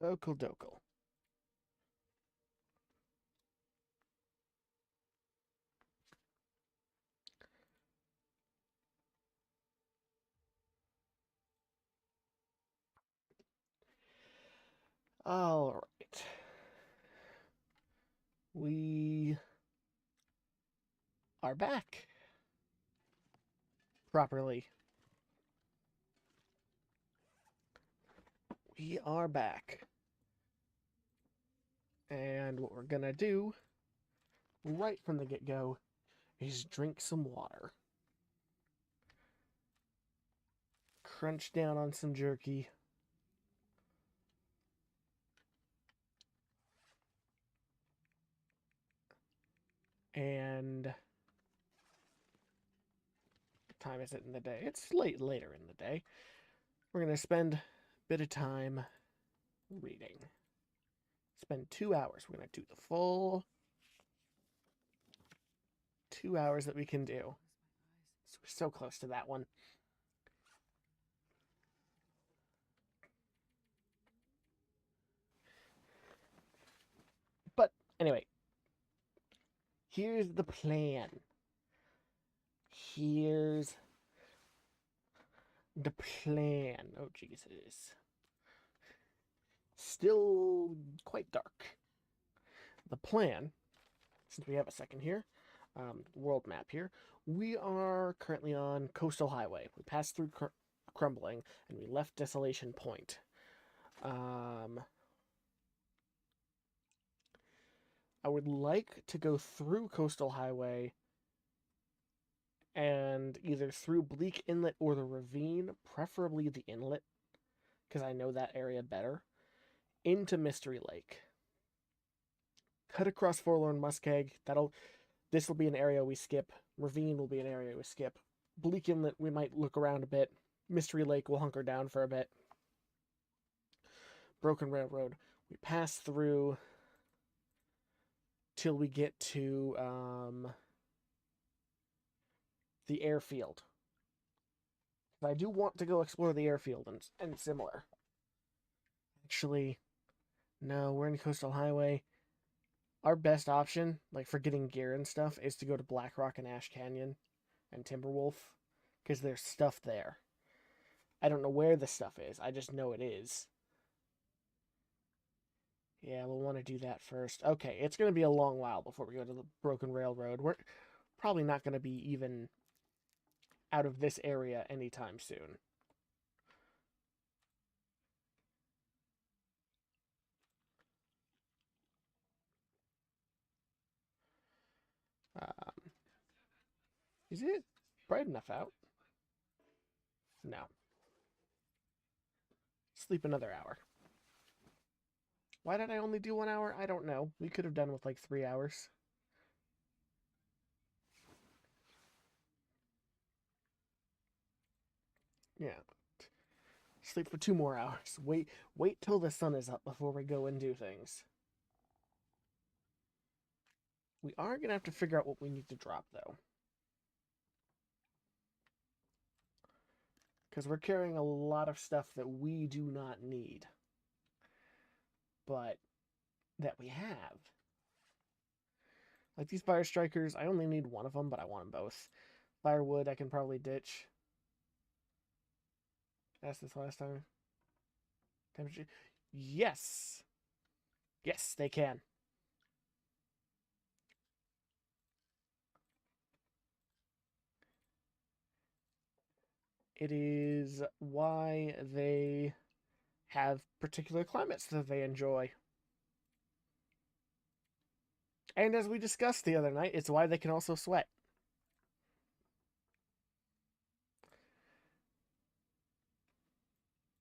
Okle dokle. All right. We are back properly. We are back. And what we're gonna do right from the get go is drink some water, crunch down on some jerky, and what time is it in the day? It's later in the day. We're gonna spend a bit of time reading. Spend 2 hours. We're gonna do the full 2 hours that we can do. So we're so close to that one. But anyway, here's the plan. Here's the plan. Oh, Jesus. Still quite dark. The plan, since we have a second here, world map here, we are currently on Coastal Highway. We passed through Crumbling, and we left Desolation Point. I would like to go through Coastal Highway and either through Bleak Inlet or the ravine, preferably the inlet, because I know that area better, into Mystery Lake. Cut across Forlorn Muskeg. This will be an area we skip. Ravine will be an area we skip. Bleak Inlet, we might look around a bit. Mystery Lake, we'll hunker down for a bit. Broken Railroad, we pass through till we get to the airfield. I do want to go explore the airfield and similar. Actually, no, we're in Coastal Highway. Our best option, like for getting gear and stuff, is to go to Black Rock and Ash Canyon and Timberwolf, because there's stuff there. I don't know where the stuff is. I just know it is. Yeah, we'll want to do that first. Okay, it's going to be a long while before we go to the Broken Railroad. We're probably not going to be even out of this area anytime soon. Um, is it bright enough out? No. Sleep another hour. Why did I only do 1 hour? I don't know. We could have done with like 3 hours. Yeah. Sleep for 2 more hours. Wait till the sun is up before we go and do things. We are gonna have to figure out what we need to drop though. Because we're carrying a lot of stuff that we do not need. But that we have. Like these fire strikers, I only need one of them, but I want them both. Firewood, I can probably ditch. Asked this last time. Temperature. Yes! Yes, they can. It is why they have particular climates that they enjoy. And as we discussed the other night, it's why they can also sweat.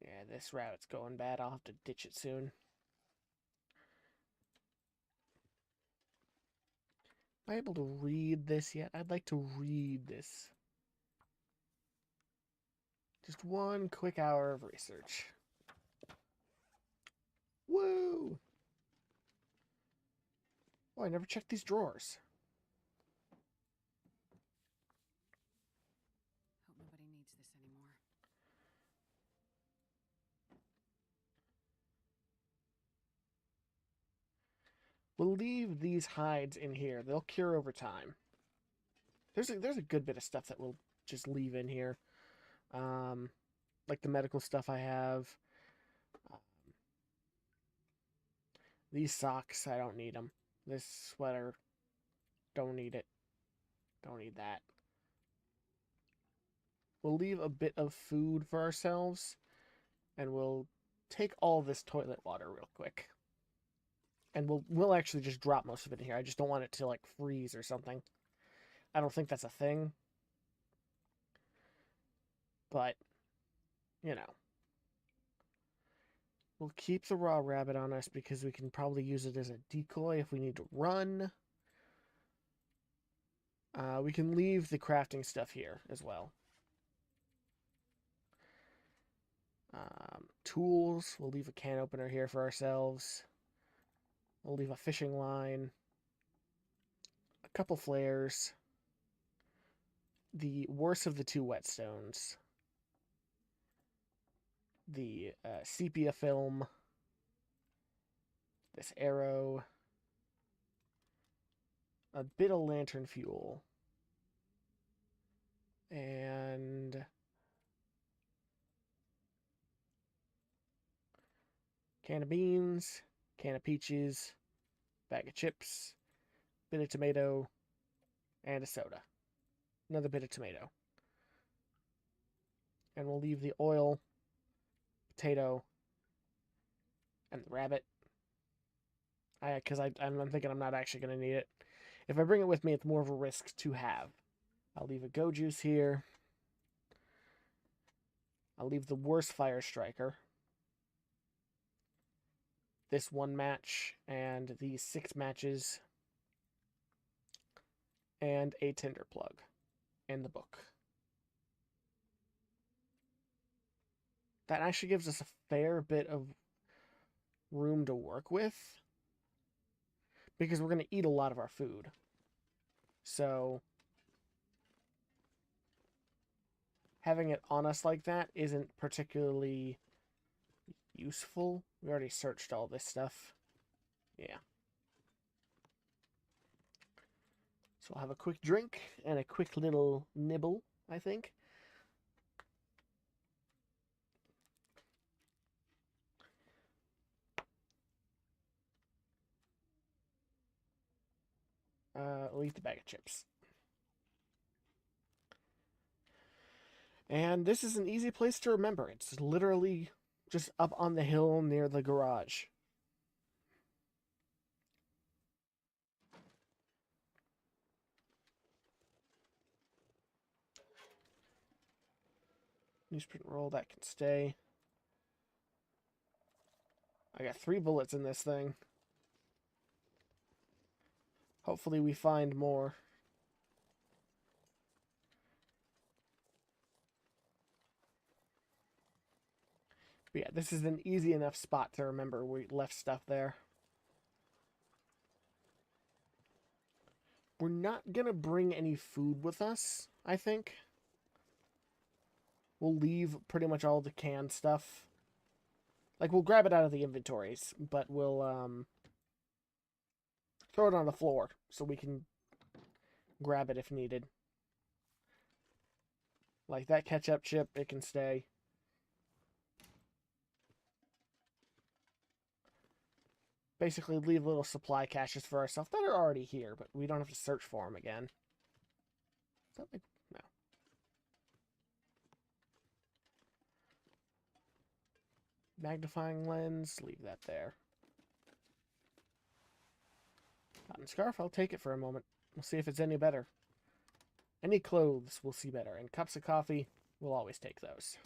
Yeah, this route's going bad. I'll have to ditch it soon. Am I able to read this yet? I'd like to read this. Just one quick hour of research. Woo! Oh, I never checked these drawers. Hope nobody needs this anymore. We'll leave these hides in here. They'll cure over time. There's a good bit of stuff that we'll just leave in here. Um, like the medical stuff I have. Um, these socks, I don't need them. This sweater, don't need it. Don't need that. We'll leave a bit of food for ourselves, and we'll take all this toilet water real quick. And we'll actually just drop most of it in here. I just don't want it to like freeze or something. I don't think that's a thing. But, you know. We'll keep the raw rabbit on us because we can probably use it as a decoy if we need to run. We can leave the crafting stuff here as well. Tools. We'll leave a can opener here for ourselves. We'll leave a fishing line. A couple flares. The worst of the two whetstones. The sepia film. This arrow. A bit of lantern fuel. And can of beans, can of peaches, bag of chips, bit of tomato, and a soda. Another bit of tomato. And we'll leave the oil, potato, and the rabbit. Because I'm thinking I'm not actually going to need it. If I bring it with me, it's more of a risk to have. I'll leave a go juice here. I'll leave the worst fire striker. This one match and these 6 matches. And a tinder plug in the book. That actually gives us a fair bit of room to work with. Because we're going to eat a lot of our food. So having it on us like that isn't particularly useful. We already searched all this stuff. Yeah. So I'll have a quick drink and a quick little nibble, I think. I'll eat the bag of chips. And this is an easy place to remember. It's literally just up on the hill near the garage. Newsprint roll, that can stay. I got 3 bullets in this thing. Hopefully we find more. But yeah, this is an easy enough spot to remember we left stuff there. We're not going to bring any food with us, I think. We'll leave pretty much all the canned stuff. Like, we'll grab it out of the inventories, but we'll throw it on the floor so we can grab it if needed. Like that ketchup chip, it can stay. Basically, leave little supply caches for ourselves that are already here, but we don't have to search for them again. Something? No. Magnifying lens, leave that there. Cotton scarf, I'll take it for a moment. We'll see if it's any better. Any clothes, we'll see better. And cups of coffee, we'll always take those.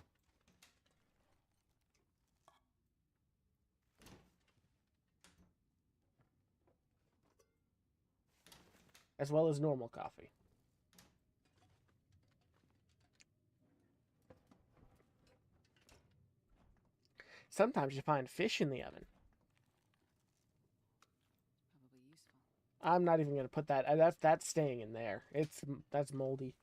As well as normal coffee. Sometimes you find fish in the oven. Probably useful. I'm not even going to put that. That's staying in there. That's moldy.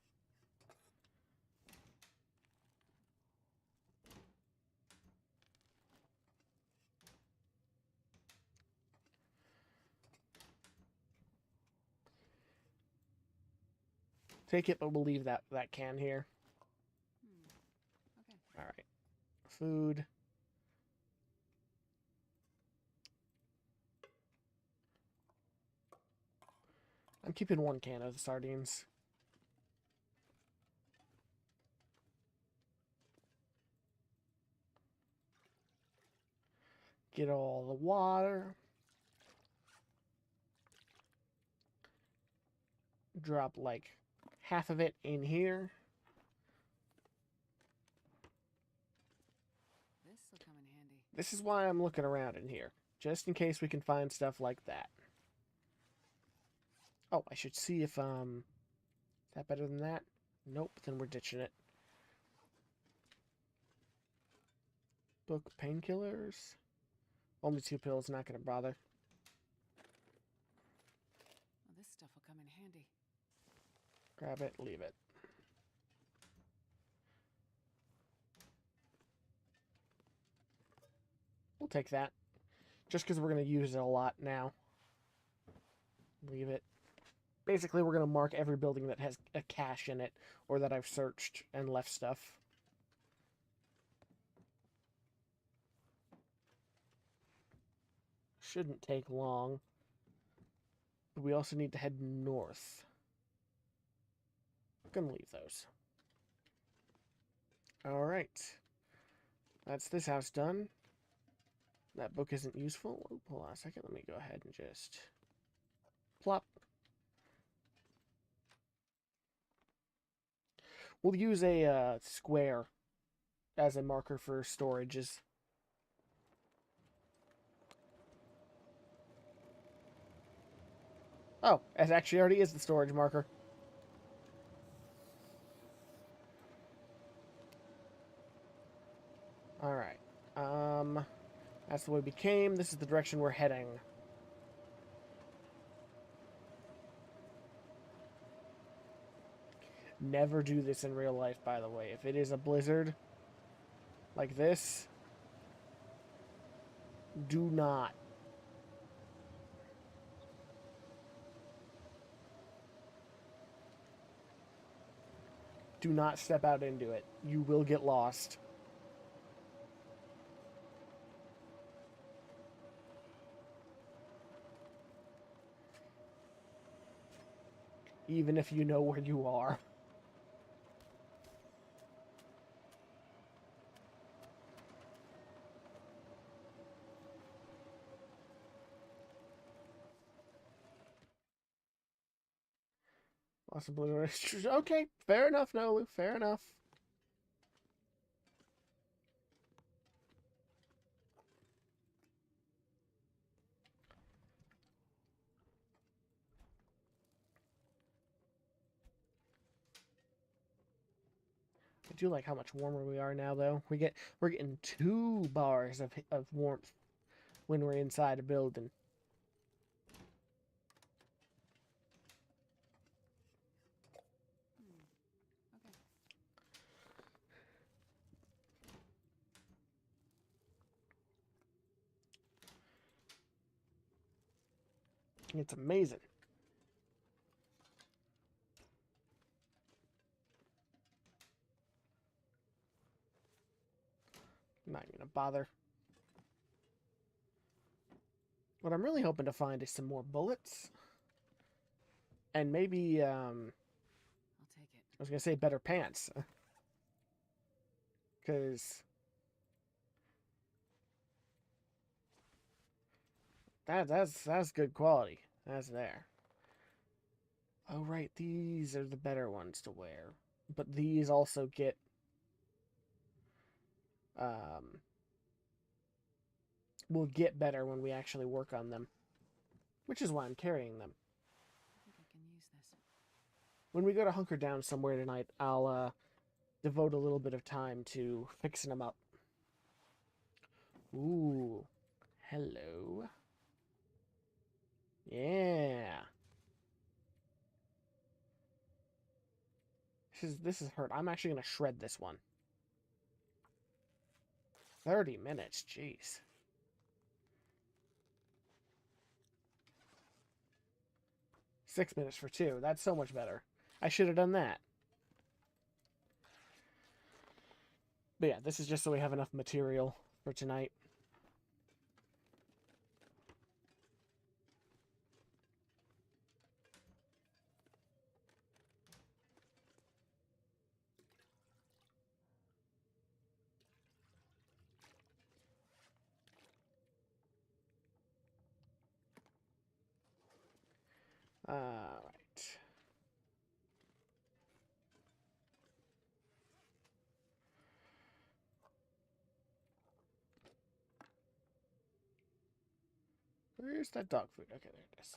take it, but we'll leave that can here. Okay. All right. Food. I'm keeping 1 can of the sardines. Get all the water. Drop like half of it in here. This will come in handy. This is why I'm looking around in here, just in case we can find stuff like that. Oh, I should see if, is that better than that? Nope, then we're ditching it. Book painkillers. Only 2 pills, not gonna bother. Well, this stuff will come in handy. Grab it, leave it. We'll take that. Just because we're going to use it a lot now. Leave it. Basically, we're going to mark every building that has a cache in it, or that I've searched and left stuff. Shouldn't take long. But we also need to head north. I'm going to leave those. Alright. That's this house done. That book isn't useful. Oh, hold on a second. Let me go ahead and just plop. We'll use a square as a marker for storages. Oh, it actually already is the storage marker. Alright. That's the way we came. This is the direction we're heading. Never do this in real life, by the way. If it is a blizzard like this, do not. Do not step out into it. You will get lost. Even if you know where you are. Lost a blizzard. Okay, fair enough, Nolu. Fair enough. I do like how much warmer we are now, though. We're getting 2 bars of warmth when we're inside a building. Okay. It's amazing. I'm not gonna bother. What I'm really hoping to find is some more bullets. And maybe, I'll take it. I was gonna say better pants. Because that's good quality. That's there. Oh, right, these are the better ones to wear. But these also get, will get better when we actually work on them. Which is why I'm carrying them. I think I can use this. When we go to hunker down somewhere tonight, I'll, devote a little bit of time to fixing them up. Ooh. Hello. Yeah. This is hurt. I'm actually gonna shred this one. 30 minutes, jeez. Six minutes for 2. That's so much better. I should have done that. But yeah, this is just so we have enough material for tonight. Alright. Where's that dog food? Okay, there it is.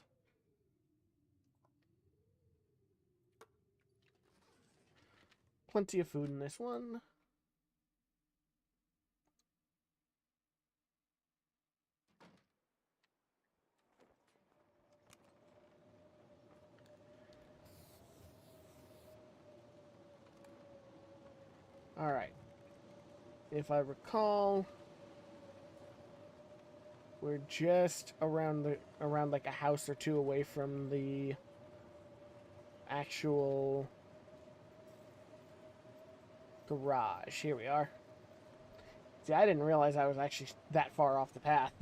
Plenty of food in this one. Alright. If I recall, we're just around like a house or two away from the actual garage. Here we are. See, I didn't realize I was actually that far off the path.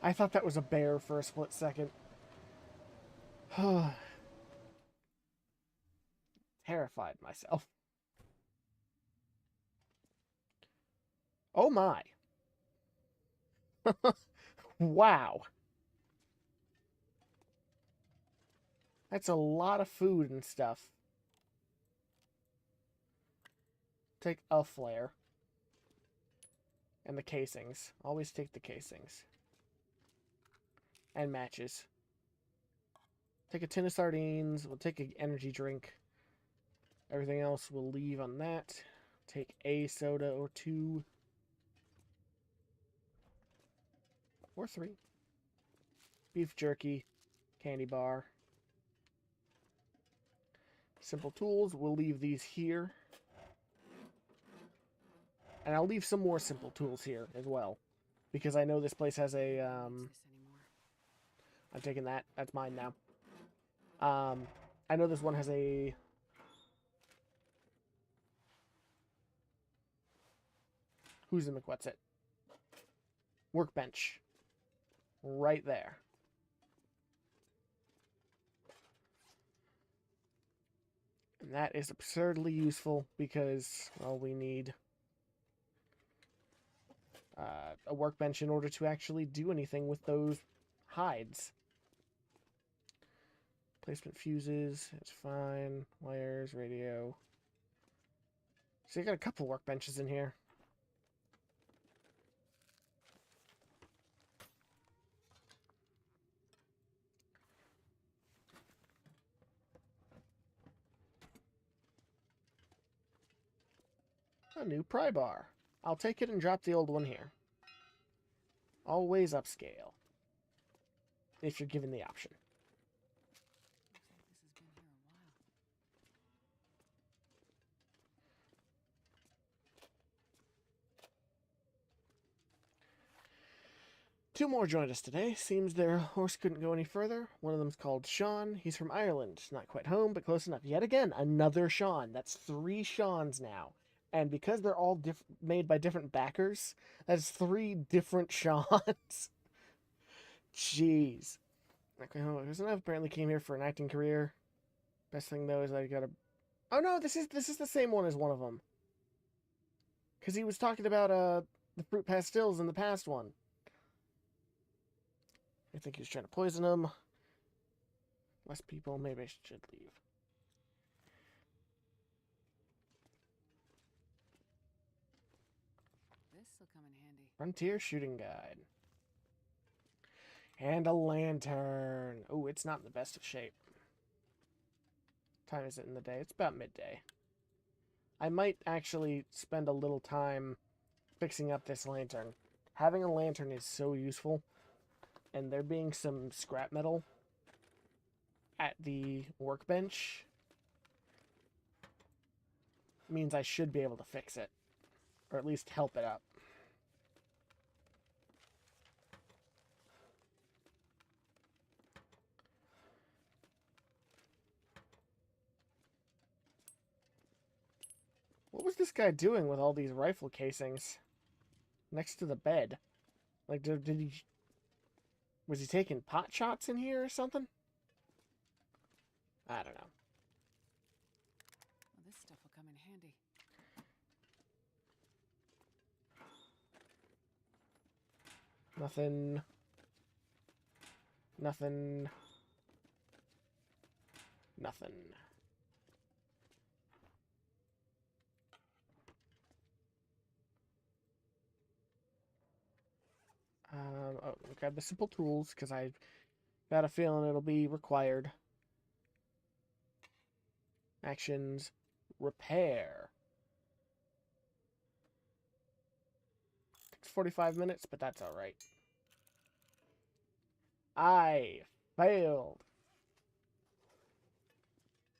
I thought that was a bear for a split second. Terrified myself. Oh my. Wow. That's a lot of food and stuff. Take a flare. And the casings. Always take the casings. And matches. Take a tin of sardines. We'll take an energy drink. Everything else we'll leave on that. Take a soda or two. Or three. Beef jerky. Candy bar. Simple tools. We'll leave these here. And I'll leave some more simple tools here as well. Because I know this place has a... I'm taking that. That's mine now. I know this one has a... Who's in McWhat's-It? Workbench. Right there. And that is absurdly useful because, well, we need a workbench in order to actually do anything with those hides. Placement fuses, it's fine. Wires, radio. So you got a couple workbenches in here. A new pry bar. I'll take it and drop the old one here. Always upscale. If you're given the option. Looks like this has been here a while. Two more joined us today. Seems their horse couldn't go any further. One of them's called Sean. He's from Ireland. Not quite home, but close enough. Yet again, another Sean. That's 3 Seans now. And because they're all made by different backers, that's 3 different Seans. Jeez. Okay, Enough apparently came here for an acting career. Best thing though is I gotta... Oh no, this is the same one as one of them. Because he was talking about the fruit pastilles in the past one. I think he was trying to poison them. Less people, maybe I should leave. This'll come in handy. Frontier shooting guide. And a lantern. Oh, it's not in the best of shape. What time is it in the day? It's about midday. I might actually spend a little time fixing up this lantern. Having a lantern is so useful. And there being some scrap metal at the workbench means I should be able to fix it. Or at least help it up. What was this guy doing with all these rifle casings next to the bed? Like, did he... Was he taking pot shots in here or something? I don't know. Well, this stuff will come in handy. Nothing. Nothing. Nothing. Oh, grab the simple tools, because I got a feeling it'll be required. Actions. Repair. Takes 45 minutes, but that's alright. I failed.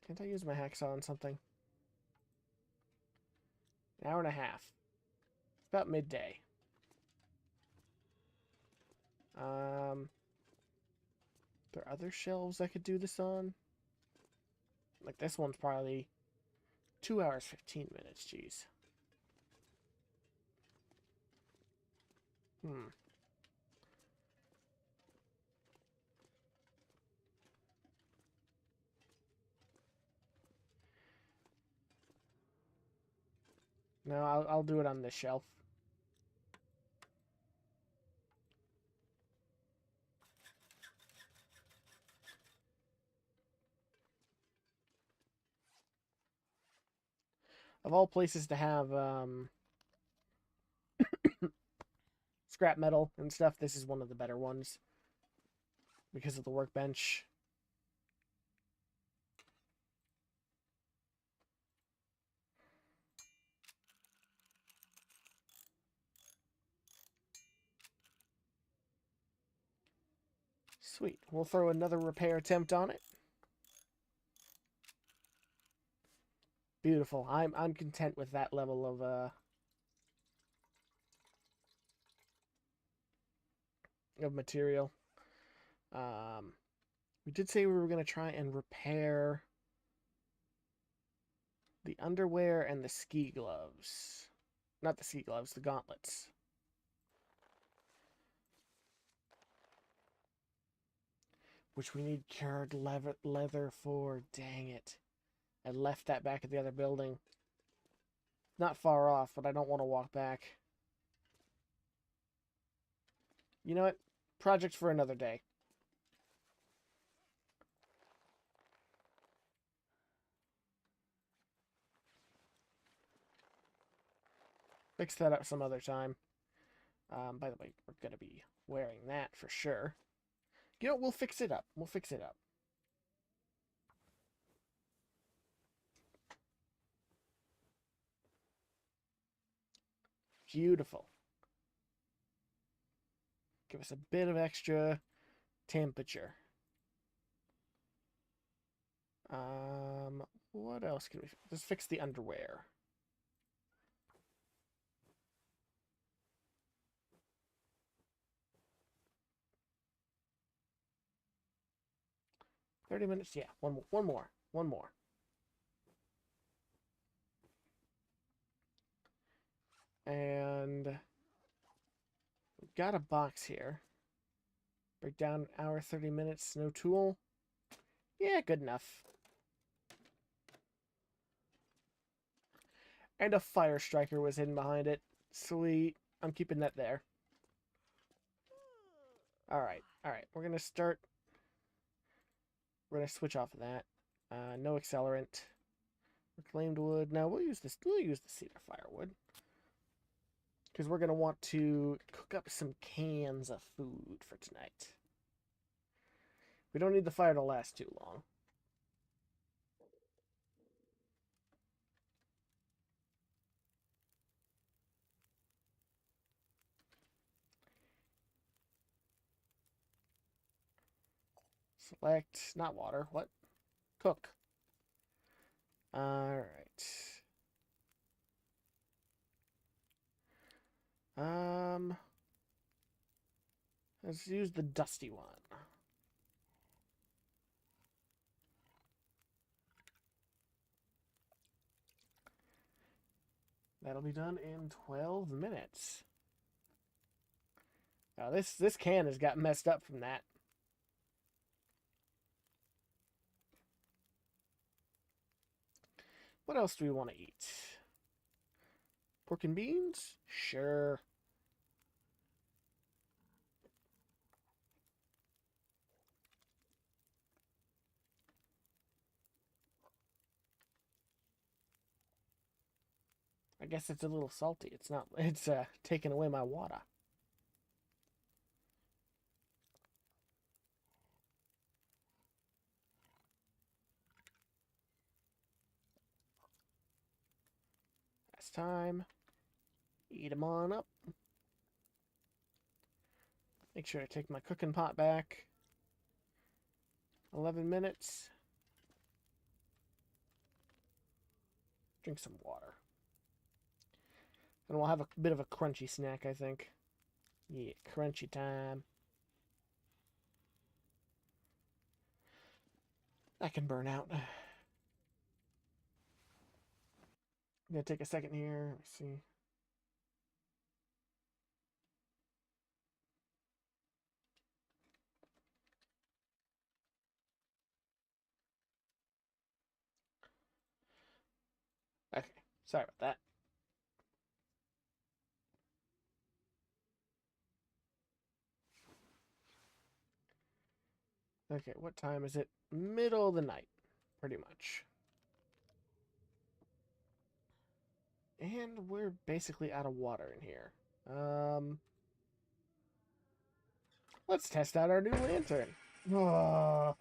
Can't I use my hacksaw on something? An hour and a half. It's about midday. There are other shelves I could do this on? Like, this one's probably 2 hours, 15 minutes, jeez. No, I'll do it on this shelf. Of all places to have scrap metal and stuff, this is one of the better ones because of the workbench. Sweet. We'll throw another repair attempt on it. Beautiful. I'm content with that level of material. We did say we were going to try and repair the underwear and the ski gloves. Not the ski gloves, the gauntlets. Which we need cured leather for. Dang it. I left that back at the other building. Not far off, but I don't want to walk back. You know what? Project for another day. Fix that up some other time. By the way, we're going to be wearing that for sure. You know, we'll fix it up. We'll fix it up. Beautiful. Give us a bit of extra temperature. What else can we... Just fix the underwear. $30 minutes? Yeah, one more. And we've got a box here. Break down an hour, 30 minutes, no tool. Yeah, good enough. And a fire striker was hidden behind it. Sweet. I'm keeping that there. Alright. We're going to start... We're going to switch off of that. No accelerant. Reclaimed wood. No, we'll use this. We'll use the cedar firewood. Because we're going to want to cook up some cans of food for tonight. We don't need the fire to last too long. Select, not water, what? Cook. Alright. Let's use the dusty one. That'll be done in 12 minutes. Now this can has got messed up from that. What else do we want to eat? Pork and beans? Sure. I guess it's a little salty. It's not, it's taking away my water. Last time. Eat them on up. Make sure to take my cooking pot back. 11 minutes. Drink some water. And we'll have a bit of a crunchy snack, I think. Yeah, crunchy time. That can burn out. I'm gonna take a second here. Let me see. Okay, sorry about that. Okay, what time is it? Middle of the night, pretty much. And we're basically out of water in here. Let's test out our new lantern. Oh.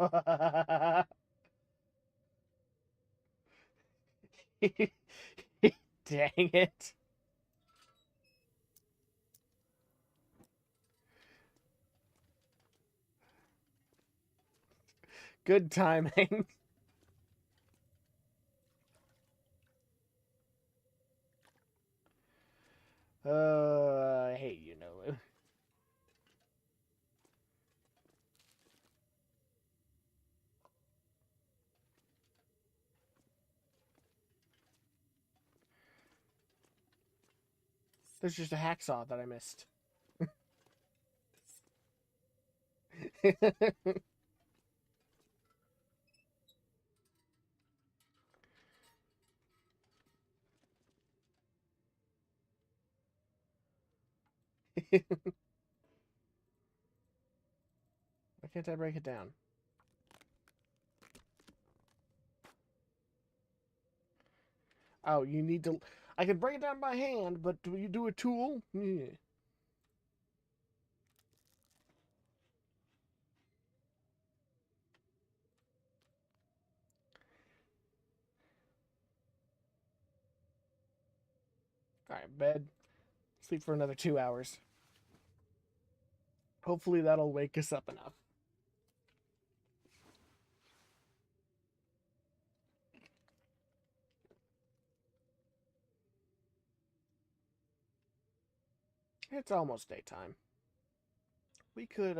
Dang it. Good timing. I hate you, Nolu. There's just a hacksaw that I missed. Why can't I break it down? Oh, you need to... I can break it down by hand, but do you do a tool? Yeah. Alright, bed. Sleep for another 2 hours. Hopefully that'll wake us up enough. It's almost daytime. We could,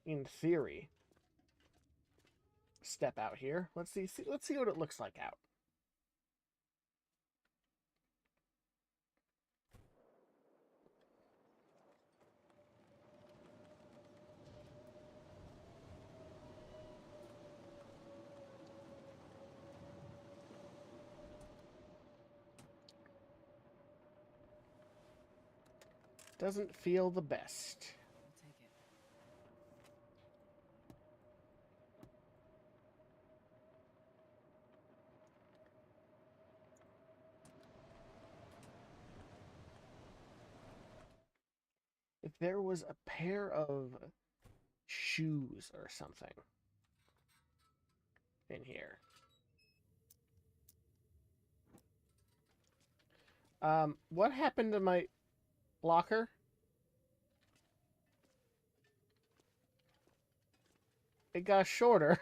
in theory, step out here. Let's see what it looks like out. Doesn't feel the best. I'll take it. If there was a pair of shoes or something in here. What happened to my locker? It got shorter.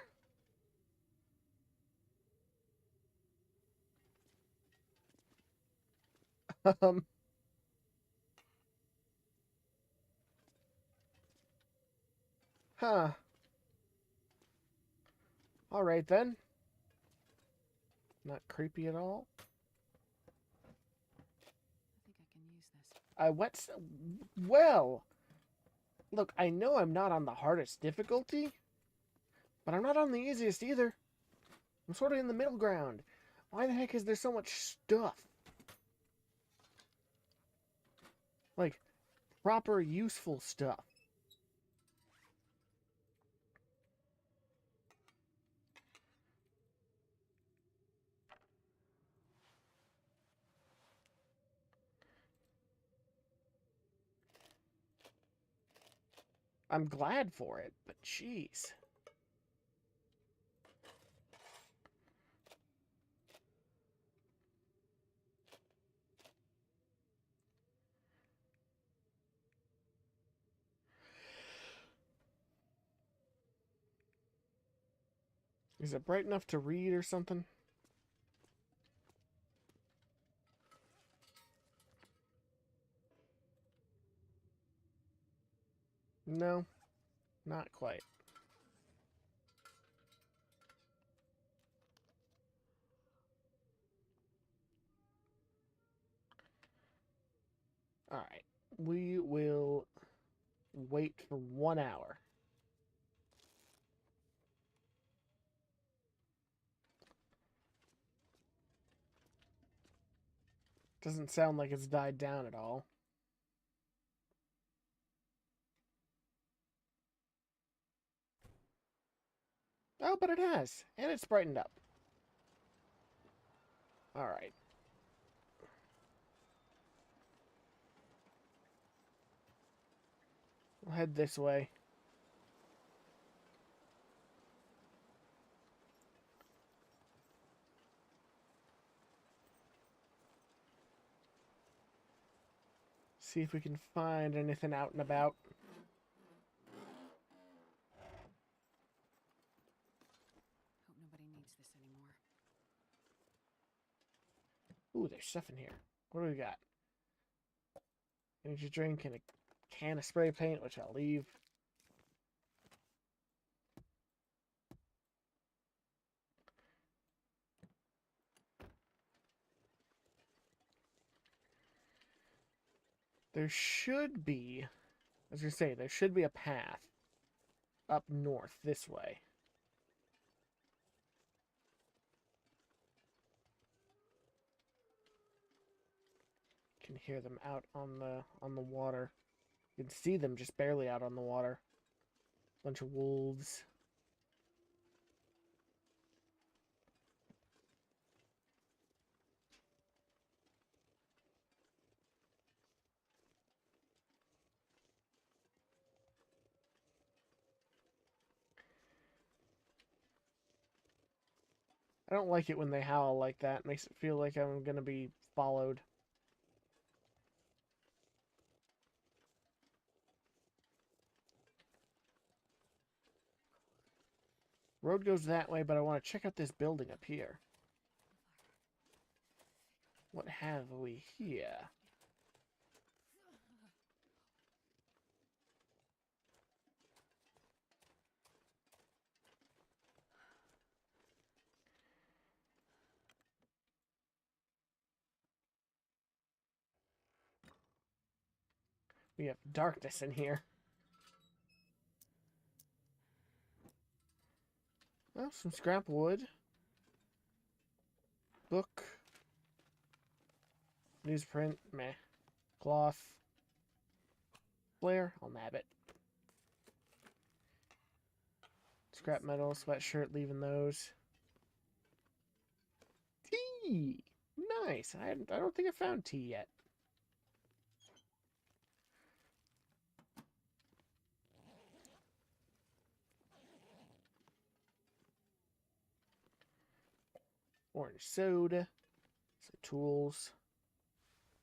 um, huh. All right then. Not creepy at all. Well, look, I know I'm not on the hardest difficulty, but I'm not on the easiest either. I'm sort of in the middle ground. Why the heck is there so much stuff? Like, proper, useful stuff. I'm glad for it, but jeez. Is it bright enough to read or something? No, not quite. Alright, we will wait for 1 hour. Doesn't sound like it's died down at all. Oh, but it has. And it's brightened up. Alright. We'll head this way. See if we can find anything out and about. Hope nobody needs this anymore. Ooh, there's stuff in here. What do we got? Energy drink and a can of spray paint, which I'll leave. There should be, as you say, there should be a path up north this way. Can hear them out on the water. You can see them just barely out on the water. Bunch of wolves. I don't like it when they howl like that. It makes it feel like I'm gonna be followed. Road goes that way, but I want to check out this building up here. What have we here? We have darkness in here. Well, some scrap wood. Book. Newsprint. Meh. Cloth. Flare. I'll nab it. Scrap metal. Sweatshirt. Leaving those. Tea! Nice. I don't think I found tea yet. Orange soda. Some tools.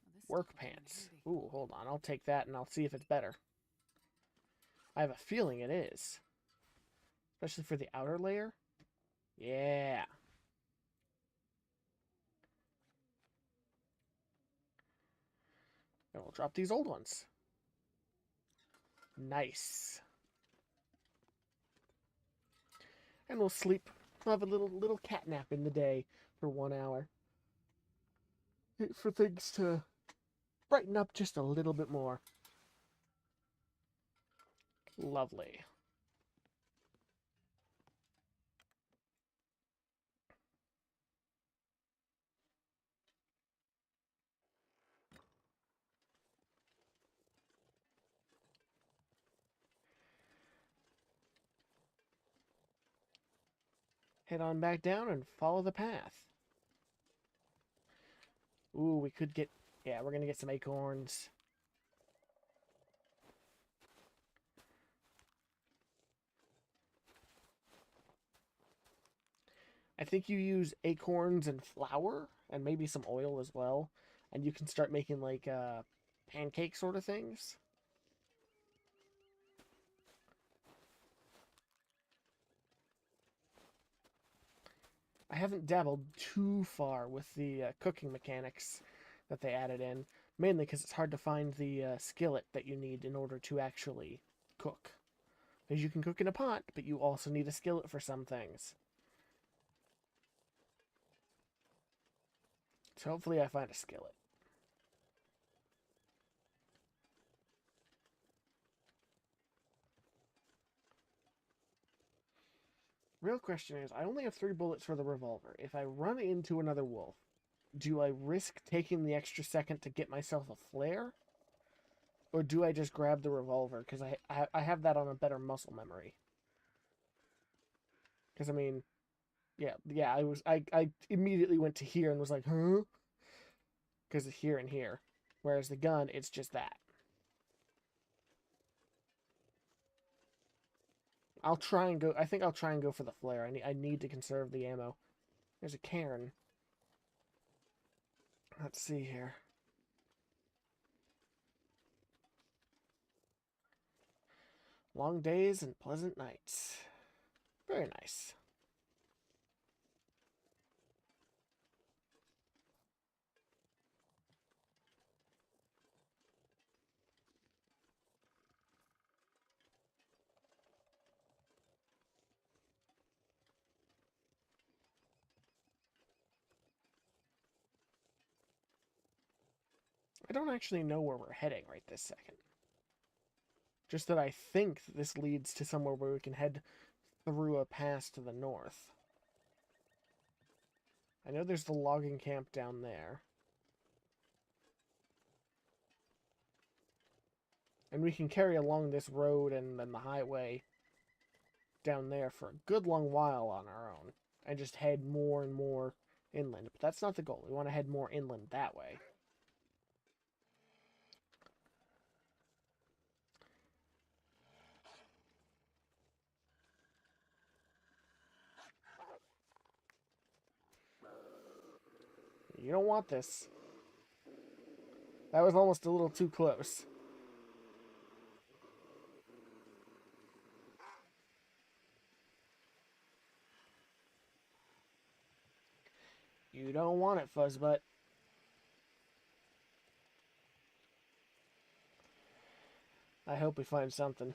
Well, this Work stuff will come in pants. handy. Ooh, hold on. I'll take that and I'll see if it's better. I have a feeling it is. Especially for the outer layer. Yeah. And we'll drop these old ones. Nice. And we'll sleep. We'll have a little cat nap in the day for 1 hour. Wait for things to brighten up just a little bit more. Lovely. Head on back down and follow the path. Ooh, we could get... Yeah, we're going to get some acorns. I think you use acorns and flour and maybe some oil as well. And you can start making like pancake sort of things. I haven't dabbled too far with the cooking mechanics that they added in, mainly because it's hard to find the skillet that you need in order to actually cook. Because you can cook in a pot, but you also need a skillet for some things. So hopefully I find a skillet. Real question is, I only have 3 bullets for the revolver. If I run into another wolf, do I risk taking the extra second to get myself a flare? Or do I just grab the revolver? Because I have that on a better muscle memory. Because, I mean, yeah, I immediately went to here and was like, huh? Because it's here and here. Whereas the gun, it's just that. I'll try and go. I think I'll try and go for the flare. I need to conserve the ammo. There's a cairn. Let's see here. Long days and pleasant nights. Very nice. I don't actually know where we're heading right this second. Just that I think this leads to somewhere where we can head through a pass to the north. I know there's the logging camp down there. And we can carry along this road and then the highway down there for a good long while on our own. And just head more and more inland. But that's not the goal. We want to head more inland that way. You don't want this. That was almost a little too close. You don't want it, Fuzzbutt. I hope we find something.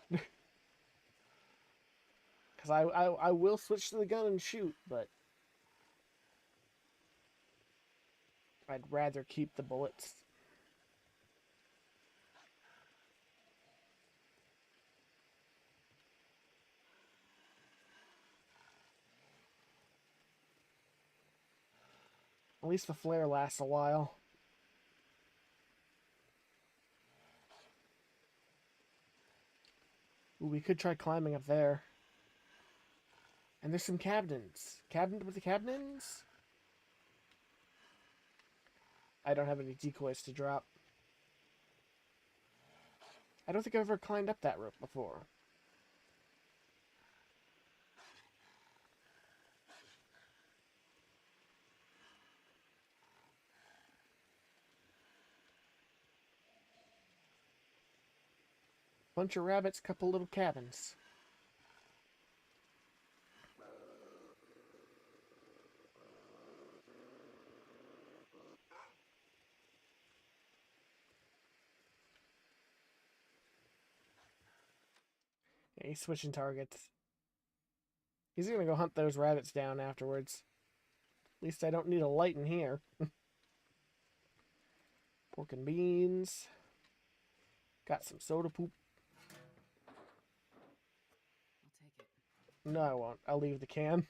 Because I will switch to the gun and shoot, but I'd rather keep the bullets. At least the flare lasts a while. Ooh, we could try climbing up there. And there's some cabins. Cabin with the cabins? I don't have any decoys to drop. I don't think I've ever climbed up that rope before. Bunch of rabbits, couple little cabins. Yeah, he's switching targets. He's gonna go hunt those rabbits down afterwards. At least I don't need a light in here. Pork and beans. Got some soda poop. I'll take it. No, I won't. I'll leave the can.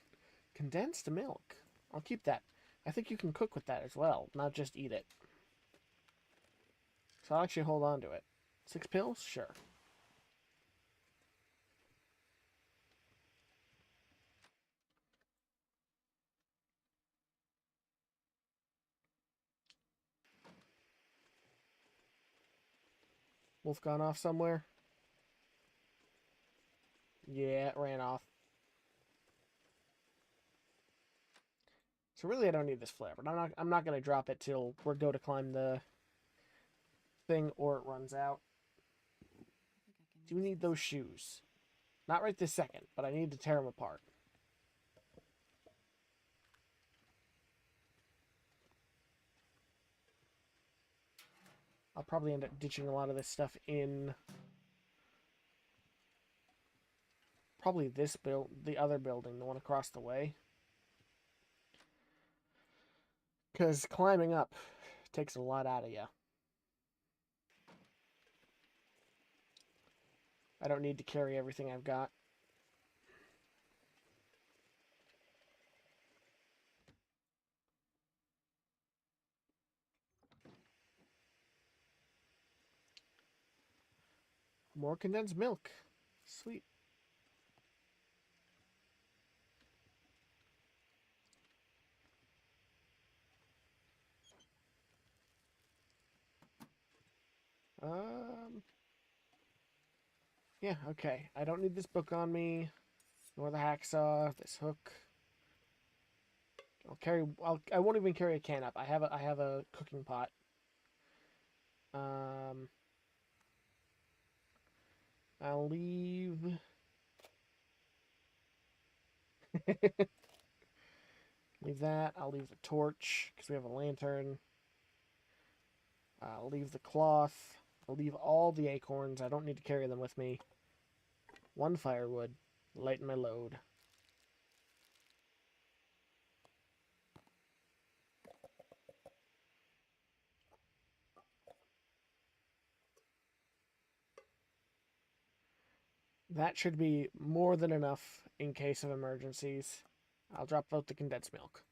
Condensed milk. I'll keep that. I think you can cook with that as well, not just eat it. So I'll actually hold on to it. 6 pills? Sure. Wolf gone off somewhere? Yeah, it ran off. So really I don't need this flare, but I'm not gonna drop it till we go to climb the thing or it runs out. I think I can Do you use need this. those shoes? Not right this second, but I need to tear them apart. I'll probably end up ditching a lot of this stuff in probably this build, the other building, the one across the way. Because climbing up takes a lot out of you. I don't need to carry everything I've got. More condensed milk. Sweet. Um, yeah, okay. I don't need this book on me, nor the hacksaw, this hook. I won't even carry a can up. I have a cooking pot. Um, I'll leave. Leave that. I'll leave the torch because we have a lantern. I'll leave the cloth. I'll leave all the acorns. I don't need to carry them with me. 1 firewood. Lighten my load. That should be more than enough in case of emergencies. I'll drop out the condensed milk.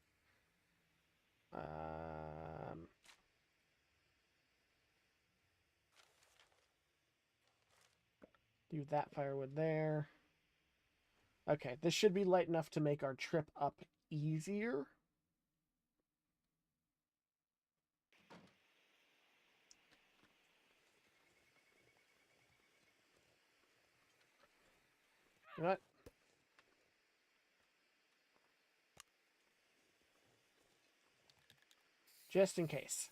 Leave that firewood there. Okay, this should be light enough to make our trip up easier. You know what? Just in case.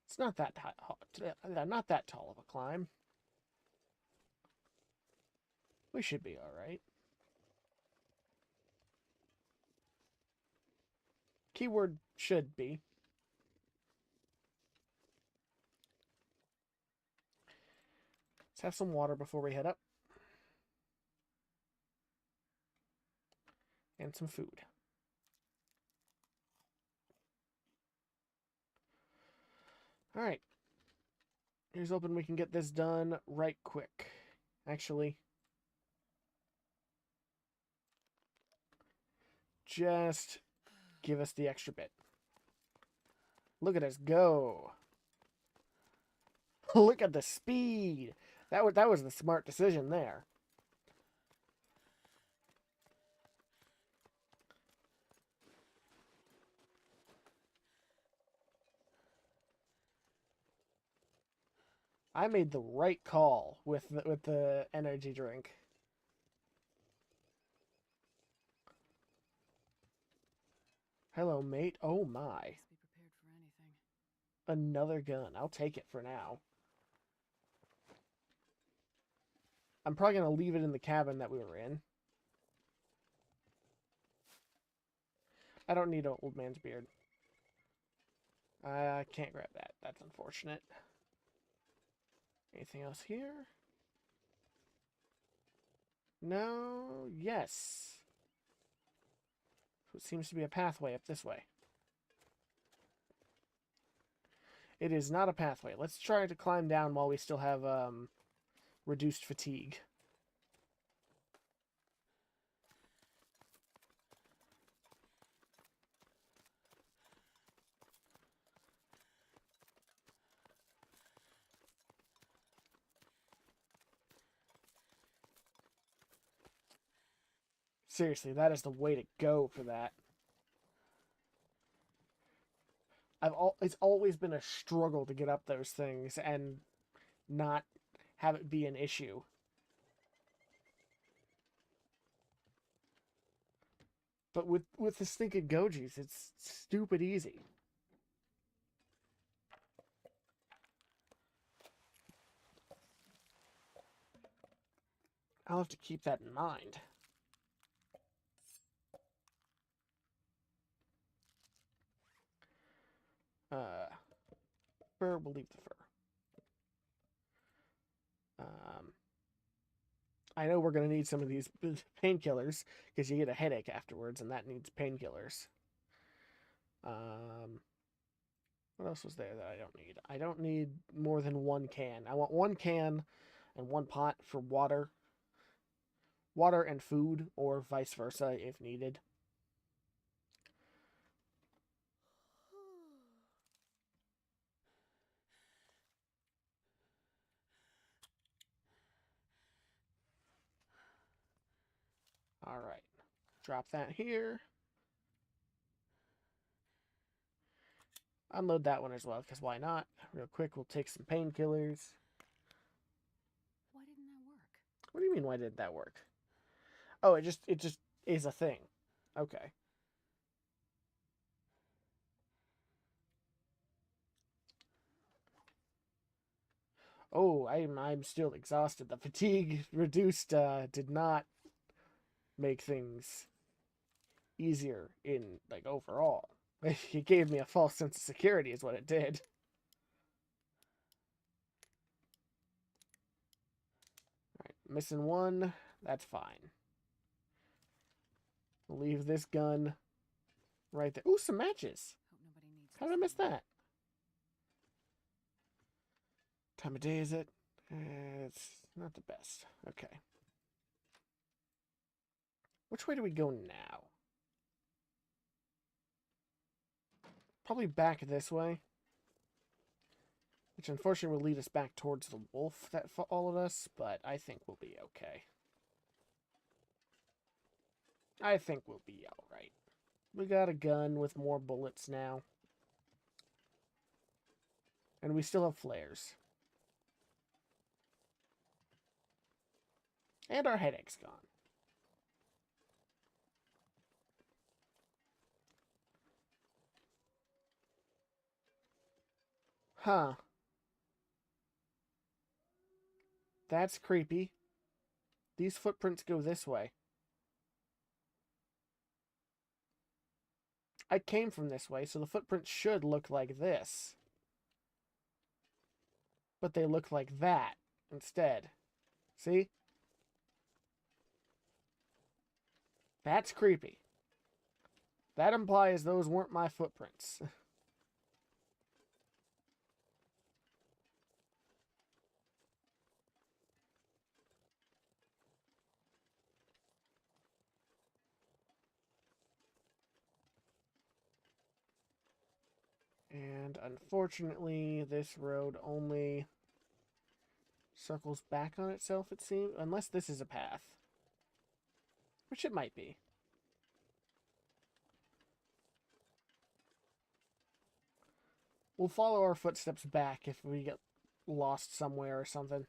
It's not that not that tall of a climb. We should be all right. Keyword should be. Let's have some water before we head up. And some food. All right. Here's hoping we can get this done right quick. Actually, just give us the extra bit. Look at us go. Look at the speed. That was the smart decision there. I made the right call with the energy drink. Hello, mate. Oh my. Let's be prepared for anything. Another gun. I'll take it for now. I'm probably going to leave it in the cabin that we were in. I don't need an old man's beard. I can't grab that. That's unfortunate. Anything else here? No, yes. So it seems to be a pathway up this way. It is not a pathway. Let's try to climb down while we still have reduced fatigue. Seriously, that is the way to go for that. It's always been a struggle to get up those things and not have it be an issue. But with the stinking Gojis, it's stupid easy. I'll have to keep that in mind. Fur, we'll leave the fur. I know we're going to need some of these painkillers because you get a headache afterwards, and that needs painkillers. What else was there that I don't need? I don't need more than one can. I want one can and one pot for water. Water and food, or vice versa if needed. Alright. Drop that here. Unload that one as well, because why not? Real quick, we'll take some painkillers. Why didn't that work? What do you mean, why didn't that work? Oh, it just is a thing. Okay. Oh, I'm still exhausted. The fatigue reduced did not make things easier in like overall. It gave me a false sense of security is what it did. Alright, missing one. That's fine. We'll leave this gun right there. Ooh, some matches. Hope nobody needs How did I miss that? Time of day is it? It's not the best. Okay. Which way do we go now? Probably back this way. Which unfortunately will lead us back towards the wolf that followed us, but I think we'll be okay. I think we'll be alright. We got a gun with more bullets now. And we still have flares. And our headache's gone. Huh. That's creepy. These footprints go this way. I came from this way, so the footprints should look like this. But they look like that instead. See? That's creepy. That implies those weren't my footprints. And unfortunately, this road only circles back on itself, it seems. Unless this is a path. Which it might be. We'll follow our footsteps back if we get lost somewhere or something.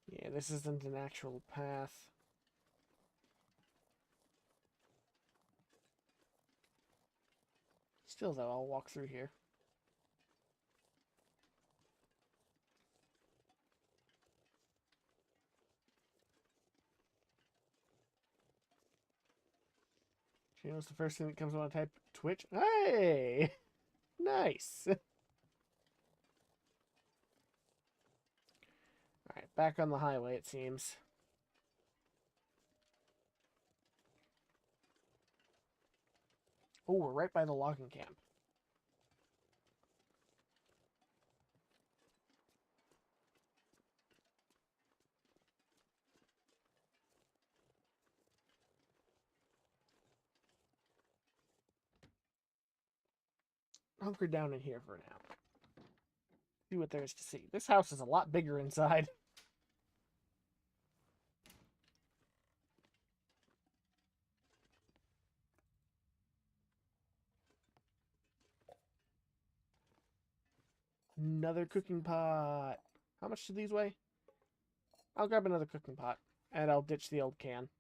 Yeah, this isn't an actual path. Still, though, I'll walk through here. You know, it's the first thing that comes when I type Twitch. Hey! Nice! Back on the highway, it seems. Oh, we're right by the logging camp. Hunker down in here for now. See what there is to see. This house is a lot bigger inside. Another cooking pot. How much do these weigh? I'll grab another cooking pot, and I'll ditch the old can.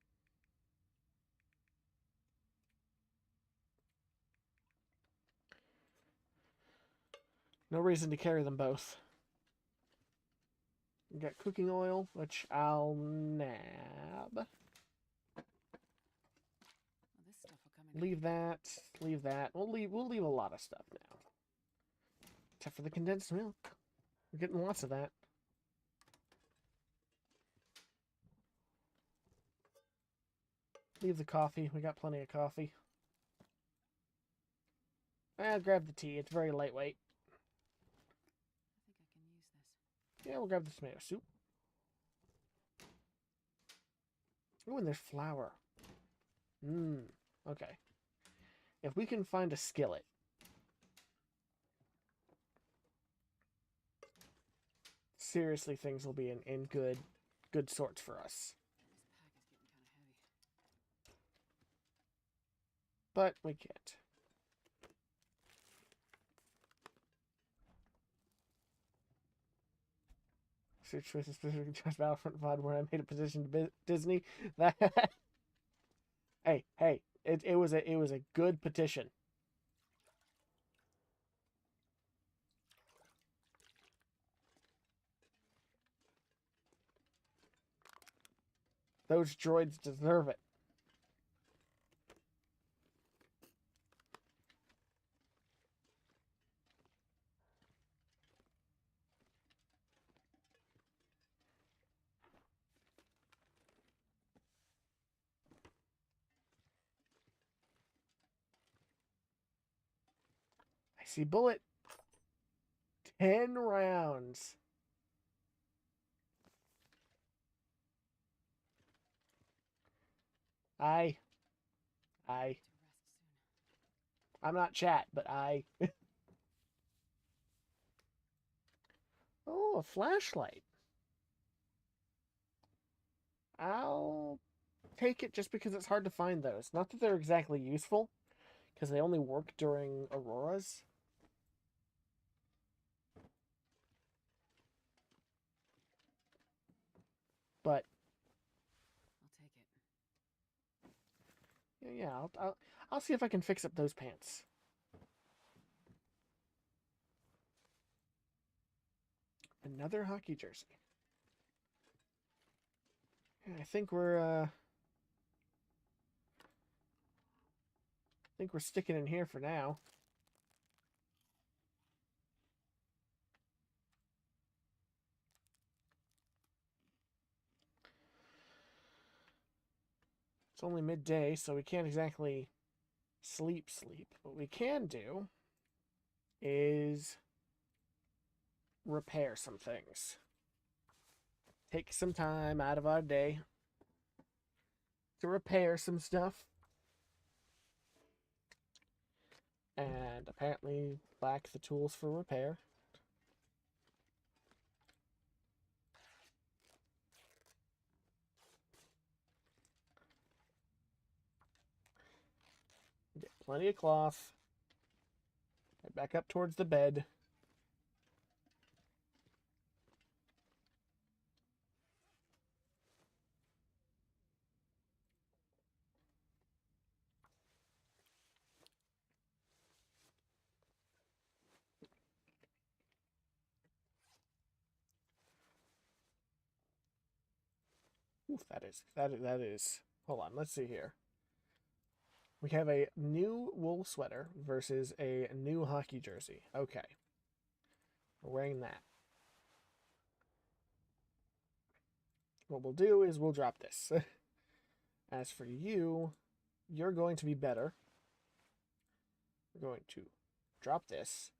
No reason to carry them both. We got cooking oil, which I'll nab. Well, this stuff will come in Leave that. Leave that. We'll leave a lot of stuff now. Except for the condensed milk. We're getting lots of that. Leave the coffee. We got plenty of coffee. I'll grab the tea. It's very lightweight. I think I can use this. Yeah, we'll grab the tomato soup. Oh, and there's flour. Okay. If we can find a skillet. Seriously, things will be in good sorts for us. This pack is getting kind of heavy. But we can't. Search for a specific Trust Battlefront VOD where I made a petition to Disney. That hey, it was a good petition. Those droids deserve it. I see bullet. 10 rounds. I. To rest soon. I'm not chat, but I. Oh, a flashlight. I'll take it just because it's hard to find those. Not that they're exactly useful, because they only work during auroras. But I'll take it. yeah, I'll see if I can fix up those pants. Another hockey jersey. Yeah, I think we're sticking in here for now. It's only midday, so we can't exactly sleep. What we can do is repair some things. Take some time out of our day to repair some stuff. And apparently lack the tools for repair. Get plenty of cloth. Head back up towards the bed. Oof, that is. Hold on, let's see here. We have a new wool sweater versus a new hockey jersey. Okay. We're wearing that. what we'll do is we'll drop this. As for you, you're going to be better. We're going to drop this.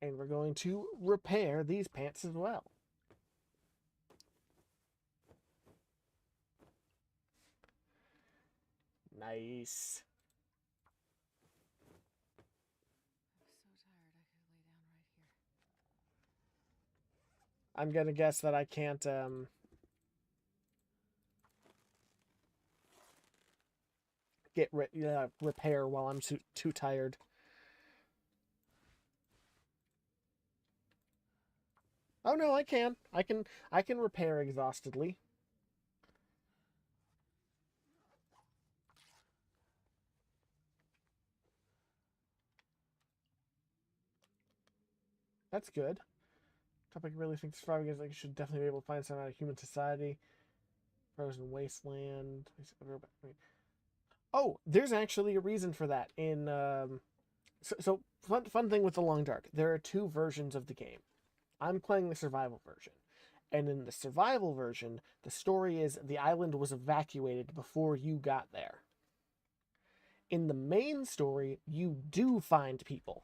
And we're going to repair these pants as well. Nice. I'm so tired I could lay down right here. I'm going to guess that I can't repair while I'm too tired. Oh no, I can. I can repair exhaustedly. That's good. Topic really thinks surviving is like you should definitely be able to find some out of human society. Frozen wasteland. Oh, there's actually a reason for that. In so fun thing with the Long Dark. There are two versions of the game. I'm playing the survival version. And in the survival version, the story is the island was evacuated before you got there. In the main story, you do find people.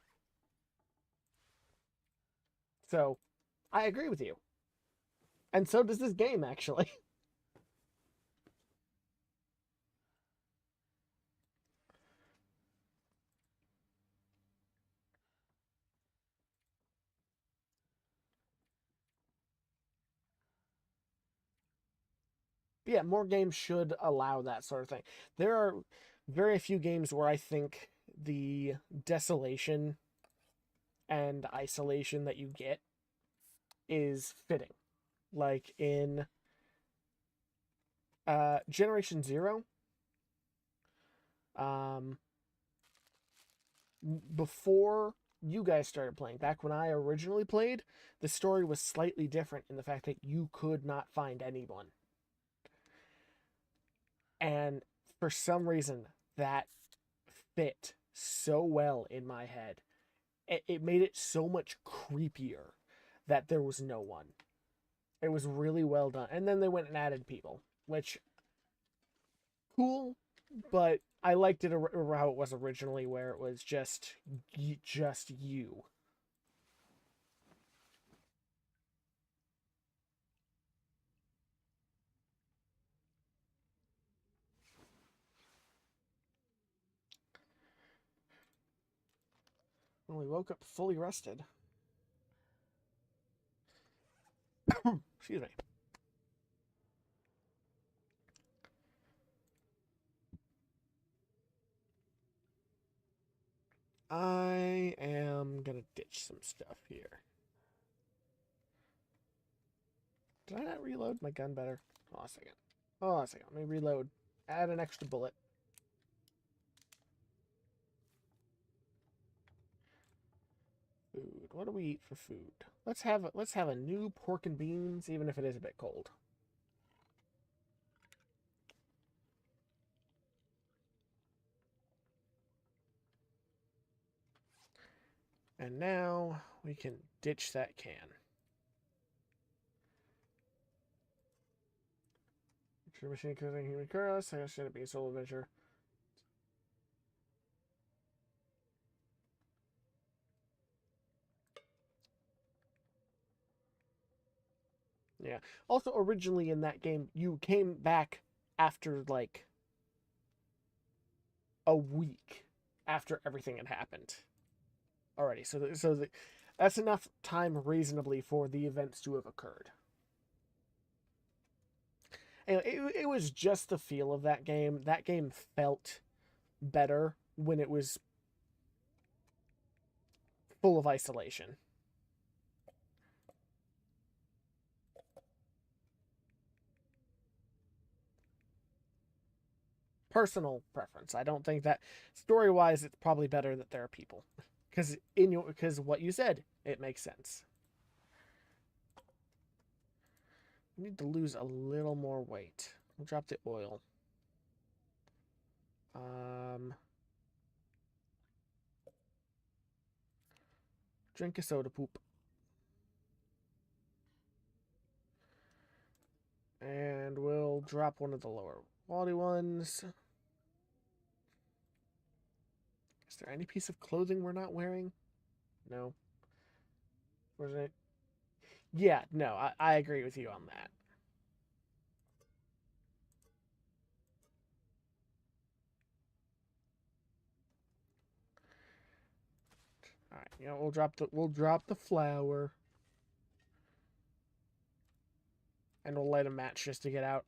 So, I agree with you. And so does this game, actually. Yeah, more games should allow that sort of thing. There are very few games where I think the desolation and isolation that you get is fitting. Like in Generation Zero, um, before you guys started playing, back when I originally played, the story was slightly different in the fact that you could not find anyone. And for some reason, that fit so well in my head. It made it so much creepier that there was no one. It was really well done. And then they went and added people, which cool, but I liked it how it was originally, where it was just you. Well, we woke up fully rested. Excuse me. I am gonna ditch some stuff here. Did I not reload my gun better? Hold on a second. Hold on a second. Let me reload. Add an extra bullet. Food. What do we eat for food? Let's have a new pork and beans, even if it is a bit cold. And now we can ditch that can. Machine cooking human chaos. I should be a solo adventure. Yeah. Also, originally in that game, you came back after like a week after everything had happened already. That's enough time reasonably for the events to have occurred. And it was just the feel of that game. That game felt better when it was full of isolation. Personal preference. I don't think that story wise, it's probably better that there are people, because what you said, it makes sense. I need to lose a little more weight. We'll drop the oil. Drink a soda poop. And drop one of the lower quality ones. Is there any piece of clothing we're not wearing? No. Was it? Yeah, no, I agree with you on that. All right, we'll drop the flower, and we'll light a match just to get out.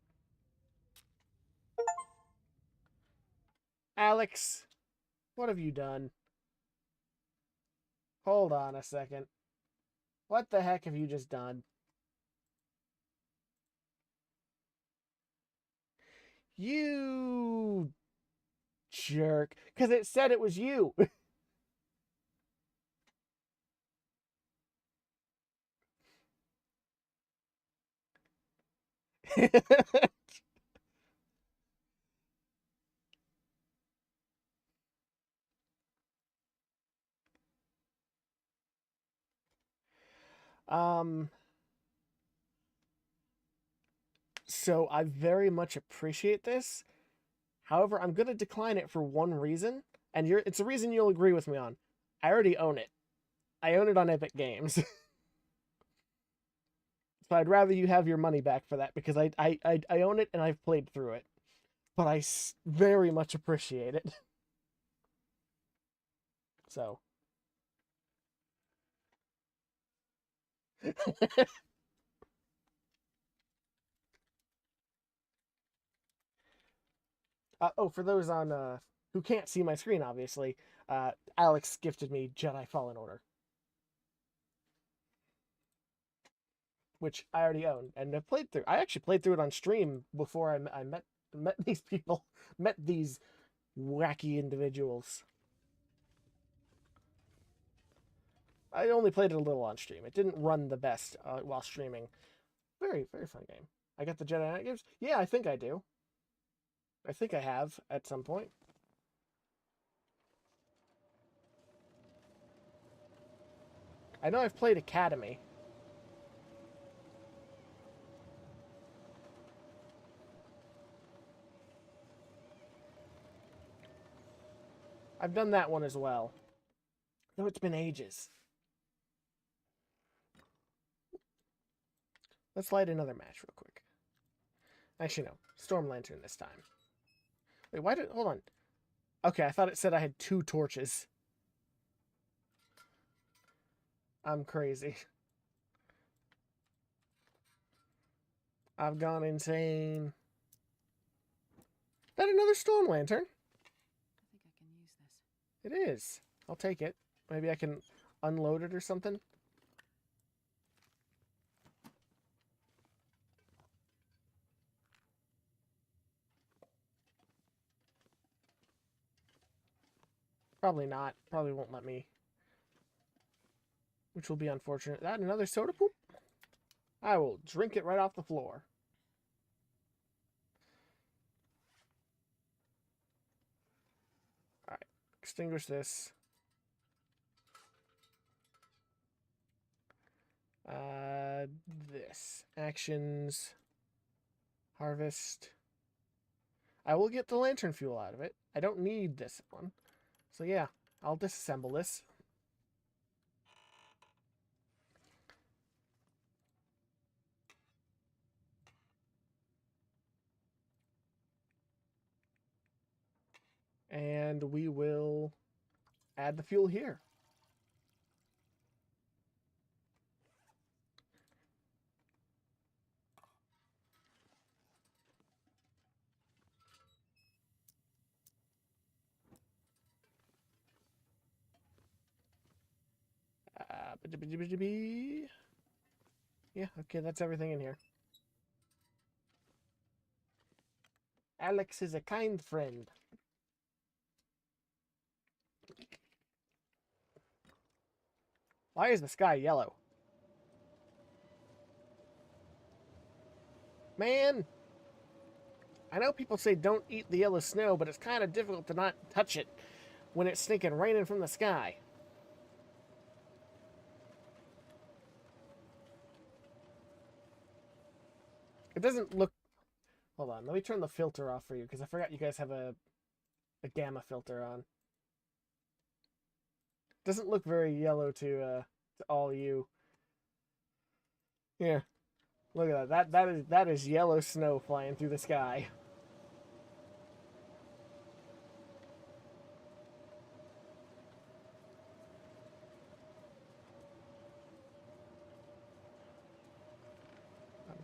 Alex, what have you done? Hold on a second. What the heck have you just done? You jerk. Because it said it was you. um, so I very much appreciate this. However, I'm going to decline it for one reason, and it's a reason you'll agree with me on. I already own it. I own it on Epic Games. So I'd rather you have your money back for that because I own it and I've played through it. But I very much appreciate it. So. Oh, for those on who can't see my screen, obviously, Alex gifted me Jedi Fallen Order, which I already own and have played through. I actually played through it on stream before I met these people, met these wacky individuals. I only played it a little on stream. It didn't run the best while streaming. Very, very fun game. I got the Jedi Knight games? Yeah, I think I do. I think I have at some point. I know I've played Academy. I've done that one as well. Though it's been ages. Let's light another match real quick. Actually, no. Storm Lantern this time. Wait, why did... Hold on. Okay, I thought it said I had 2 torches. I'm crazy. I've gone insane. That another Storm Lantern? I think I can use this. It is. I'll take it. Maybe I can unload it or something. Probably not. Probably won't let me. Which will be unfortunate. That another soda poop? I will drink it right off the floor. Alright. Extinguish this. This. Actions. Harvest. I will get the lantern fuel out of it. I don't need this one. So yeah, I'll disassemble this. And we will add the fuel here. Yeah, okay, that's everything in here. Alex is a kind friend. Why is the sky yellow? Man! I know people say don't eat the yellow snow, but it's kind of difficult to not touch it when it's stinking raining from the sky. It doesn't look... Hold on, let me turn the filter off for you, because I forgot you guys have a gamma filter on. Doesn't look very yellow to all you. Here, look at that. That is yellow snow flying through the sky.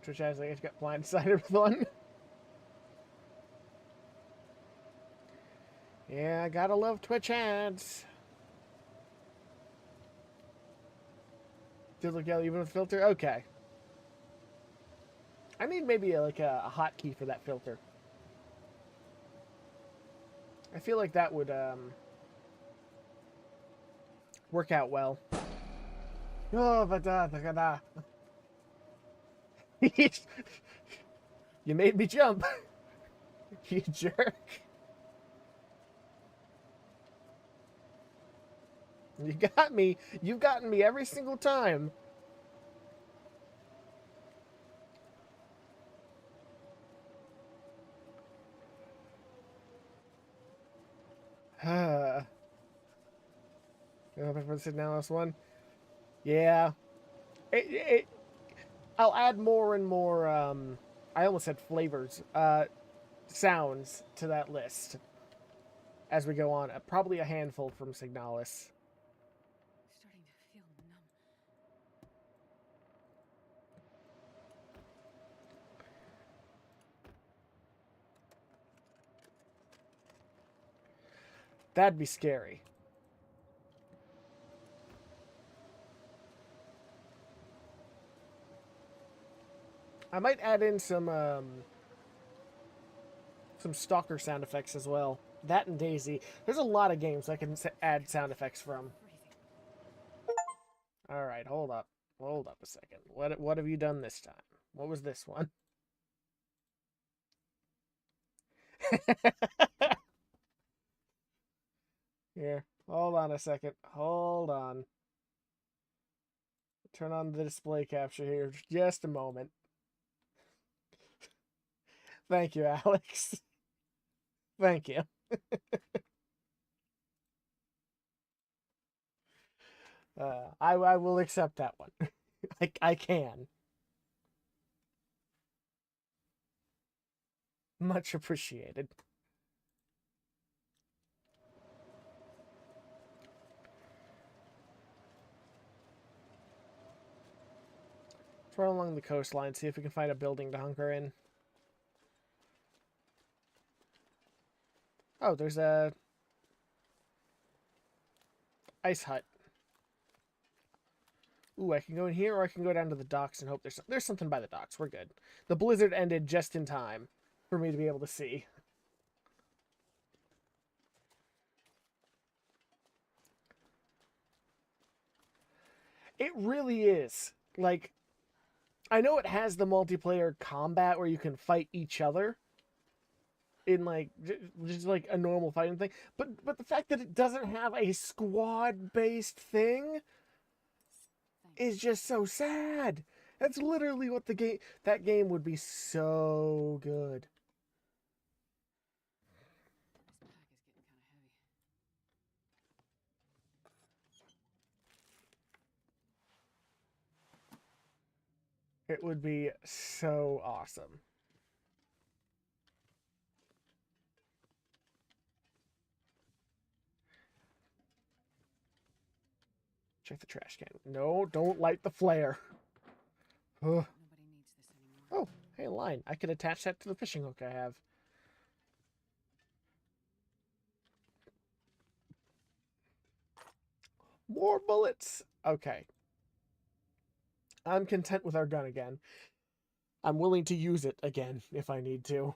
Twitch ads, I guess, got blindsided with one. Yeah, I gotta love Twitch ads. Did look yellow even with filter? Okay. I need maybe like a hotkey for that filter. I feel like that would work out well. Oh, but you made me jump. You jerk. You got me. You've gotten me every single time. Oh, everyone said now last one. Yeah. I'll add more and more, I almost said flavors, sounds to that list as we go on. Probably a handful from Signalis. Starting to feel numb. That'd be scary. I might add in some stalker sound effects as well. That and Daisy. There's a lot of games I can add sound effects from. All right, hold up a second. What have you done this time? What was this one? Here, hold on a second. Hold on. Turn on the display capture here. Just a moment. Thank you, Alex. Thank you. I will accept that one. I can. Much appreciated. Let's run along the coastline, see if we can find a building to hunker in. Oh, there's a ice hut. Ooh, I can go in here, or I can go down to the docks and hope there's something by the docks. We're good. The blizzard ended just in time for me to be able to see. It really is. Like, I know it has the multiplayer combat where you can fight each other in like just like a normal fighting thing, but the fact that it doesn't have a squad based thing is just so sad. That's literally what that game would be so good. This pack is getting kind of heavy. It would be so awesome. Check the trash can. No, don't light the flare. Ugh. Nobody needs this anymore. Oh, hey, a line. I could attach that to the fishing hook I have. More bullets. Okay. I'm content with our gun again. I'm willing to use it again if I need to.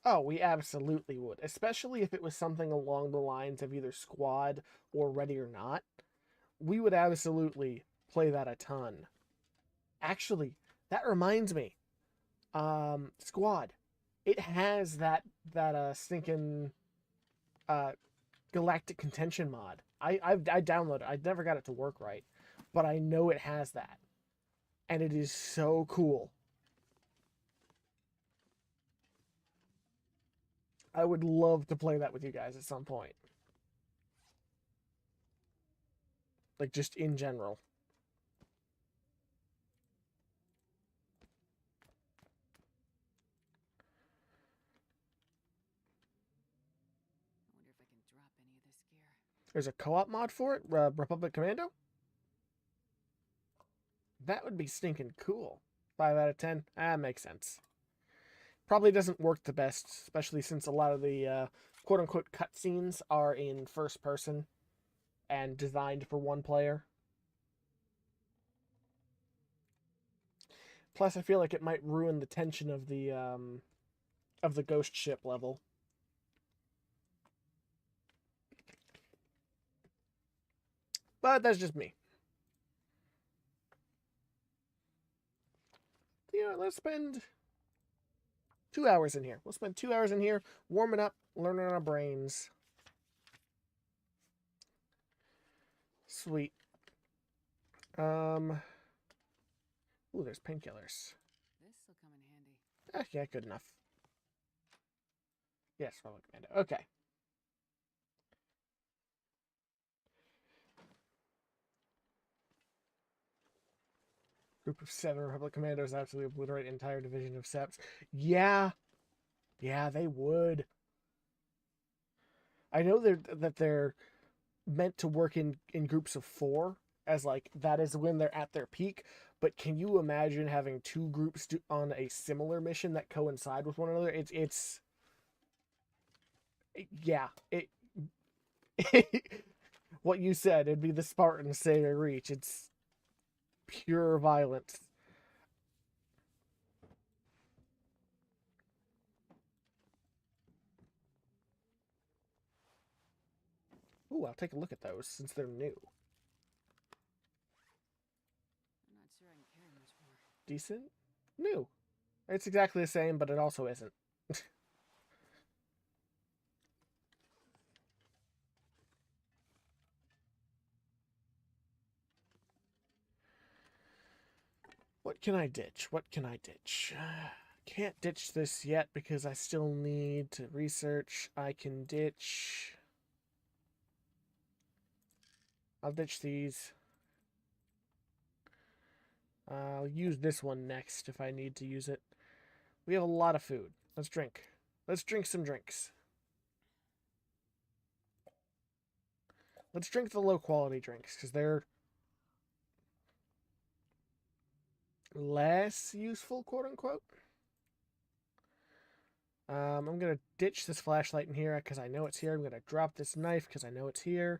Oh, we absolutely would. Especially if it was something along the lines of either squad or ready or not. We would absolutely play that a ton. Actually, that reminds me. Squad. It has that stinking galactic contention mod. I downloaded it. I never got it to work right, but I know it has that, and it is so cool. I would love to play that with you guys at some point. Like, just in general. I wonder if I can drop any of this gear. There's a co-op mod for it, Republic Commando. That would be stinking cool. 5 out of 10. Ah, makes sense. Probably doesn't work the best, especially since a lot of the quote-unquote cutscenes are in first person and designed for one player. Plus, I feel like it might ruin the tension of the ghost ship level. But that's just me. You know, let's spend 2 hours in here. We'll spend 2 hours in here warming up, learning our brains. Sweet. Ooh, there's painkillers. This'll come in handy. Yeah, good enough. Yes, Republic Commando. Okay. Group of 7 Republic Commandos absolutely obliterate entire division of Seps. Yeah. Yeah, they would. I know that they're meant to work in groups of 4, as like that is when they're at their peak. But can you imagine having 2 groups on a similar mission that coincide with one another? Yeah. What you said, it'd be the Spartans say reach. It's pure violence. Ooh, I'll take a look at those since they're new. I'm not sure I can carry much more. Decent? New. It's exactly the same, but it also isn't. What can I ditch? What can I ditch? Can't ditch this yet because I still need to research. I can ditch... I'll ditch these. I'll use this one next if I need to use it. We have a lot of food. Let's drink. Let's drink some drinks. Let's drink the low quality drinks because they're less useful, quote unquote. I'm going to ditch this flashlight in here because I know it's here. I'm going to drop this knife because I know it's here.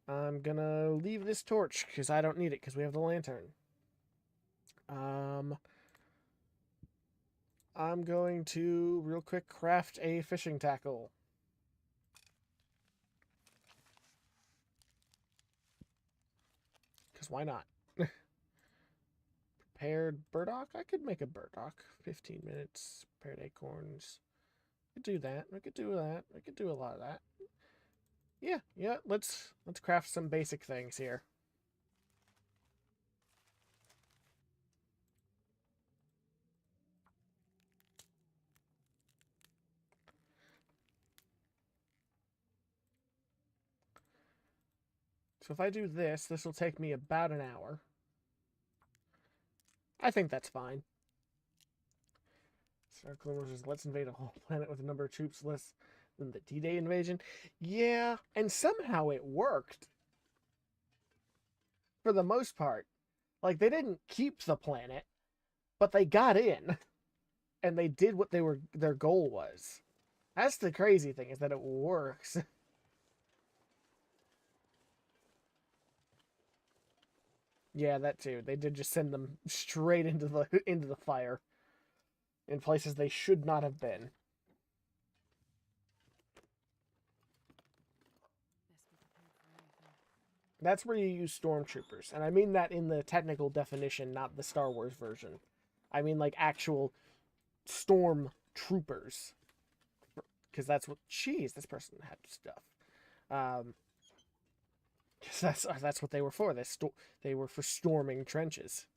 I'm going to leave this torch because I don't need it because we have the lantern. I'm going to, real quick, craft a fishing tackle. Because why not? Prepared burdock? I could make a burdock. 15 minutes. Prepared acorns. I could do that. I could do that. I could do a lot of that. Yeah. Let's craft some basic things here. So if I do this, this will take me about an hour. I think that's fine. Star Clover says, let's invade a whole planet with a number of troops less than the D-Day invasion. Yeah, and somehow it worked. For the most part. Like, they didn't keep the planet, but they got in. And they did what their goal was. That's the crazy thing, is that it works. Yeah, that too. They did just send them straight into the fire. In places they should not have been. That's where you use stormtroopers. And I mean that in the technical definition, not the Star Wars version. I mean like actual stormtroopers. Because that's what... Jeez, this person had stuff. Because that's what they were for. They were for storming trenches.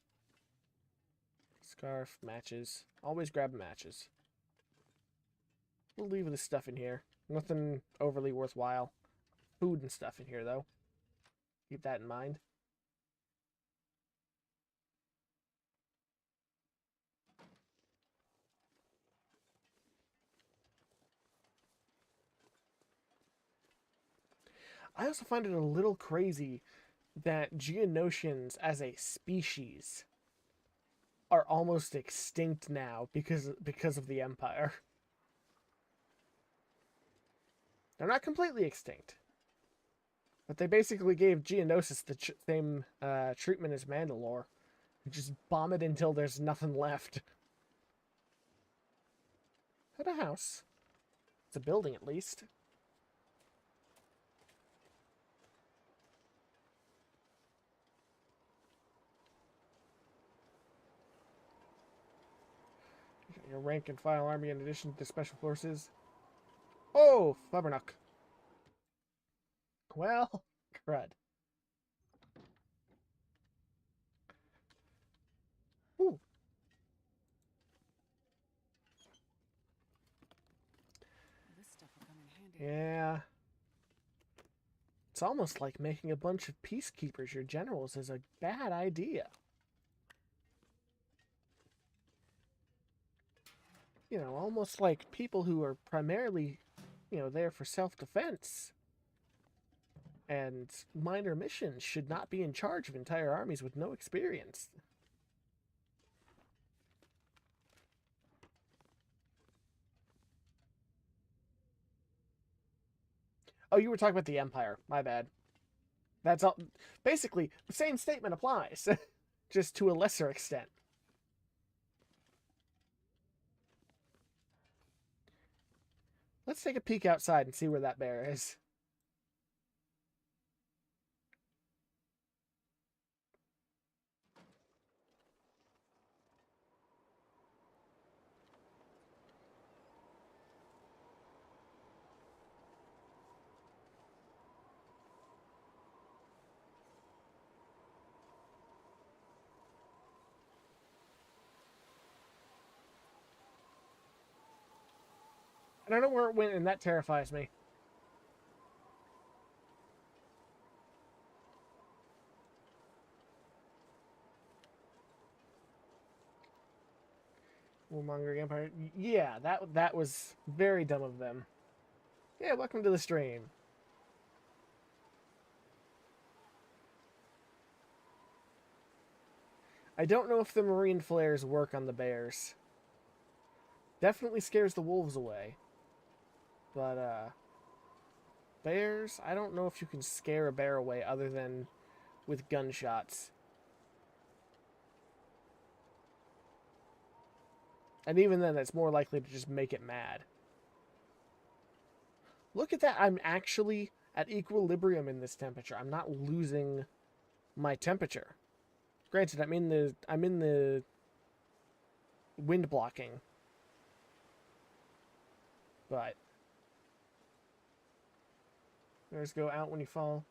Scarf, matches. Always grab matches. We'll leave this stuff in here. Nothing overly worthwhile. Food and stuff in here, though. Keep that in mind. I also find it a little crazy that Geonosians as a species are almost extinct now because of the Empire. They're not completely extinct, but they basically gave Geonosis the same treatment as Mandalore. Just bomb it until there's nothing left. At a house. It's a building, at least. Your rank and file army in addition to special forces. Oh, Flubbernuck. Well, crud. Ooh. This stuff will come in handy. Yeah. It's almost like making a bunch of peacekeepers your generals is a bad idea. You know, almost like people who are primarily, there for self-defense and minor missions should not be in charge of entire armies with no experience. Oh, you were talking about the Empire. My bad. That's all. Basically, the same statement applies, just to a lesser extent. Let's take a peek outside and see where that bear is. I don't know where it went, and that terrifies me. Warmongering Empire. Yeah, that was very dumb of them. Yeah, welcome to the stream. I don't know if the marine flares work on the bears. Definitely scares the wolves away. But, bears, I don't know if you can scare a bear away other than with gunshots. And even then, that's more likely to just make it mad. Look at that. I'm actually at equilibrium in this temperature. I'm not losing my temperature. Granted, I'm in the wind blocking. But bears go out when you fall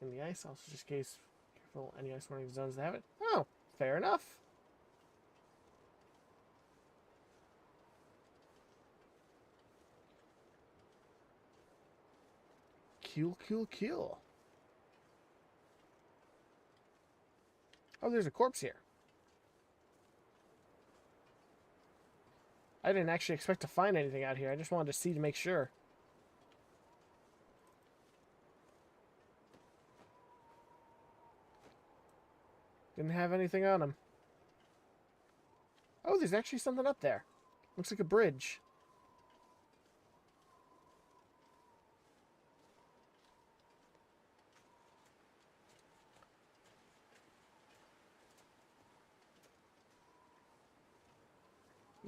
in the ice. Also, just in case, careful any ice warning zones that have it. Oh, fair enough. Kill, kill, kill. Oh, there's a corpse here. I didn't actually expect to find anything out here. I just wanted to see to make sure. Didn't have anything on him. Oh, there's actually something up there. Looks like a bridge.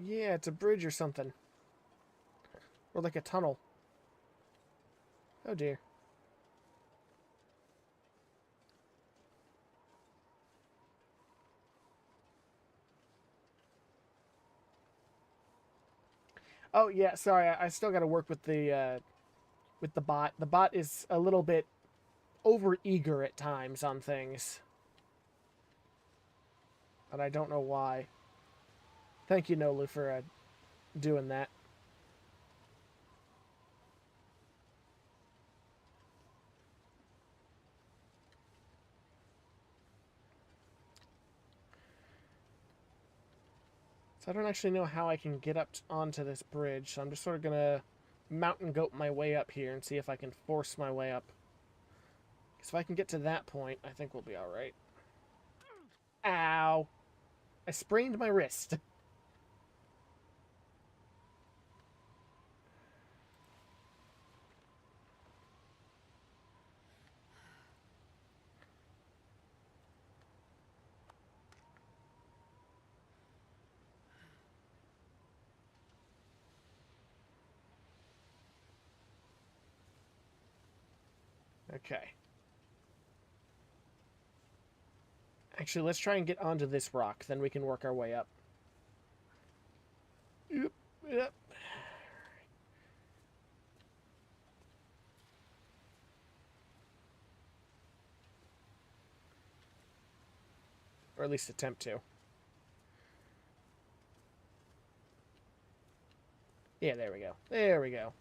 Yeah, it's a bridge or something. Or like a tunnel. Oh dear. Oh yeah, sorry, I still got to work with the bot. The bot is a little bit over eager at times on things. And I don't know why. Thank you, Nolu, for doing that. So I don't actually know how I can get up onto this bridge, so I'm just sort of gonna mountain goat my way up here and see if I can force my way up. Because if I can get to that point, I think we'll be alright. Ow! I sprained my wrist. Okay. Actually, let's try and get onto this rock, then we can work our way up. Yep, yep. Or at least attempt to. Yeah, there we go. There we go.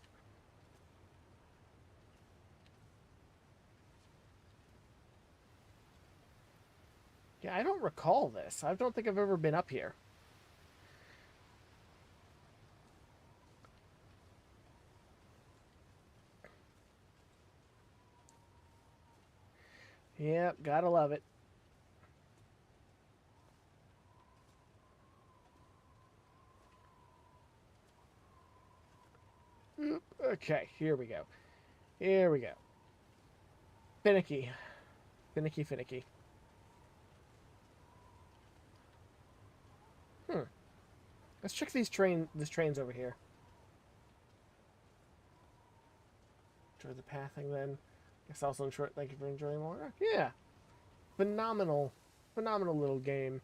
Yeah, I don't recall this. I don't think I've ever been up here. Yep, gotta love it. Okay, here we go. Here we go. Finicky. Finicky, finicky. Let's check this train's over here. Enjoy the pathing then. Guess also enjoy, thank you for enjoying more. Yeah. Phenomenal. Phenomenal little game.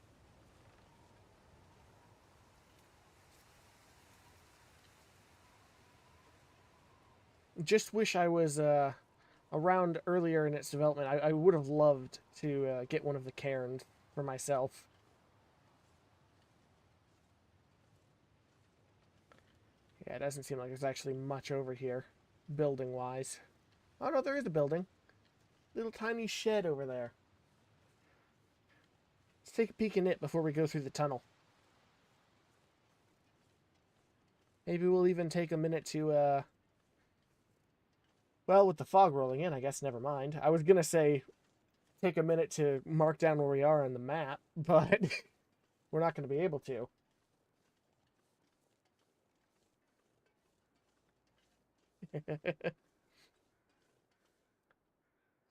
Just wish I was around earlier in its development. I would have loved to get one of the cairns for myself. Yeah, it doesn't seem like there's actually much over here, building-wise. Oh no, there is a building. Little tiny shed over there. Let's take a peek in it before we go through the tunnel. Maybe we'll even take a minute to, well, with the fog rolling in, I guess never mind. I was gonna say take a minute to mark down where we are on the map, but we're not gonna be able to.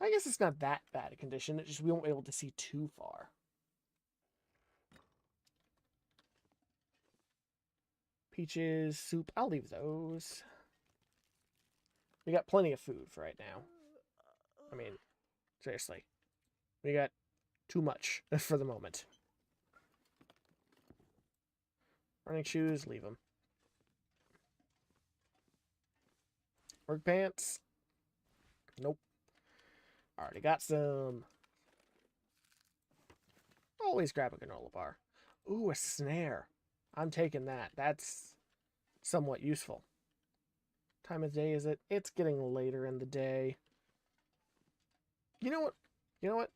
I guess it's not that bad a condition. It's just we won't be able to see too far. Peaches, soup. I'll leave those. We got plenty of food for right now. I mean, seriously. We got too much for the moment. Running shoes, leave them. Work pants. Nope. Already got some. Always grab a granola bar. Ooh, a snare. I'm taking that. That's somewhat useful. Time of day is it? It's getting later in the day. You know what? You know what?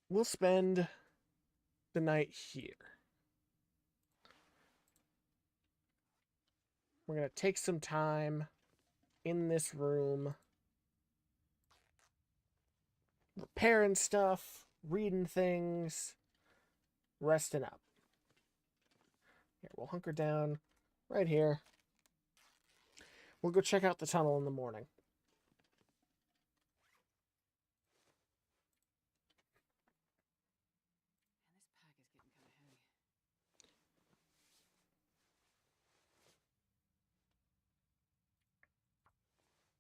We'll spend the night here. We're going to take some time in this room, repairing stuff, reading things, resting up. Here, we'll hunker down right here. We'll go check out the tunnel in the morning. Man, this pack is getting kind of heavy.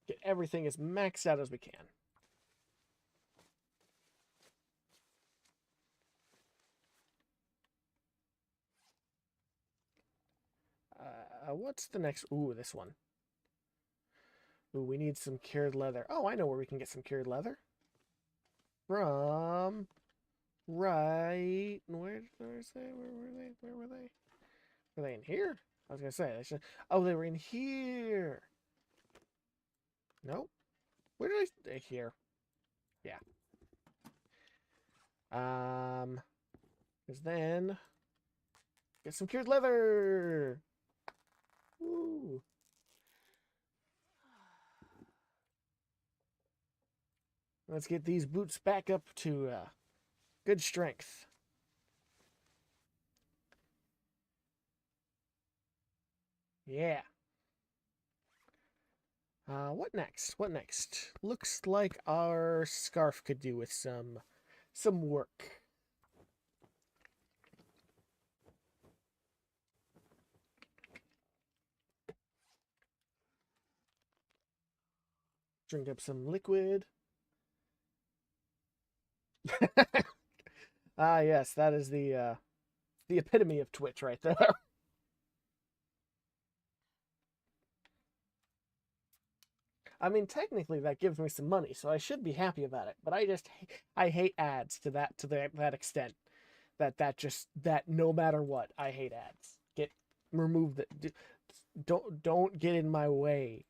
Get everything as maxed out as we can. What's the next? Ooh, this one. Ooh, we need some cured leather. Oh, I know where we can get some cured leather. From right. Where's they? Where were they? Where were they? Were they in here? I was gonna say. Oh, they were in here. Nope. Where did I? Here. Yeah. Because then get some cured leather. Woo. Let's get these boots back up to good strength. Yeah. What next? What next? Looks like our scarf could do with some work. Drink up some liquid. Ah, yes, that is the epitome of Twitch right there. I mean, technically that gives me some money, so I should be happy about it. But I hate ads to that extent. That no matter what, I hate ads. Remove the don't get in my way.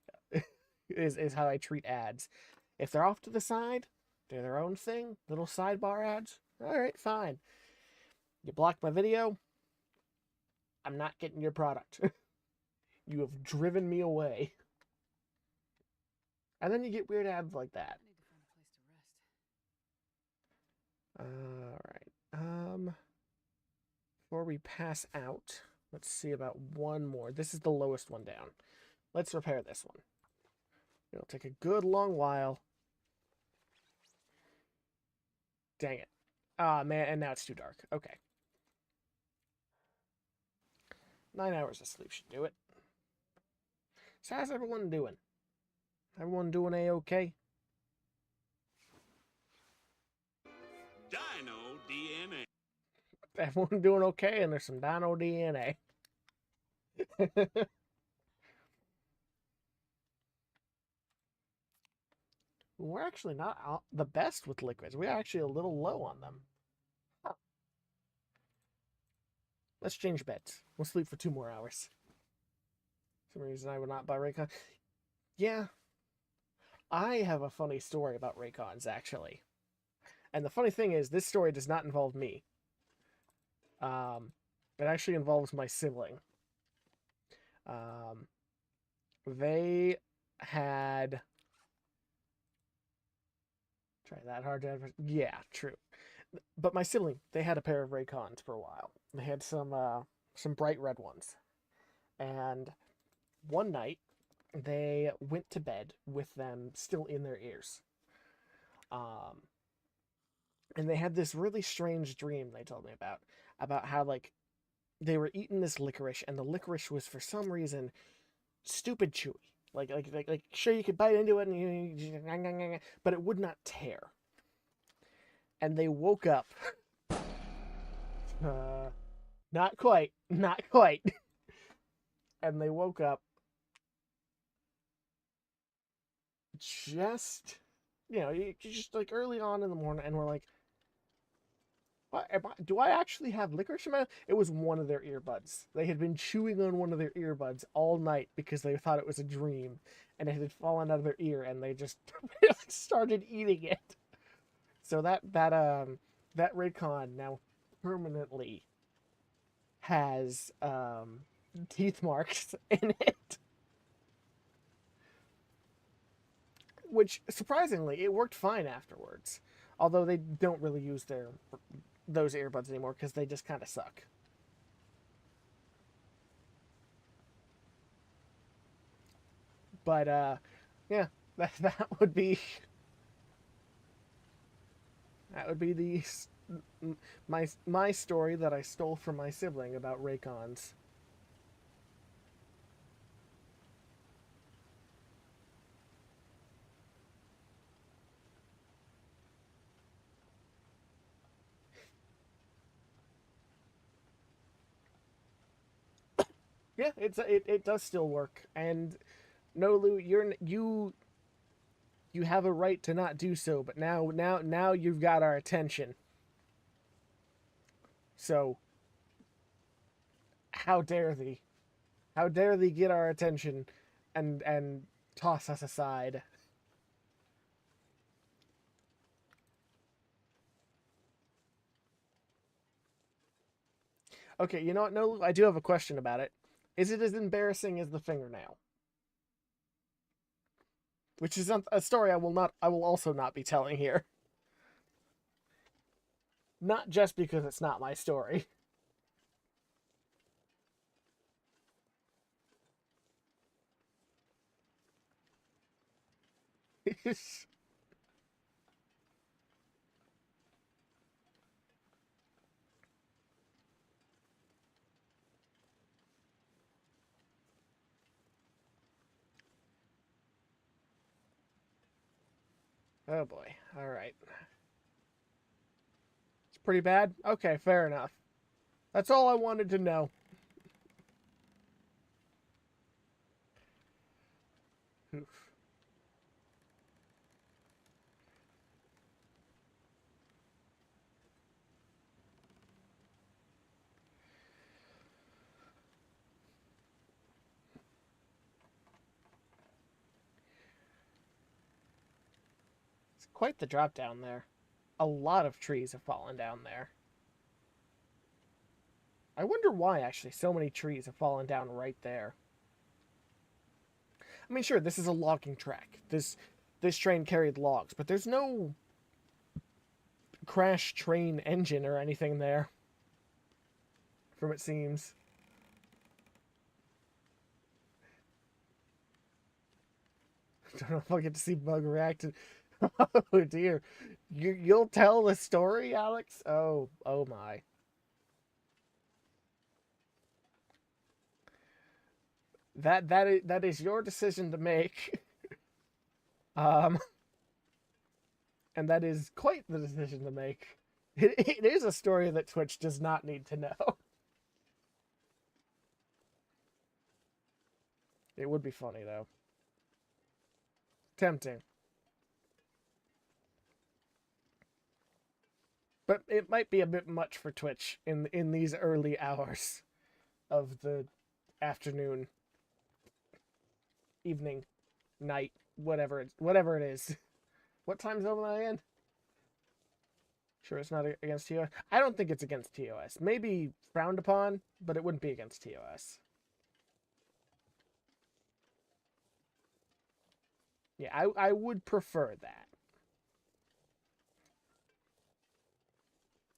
is how I treat ads. If they're off to the side, they're their own thing. Little sidebar ads. All right, fine. You blocked my video. I'm not getting your product. You have driven me away. And then you get weird ads like that. I need to find a place to rest. All right. Before we pass out, let's see about one more. This is the lowest one down. Let's repair this one. It'll take a good long while. Dang it. Ah, man, and now it's too dark. Okay. 9 hours of sleep should do it. So how's everyone doing? Everyone doing A-okay? Dino DNA. Everyone doing okay, and there's some dino DNA. We're actually not the best with liquids. We're actually a little low on them. Huh. Let's change beds. We'll sleep for 2 more hours. For some reason I would not buy Raycon. Yeah. I have a funny story about Raycons, actually. And the funny thing is, this story does not involve me. It actually involves my sibling. They had... Try that hard to... Yeah, true. But my sibling, they had a pair of Raycons for a while. They had some bright red ones. And one night, they went to bed with them still in their ears. And they had this really strange dream they told me about how like they were eating this licorice, and the licorice was for some reason stupid chewy. Like sure you could bite into it, and but it would not tear. And they woke up. Not quite, not quite. And they woke up just, just like early on in the morning, and we're like, do I actually have licorice in my? It was one of their earbuds. They had been chewing on one of their earbuds all night because they thought it was a dream, and it had fallen out of their ear, and they just started eating it. So that Raycon now permanently has teeth marks in it. Which surprisingly, it worked fine afterwards. Although they don't really use those earbuds anymore because they just kind of suck. But yeah, that would be the my story that I stole from my sibling about Raycons. Yeah, it does still work, and Nolu, you have a right to not do so, but now you've got our attention. So how dare thee? How dare thee get our attention and toss us aside? Okay, you know what? No, I do have a question about it. Is it as embarrassing as the fingernail? Which is a story I will also not be telling here. Not just because it's not my story. Oh boy. All right. It's pretty bad. Okay, fair enough. That's all I wanted to know. Oof. It's quite the drop down there. A lot of trees have fallen down there. I wonder why actually so many trees have fallen down right there. I mean, sure, this is a logging track. This train carried logs, but there's no crash train engine or anything there. From it seems. I don't know if I'll get to see Bug react. Oh dear, you'll tell the story, Alex. Oh my. That is your decision to make. Um, and that is quite the decision to make. It is a story that Twitch does not need to know. It would be funny though. Tempting. But it might be a bit much for Twitch in these early hours of the afternoon, evening, night, whatever it is. What time zone am I in? Sure, it's not against TOS. I don't think it's against TOS. Maybe frowned upon, but it wouldn't be against TOS. Yeah, I would prefer that.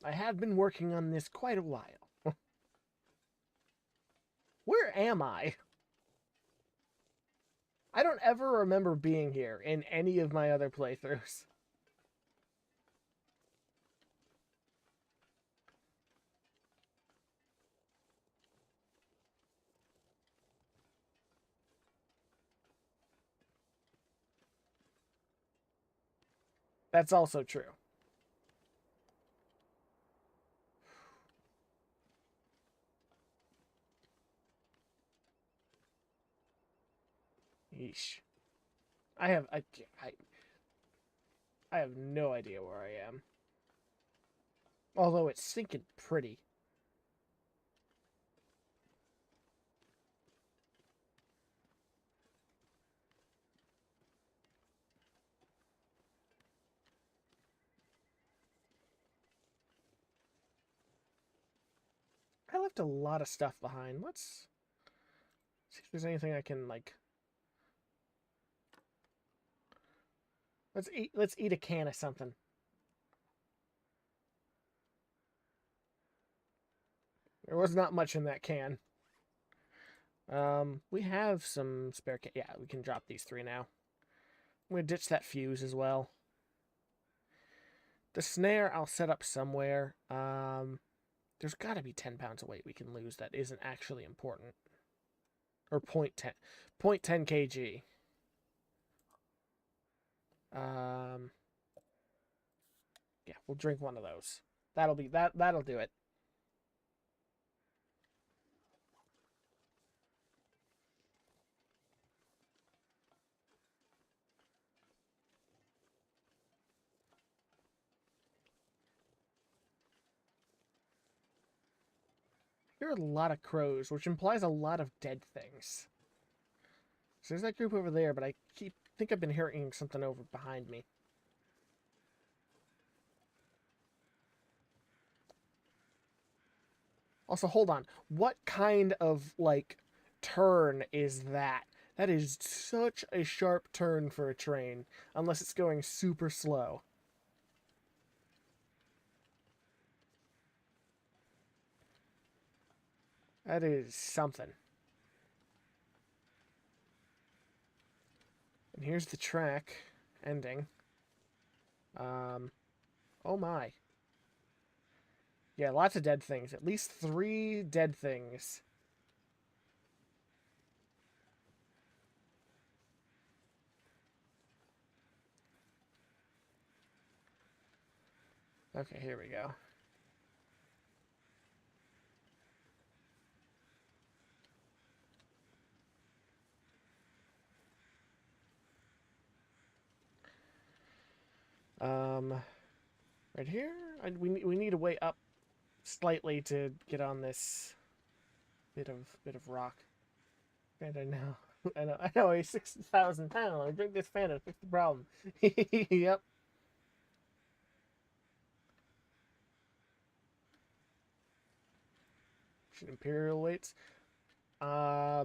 I have been working on this quite a while. Where am I? I don't ever remember being here in any of my other playthroughs. That's also true. Yeesh. I have I have no idea where I am. Although it's sinking pretty. I left a lot of stuff behind. Let's see if there's anything I can like. Let's eat a can of something. There was not much in that can. We have some spare can. Yeah, we can drop these three now. I'm gonna ditch that fuse as well. The snare I'll set up somewhere. There's got to be 10 pounds of weight we can lose that isn't actually important. Or 0.10 kg. Yeah, we'll drink one of those. That'll do it. There are a lot of crows, which implies a lot of dead things. So there's that group over there, but I think I've been hearing something over behind me. Also, hold on. What kind of, like, turn is that? That is such a sharp turn for a train, unless it's going super slow. That is something. And here's the track ending. Oh my. Yeah, lots of dead things. At least 3 dead things. Okay, here we go. Right here? We need a way up slightly to get on this bit of rock. And I know, I know, he's 60,000 pounds. I drink this Fanta to fix the problem. Yep. Should Imperial weights. I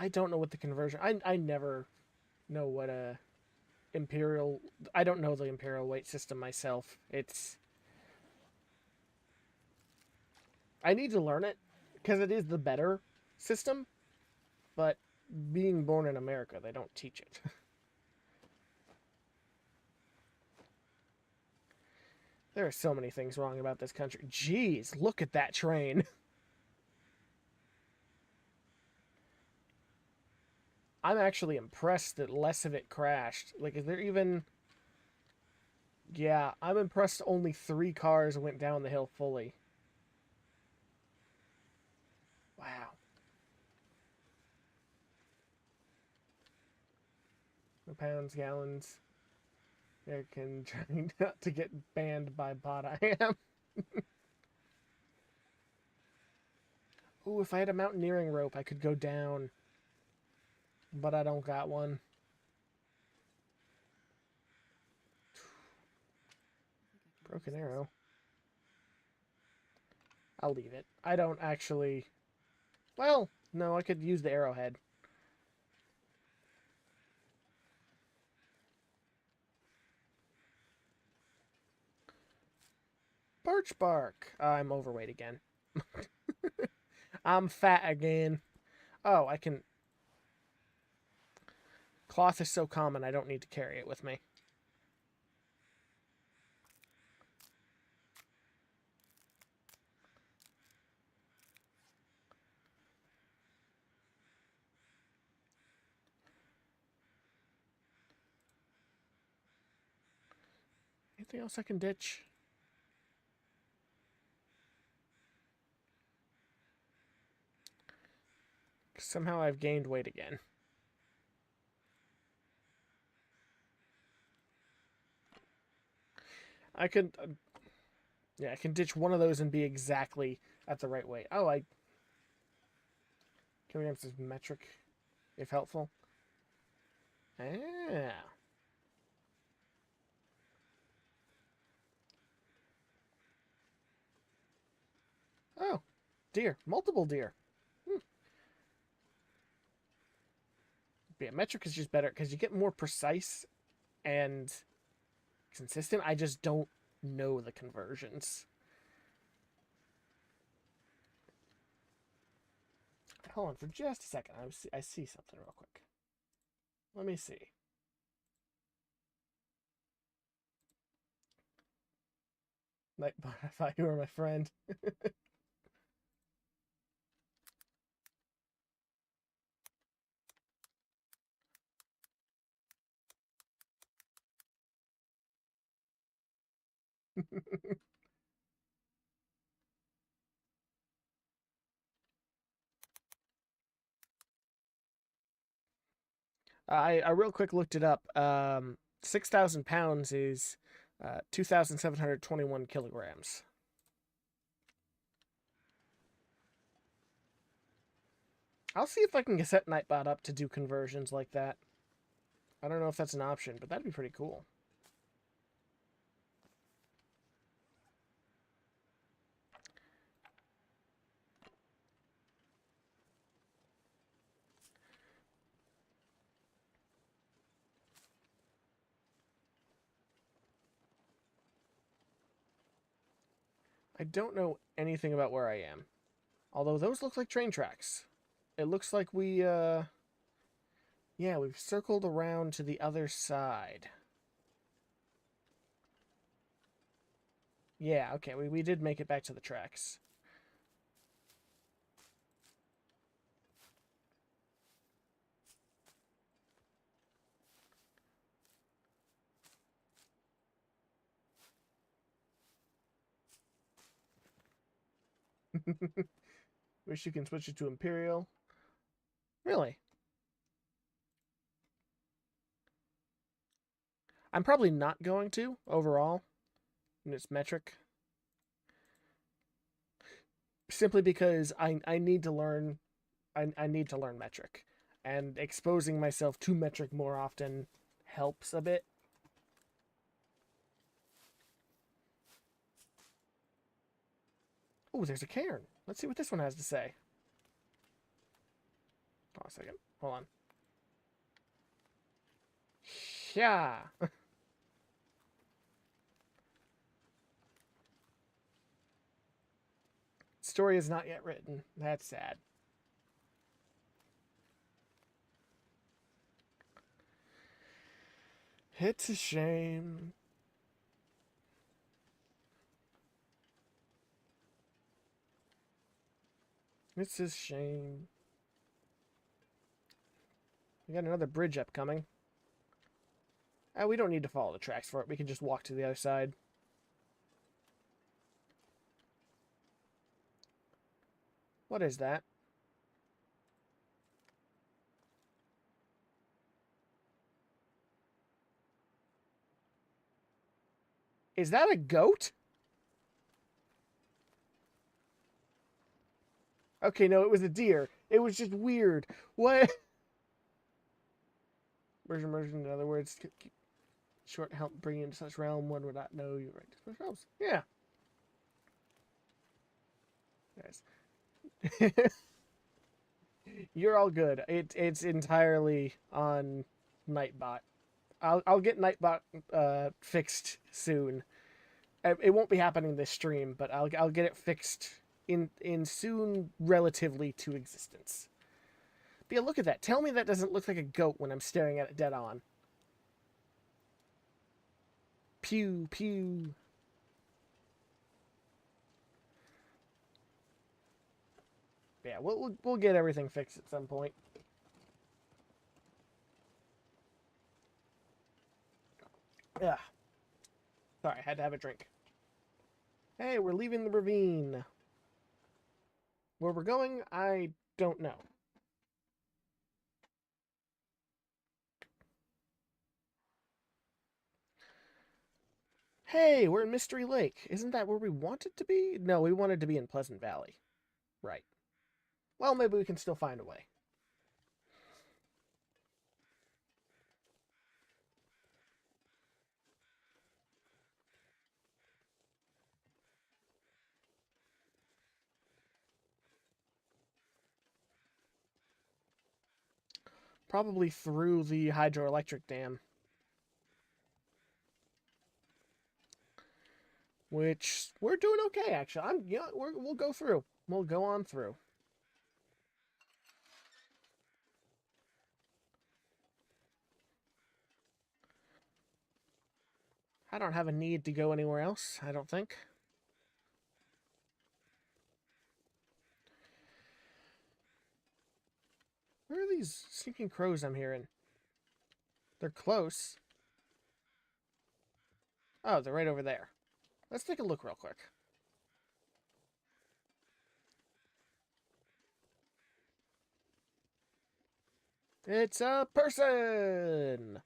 don't know what the conversion. I never know what a Imperial. I don't know the Imperial weight system myself. I need to learn it because it is the better system. But being born in America, they don't teach it. There are so many things wrong about this country. Jeez, look at that train. I'm actually impressed that less of it crashed. Like, is there even... Yeah, I'm impressed only 3 cars went down the hill fully. Wow. The pounds, gallons. American trying not to get banned by bot I am. Ooh, if I had a mountaineering rope, I could go down. But I don't got one. Broken arrow. I'll leave it. I don't actually... Well, no, I could use the arrowhead. Birch bark. I'm overweight again. I'm fat again. Oh, I can... Cloth is so common, I don't need to carry it with me. Anything else I can ditch? Somehow I've gained weight again. I could... yeah, I can ditch one of those and be exactly at the right weight. Oh, Can we answer metric, if helpful? Ah. Oh, deer. Multiple deer. Yeah, metric is just better because you get more precise and consistent. I just don't know the conversions. Hold on for just a second. I see something real quick. Let me see. Nightbot, I thought you were my friend. I real quick looked it up. 6,000 pounds is 2,721 kilograms. I'll see if I can set Nightbot up to do conversions like that. I don't know if that's an option, but that'd be pretty cool. I don't know anything about where I am. Although those look like train tracks. It looks like yeah, we've circled around to the other side. Yeah, okay, we did make it back to the tracks. Wish you can switch it to Imperial. Really? I'm probably not going to, overall. And it's metric. Simply because I need to learn I need to learn metric. And exposing myself to metric more often helps a bit. Oh, there's a cairn. Let's see what this one has to say. Hold on a second. Hold on. Yeah. Story is not yet written. That's sad. It's a shame. It's a shame. We got another bridge upcoming. We don't need to follow the tracks for it. We can just walk to the other side. What is that? Is that a goat? Okay, no, it was a deer. It was just weird. What? Merging, in other words, short help bring into such realm, one would not know you right to such realms. Yeah. Yes. You're all good. It's entirely on Nightbot. I'll get Nightbot fixed soon. It won't be happening this stream, but I'll get it fixed in soon relatively to existence. But yeah, look at that. Tell me that doesn't look like a goat when I'm staring at it dead on. Pew pew. Yeah, we'll get everything fixed at some point. Yeah. Sorry, I had to have a drink. Hey, we're leaving the ravine. Where we're going, I don't know. Hey, we're in Mystery Lake. Isn't that where we wanted to be? No, we wanted to be in Pleasant Valley. Right. Well, maybe we can still find a way. Probably through the hydroelectric dam. Which we're doing okay, actually. We'll go through. We'll go on through. I don't have a need to go anywhere else, I don't think. Where are these sneaking crows I'm hearing? They're close. Oh, they're right over there. Let's take a look real quick. It's a person!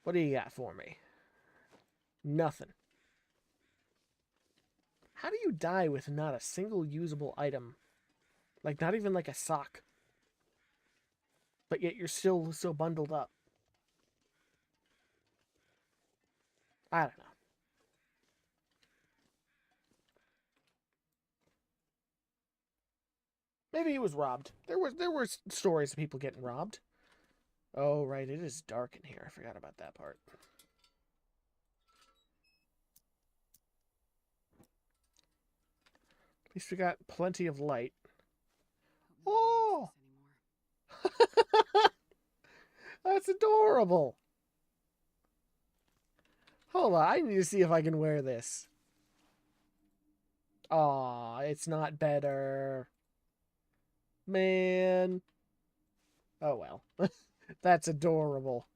What do you got for me? Nothing. How do you die with not a single usable item? Like, not even like a sock. but yet you're still so bundled up. I don't know. Maybe he was robbed. There were stories of people getting robbed. Oh right, it is dark in here. I forgot about that part. At least we got plenty of light. Hope nobody Oh, needs this anymore. that's adorable. Hold on, I need to see if I can wear this. Aw, it's not better. Man. Oh well. That's adorable.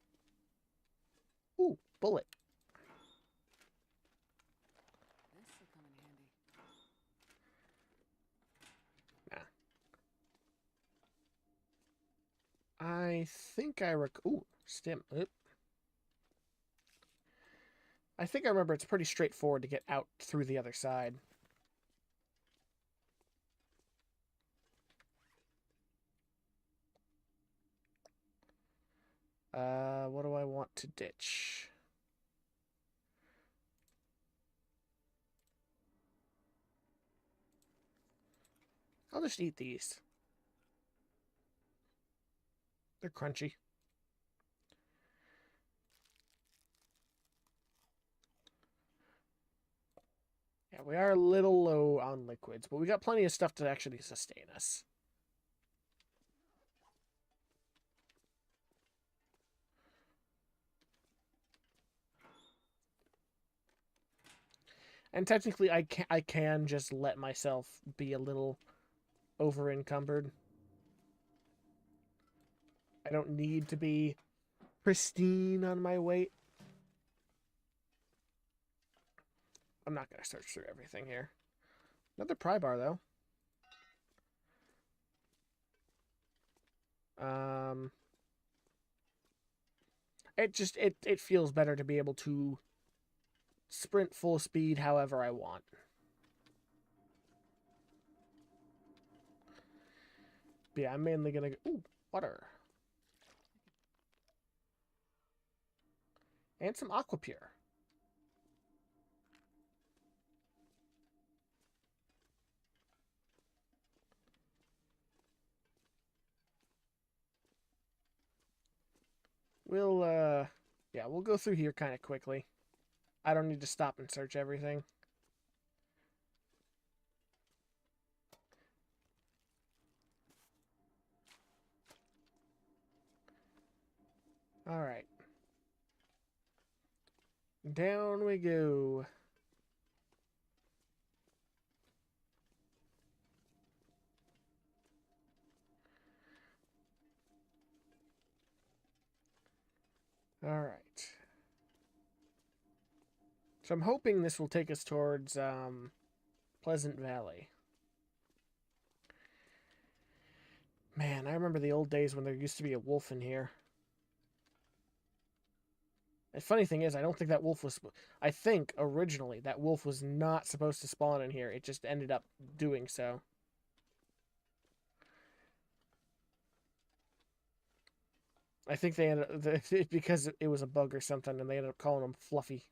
Ooh, bullet. This'll come in handy. Nah. I think I ooh, stim. Oop. I think I remember it's pretty straightforward to get out through the other side. What do I want to ditch? I'll just eat these. They're crunchy. Yeah, we are a little low on liquids, but we got plenty of stuff to actually sustain us. And technically, I can just let myself be a little over encumbered. I don't need to be pristine on my weight. I'm not going to search through everything here. Another pry bar, though. Um, it feels better to be able to sprint full speed however I want. But yeah, I'm mainly going to go... Ooh, water. And some Aquapure. We'll, yeah, we'll go through here kind of quickly. I don't need to stop and search everything. Alright. Down we go. Alright. So I'm hoping this will take us towards, Pleasant Valley. Man, I remember the old days when there used to be a wolf in here. The funny thing is, I don't think that wolf was... I think, originally, that wolf was not supposed to spawn in here. It just ended up doing so. I think they ended up... because it was a bug or something, and they ended up calling him Fluffy.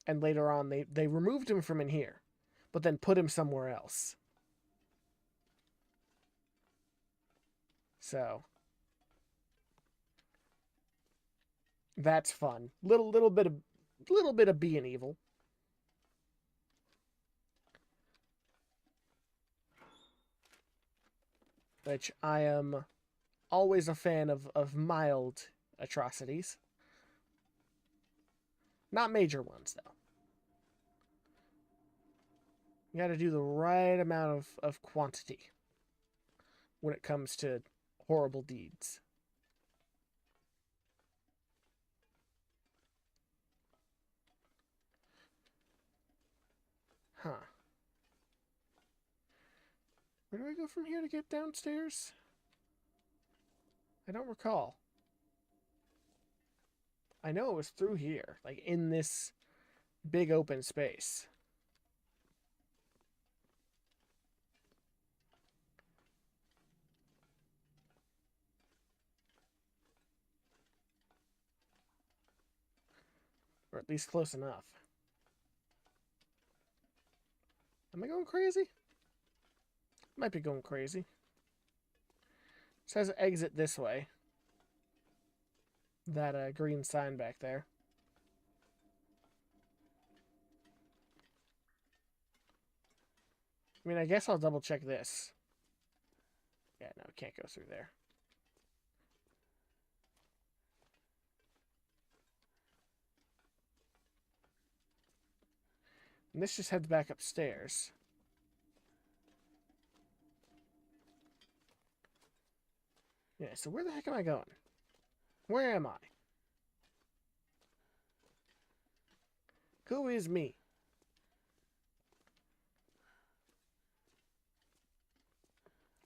And later on, they removed him from in here, but then put him somewhere else. So... that's fun. Little bit of being evil. Which I am always a fan of mild atrocities. Not major ones, though. You gotta do the right amount of quantity when it comes to horrible deeds. Huh. Where do I go from here to get downstairs? I don't recall. I know it was through here, like in this big open space. Or at least close enough. Am I going crazy? Might be going crazy. It says exit this way. That green sign back there. I mean, I guess I'll double check this. Yeah, no, can't go through there. And this just heads back upstairs. Yeah, so where the heck am I going? Where am I? Who is me?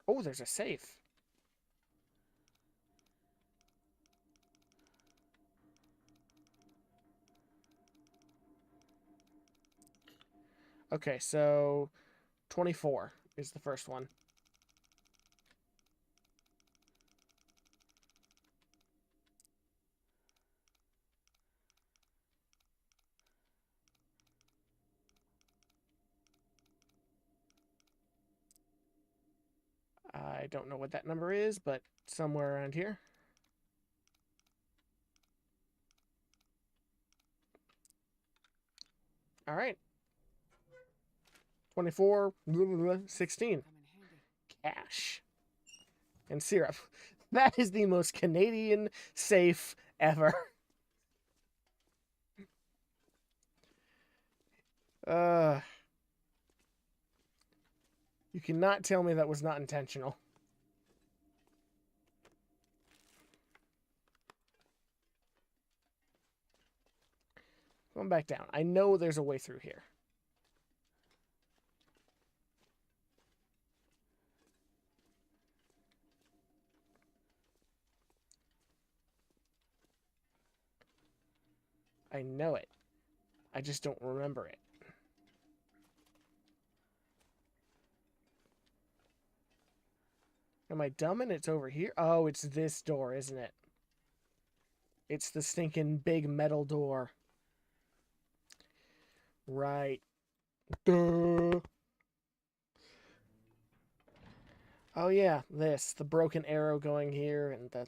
Oh, there's a safe. Okay, so 24 is the first one. I don't know what that number is, but somewhere around here. All right. 24, 16. Come in handy. Cash. And syrup. That is the most Canadian safe ever. Uh, you cannot tell me that was not intentional. Going back down. I know there's a way through here. I know it. I just don't remember it. Am I dumb and it's over here? Oh, it's this door, isn't it? It's the stinking big metal door. Right. Duh. Oh yeah, this. The broken arrow going here, and the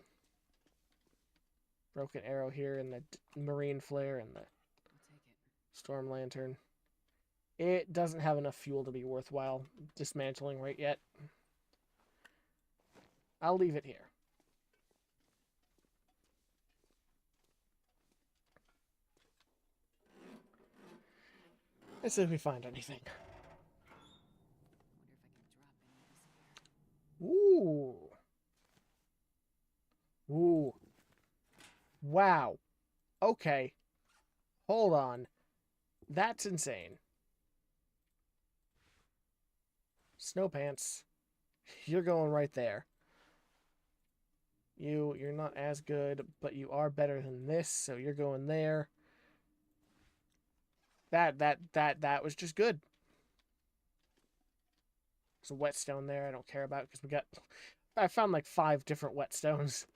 broken arrow here, and the marine flare, and the I'll take it. storm lantern. It doesn't have enough fuel to be worthwhile dismantling right yet. I'll leave it here. Let's see if we find anything. I wonder if I can drop any of this here. Ooh. Ooh. Wow. Okay. Hold on. That's insane. Snow pants. You're going right there. You're not as good, but you are better than this, so you're going there. That was just good. There's a whetstone there I don't care about because I found like 5 different whetstones.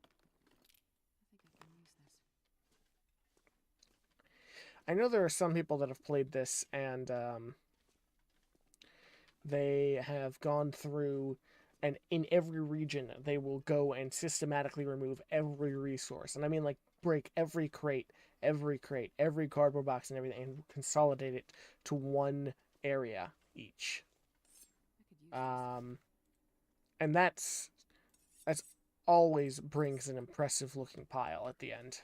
I think I can use this. I know there are some people that have played this and they have gone through, and in every region they will go and systematically remove every resource. And I mean like break every crate, every cardboard box and everything and consolidate it to one area each. I could use this. And that's always brings an impressive looking pile at the end.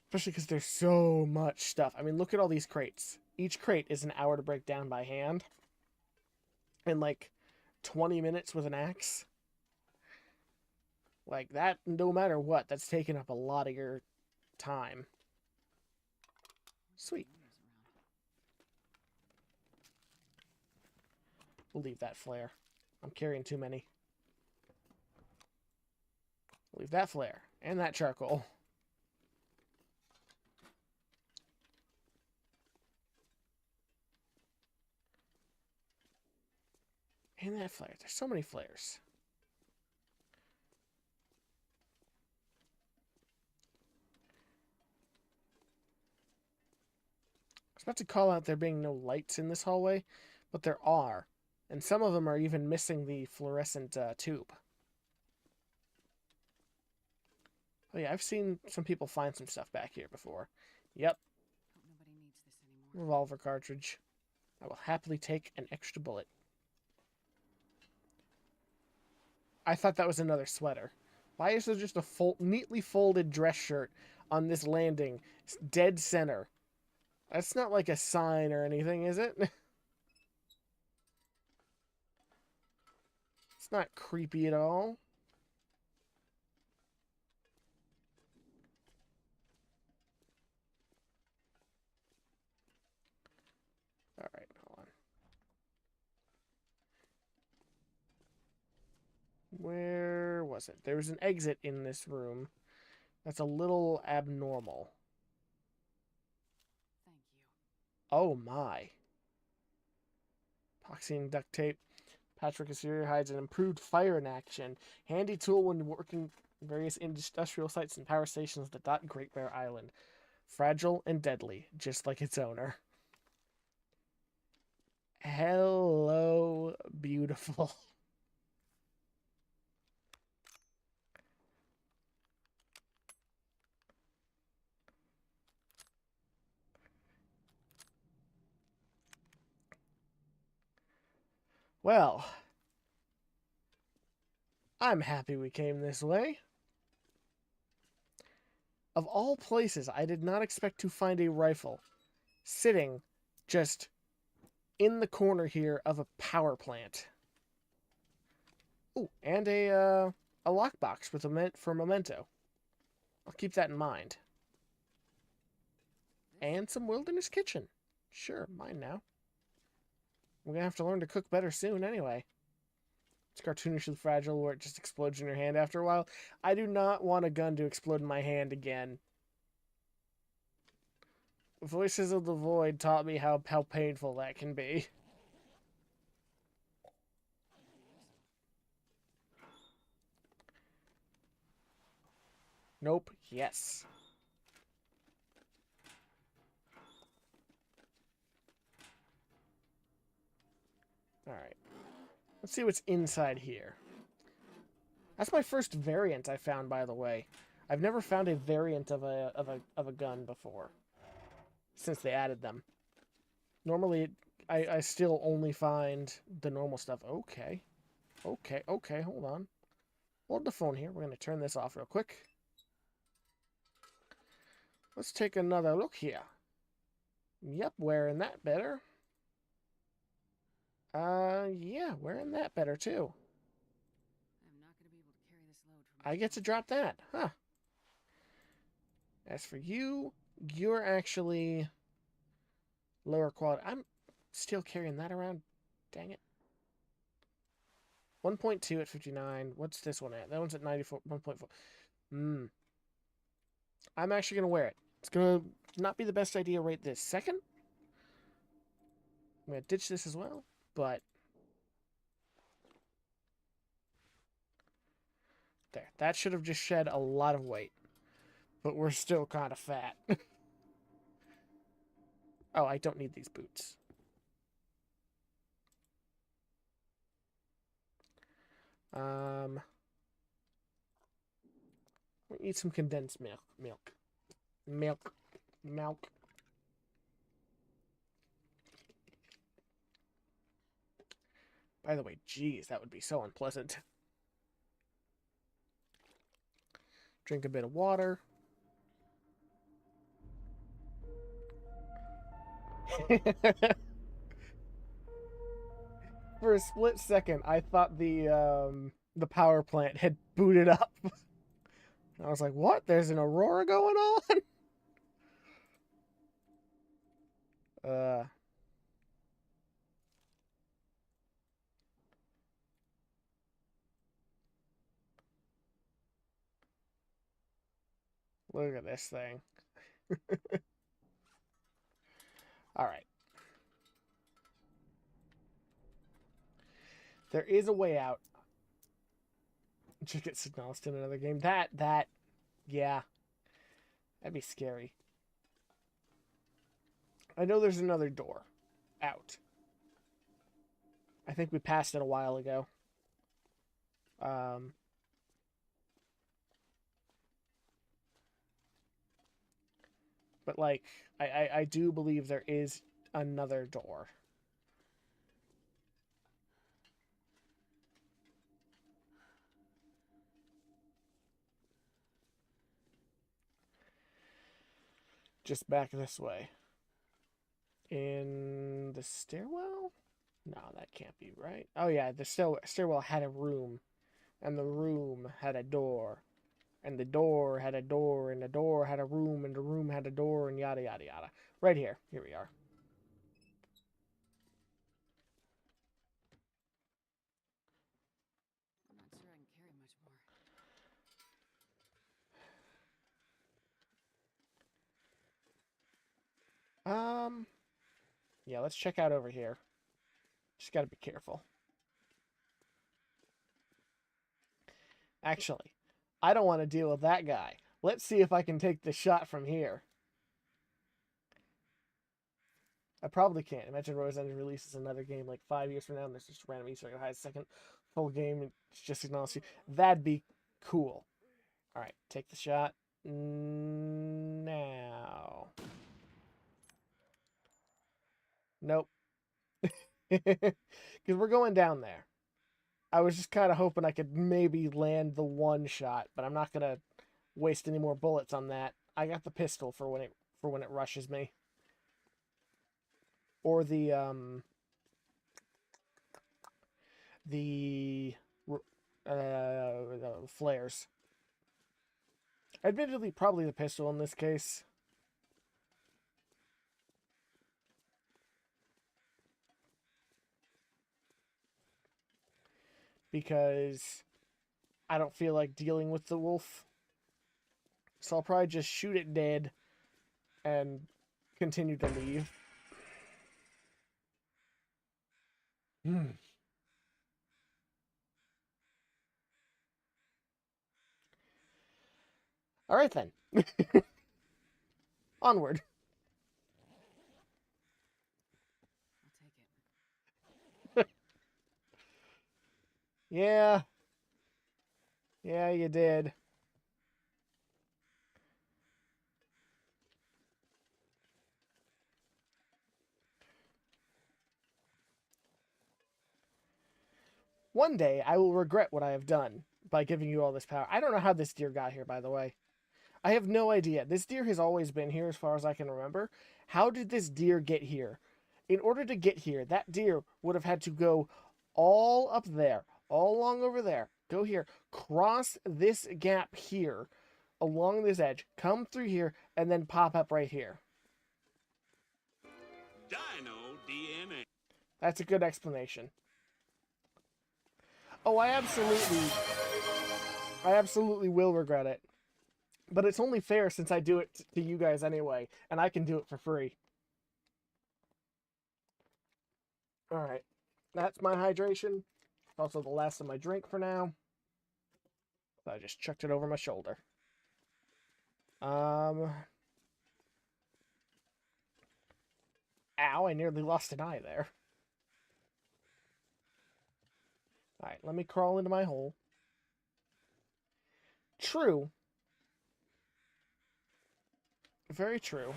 Especially because there's so much stuff. I mean, look at all these crates. Each crate is an hour to break down by hand. And like 20 minutes with an axe. Like that, no matter what, that's taking up a lot of your time. Sweet. We'll leave that flare. I'm carrying too many. We'll leave that flare. And that charcoal. And that flare. There's so many flares. was about to call out there being no lights in this hallway, but there are. And some of them are even missing the fluorescent tube. Oh yeah, I've seen some people find some stuff back here before. Yep, Hope nobody needs this anymore. revolver cartridge. I will happily take an extra bullet. I thought that was another sweater. Why is there just a neatly folded dress shirt on this landing? It's dead center. That's not like a sign or anything, is it? It's not creepy at all. Alright, hold on. Where was it? There was an exit in this room. That's a little abnormal. Thank you. Oh my. Epoxy and duct tape. Patchwork exterior hides an improved fire in action. Handy tool when working various industrial sites and power stations that dot Great Bear Island. Fragile and deadly, just like its owner. Hello, beautiful. Well, I'm happy we came this way. Of all places, I did not expect to find a rifle sitting just in the corner here of a power plant. Ooh, and a lockbox with for Memento. I'll keep that in mind. And some Wilderness Kitchen. Sure, mine now. We're gonna have to learn to cook better soon anyway. It's cartoonishly fragile where it just explodes in your hand after a while. I do not want a gun to explode in my hand again. Voices of the Void taught me how painful that can be. Nope. Yes. Alright. Let's see what's inside here. That's my first variant I found, by the way. I've never found a variant of a gun before. Since they added them. Normally, I still only find the normal stuff. Okay. Okay, hold on. Hold the phone here. We're going to turn this off real quick. Let's take another look here. Yep, wearing that better. Yeah, wearing that better too. I'm not going to be able to carry this load for I get to drop that, huh? As for you, you're actually lower quality. I'm still carrying that around. Dang it. 1.2 at 59. What's this one at? That one's at 94. 1.4. I'm actually going to wear it. It's going to not be the best idea right this second. I'm going to ditch this as well, but there. That should have just shed a lot of weight, but we're still kind of fat. Oh, I don't need these boots. We need some condensed milk. By the way, geez, that would be so unpleasant. Drink a bit of water. For a split second, I thought the power plant had booted up. I was like, "What? There's an aurora going on?" uh, Look at this thing. All right. There is a way out. Just get lost in another game. Yeah. That'd be scary. I know there's another door out. I think we passed it a while ago. Um, but like, I do believe there is another door. Just back this way. In the stairwell? No, that can't be right. Oh yeah, the stairwell had a room, and the room had a door, and the door had a door, and the door had a room, and the room had a door, and yada yada yada. Right here. Here we are. I'm not sure I can carry much more. Yeah, let's check out over here. Just gotta be careful. Actually, I don't want to deal with that guy. Let's see if I can take the shot from here. I probably can't. Imagine Rose End releases another game like 5 years from now, and there's just random Easter egg that has a second full game and it's just acknowledged you. That'd be cool. All right, take the shot now. Nope. Because we're going down there. I was just kind of hoping I could maybe land the one shot, but I'm not gonna waste any more bullets on that. I got the pistol for when it rushes me, or the flares. Admittedly, probably the pistol in this case. Because I don't feel like dealing with the wolf. So I'll probably just shoot it dead and continue to leave. All right then. Onward. I'll take it. Yeah. Yeah, you did. One day I will regret what I have done by giving you all this power. I don't know how this deer got here, by the way. I have no idea. This deer has always been here as far as I can remember. How did this deer get here? In order to get here, that deer would have had to go all up there, all along over there, go here, cross this gap here, along this edge, come through here, and then pop up right here. Dino DNA. That's a good explanation. Oh, I absolutely will regret it. But it's only fair since I do it to you guys anyway, and I can do it for free. All right, that's my hydration. It's also the last of my drink for now. So I just chucked it over my shoulder. Ow, I nearly lost an eye there. All right, let me crawl into my hole. True. Very true.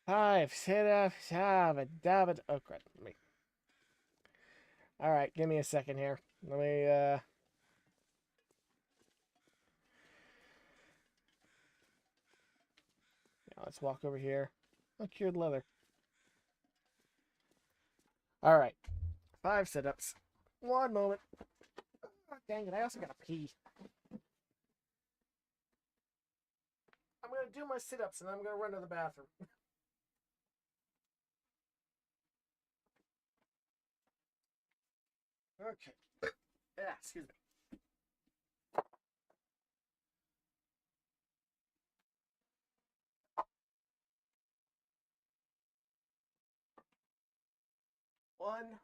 5 sit-ups, have. Oh, crap. Me. All right, give me a second here. Let me, yeah, let's walk over here. Oh, cured leather. All right. 5 sit-ups. 1 moment. Oh, dang it, I also gotta pee. I'm gonna do my sit-ups and then I'm gonna run to the bathroom. Okay. Yeah, excuse me. One,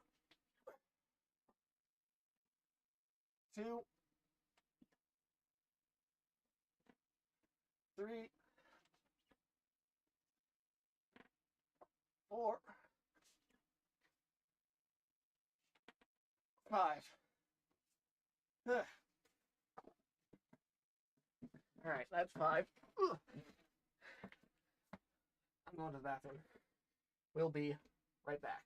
two, three, 4, 5. Ugh. All right, that's 5. Ugh. I'm going to the bathroom. We'll be right back.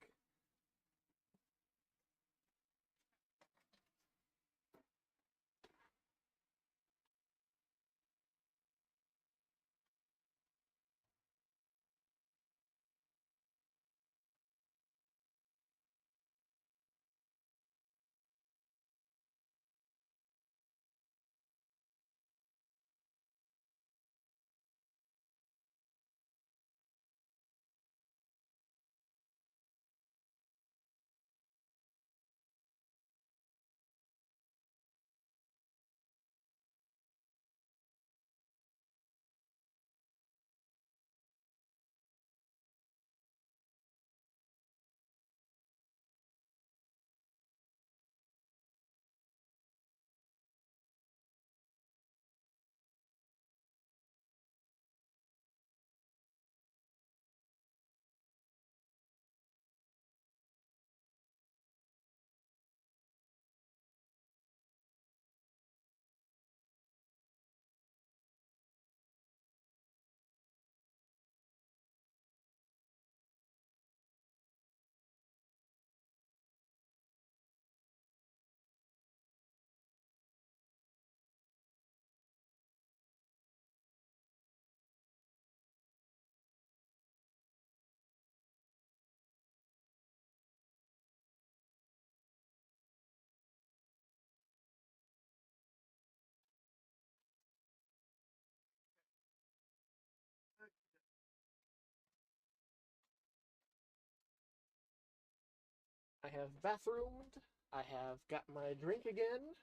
I have bathroomed. I have got my drink again.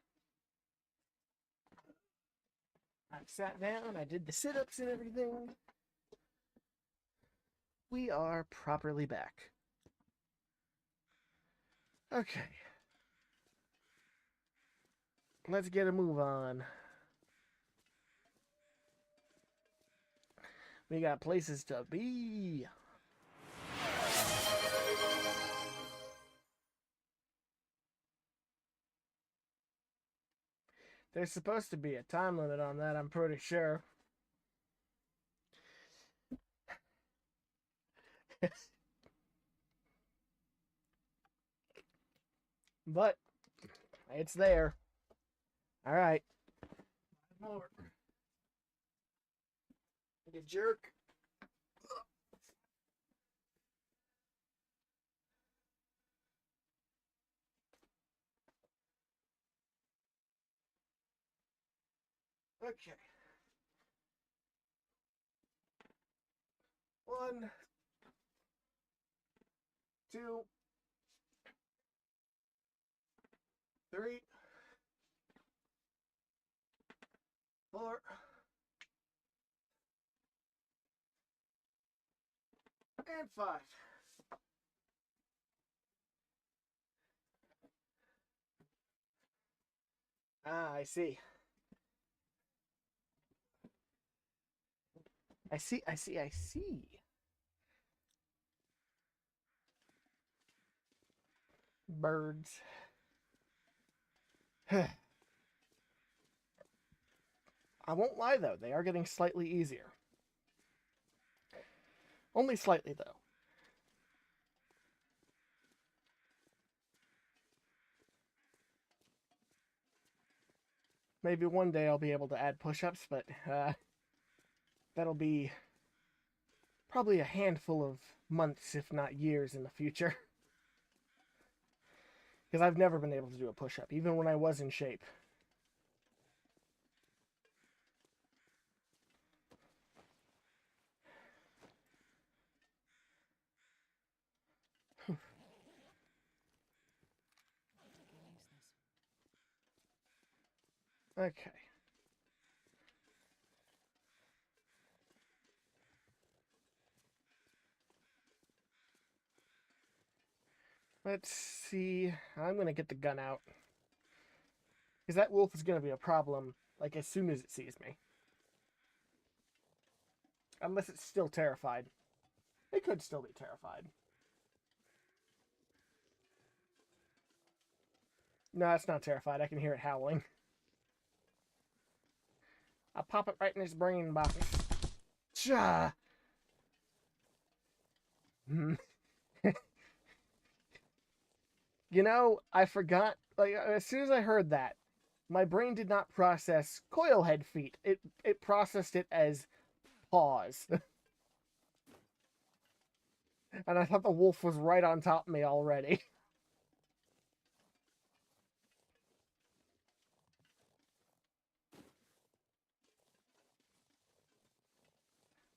I sat down. I did the sit-ups and everything. We are properly back. Okay. Let's get a move on. We got places to be. There's supposed to be a time limit on that, I'm pretty sure. But it's there. All right. More. You jerk. Okay. 1, 2, 3, 4, and 5. Ah, I see. I see. Birds. I won't lie, though. They are getting slightly easier. Only slightly, though. Maybe one day I'll be able to add push-ups, but that'll be probably a handful of months, if not years, in the future. Because I've never been able to do a push-up, even when I was in shape. Okay. Let's see. I'm going to get the gun out. Because that wolf is going to be a problem, like, as soon as it sees me. Unless it's still terrified. It could still be terrified. No, it's not terrified. I can hear it howling. I'll pop it right in his brain box. Cha! You know, I forgot. Like, as soon as I heard that, my brain did not process coilhead feet. It processed it as paws. And I thought the wolf was right on top of me already.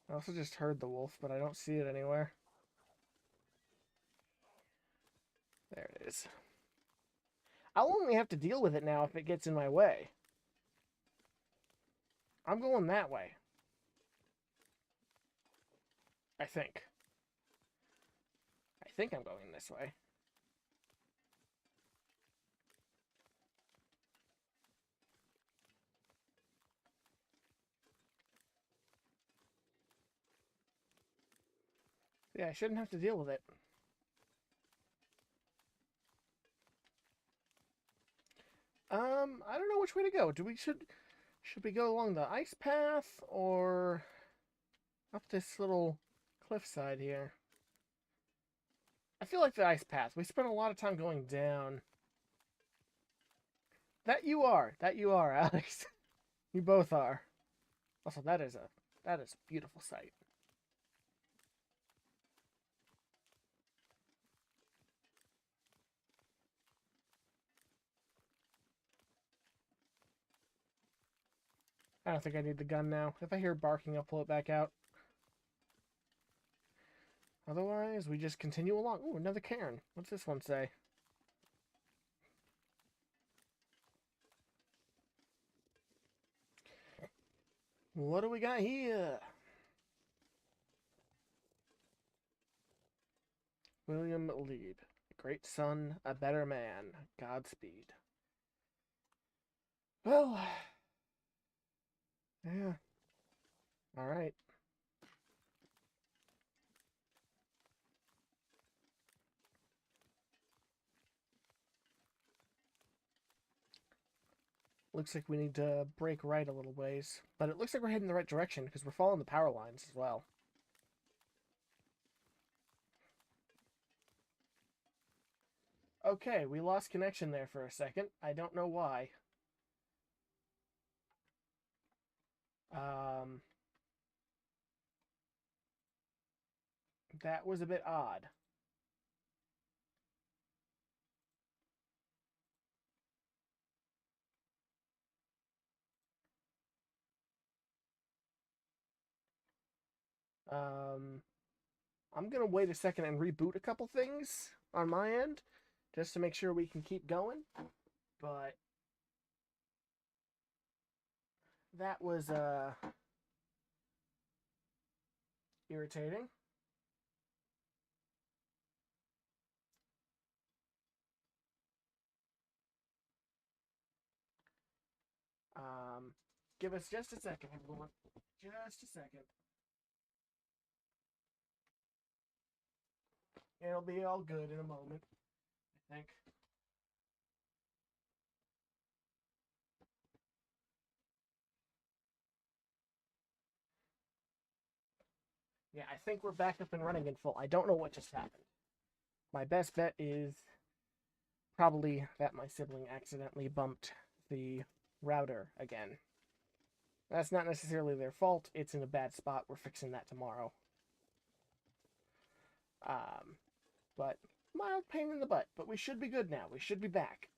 I also just heard the wolf, but I don't see it anywhere. There it is. I'll only have to deal with it now if it gets in my way. I'm going that way. I think. I think I'm going this way. Yeah, I shouldn't have to deal with it. I don't know which way to go. Should we go along the ice path or up this little cliffside here? I feel like the ice path. We spent a lot of time going down. That you are, Alex. You both are. Also, that is a beautiful sight. I don't think I need the gun now. If I hear barking, I'll pull it back out. Otherwise, we just continue along. Ooh, another cairn. What's this one say? What do we got here? William Lieb. A great son, a better man. Godspeed. Well, yeah. Alright. Looks like we need to break right a little ways. But it looks like we're heading the right direction because we're following the power lines as well. Okay, we lost connection there for a second. I don't know why. That was a bit odd. I'm gonna wait a second and reboot a couple things on my end, just to make sure we can keep going. But that was irritating. Um, give us just a second, everyone. Just a second. It'll be all good in a moment, I think. Yeah, I think we're back up and running in full. I don't know what just happened. My best bet is probably that my sibling accidentally bumped the router again. That's not necessarily their fault. It's in a bad spot. We're fixing that tomorrow. But mild pain in the butt. But we should be good now. We should be back.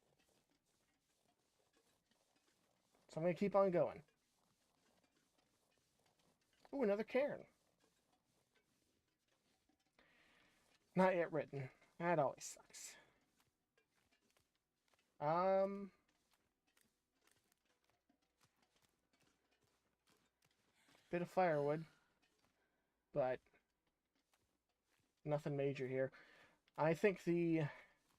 So I'm going to keep on going. Ooh, another cairn. Not yet written. That always sucks. Bit of firewood. But nothing major here. I think yeah,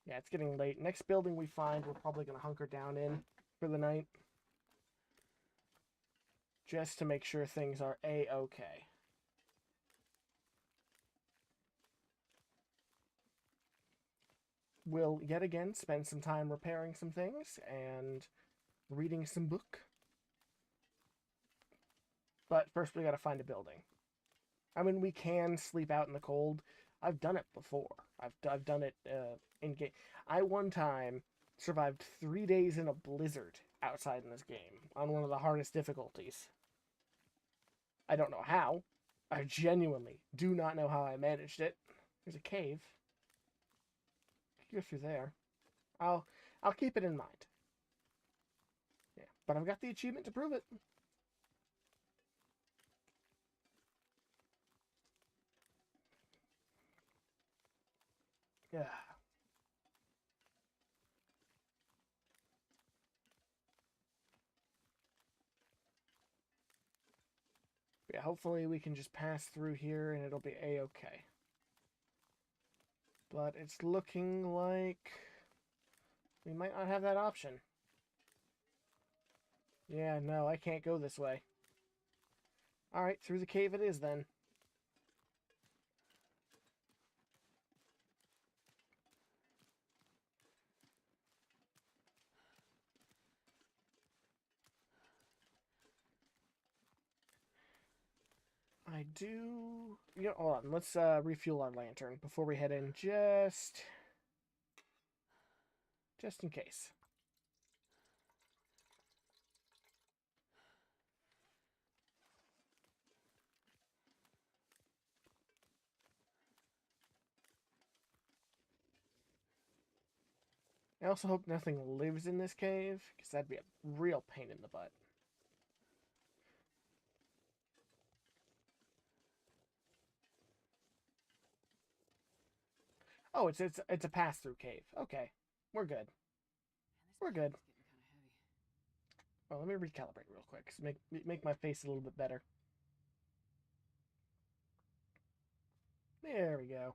it's getting late. Next building we find, we're probably going to hunker down in for the night. Just to make sure things are A-okay. we'll yet again spend some time repairing some things and reading some book. But first we gotta find a building. I mean, we can sleep out in the cold. I've done it before. I've done it in game. I one time survived 3 days in a blizzard outside in this game on one of the hardest difficulties. I don't know how. I genuinely do not know how I managed it. There's a cave. Go through there. I'll I'll keep it in mind. Yeah, but I've got the achievement to prove it. Yeah. Yeah, hopefully we can just pass through here and it'll be a-okay. But it's looking like we might not have that option. Yeah, no, I can't go this way. Alright, through the cave it is then. I do... Yeah, hold on, let's refuel our lantern before we head in, just in case. I also hope nothing lives in this cave, because that'd be a real pain in the butt. Oh, it's a pass-through cave. Okay, we're good. We're good. Well, let me recalibrate real quick. So make my face a little bit better. There we go.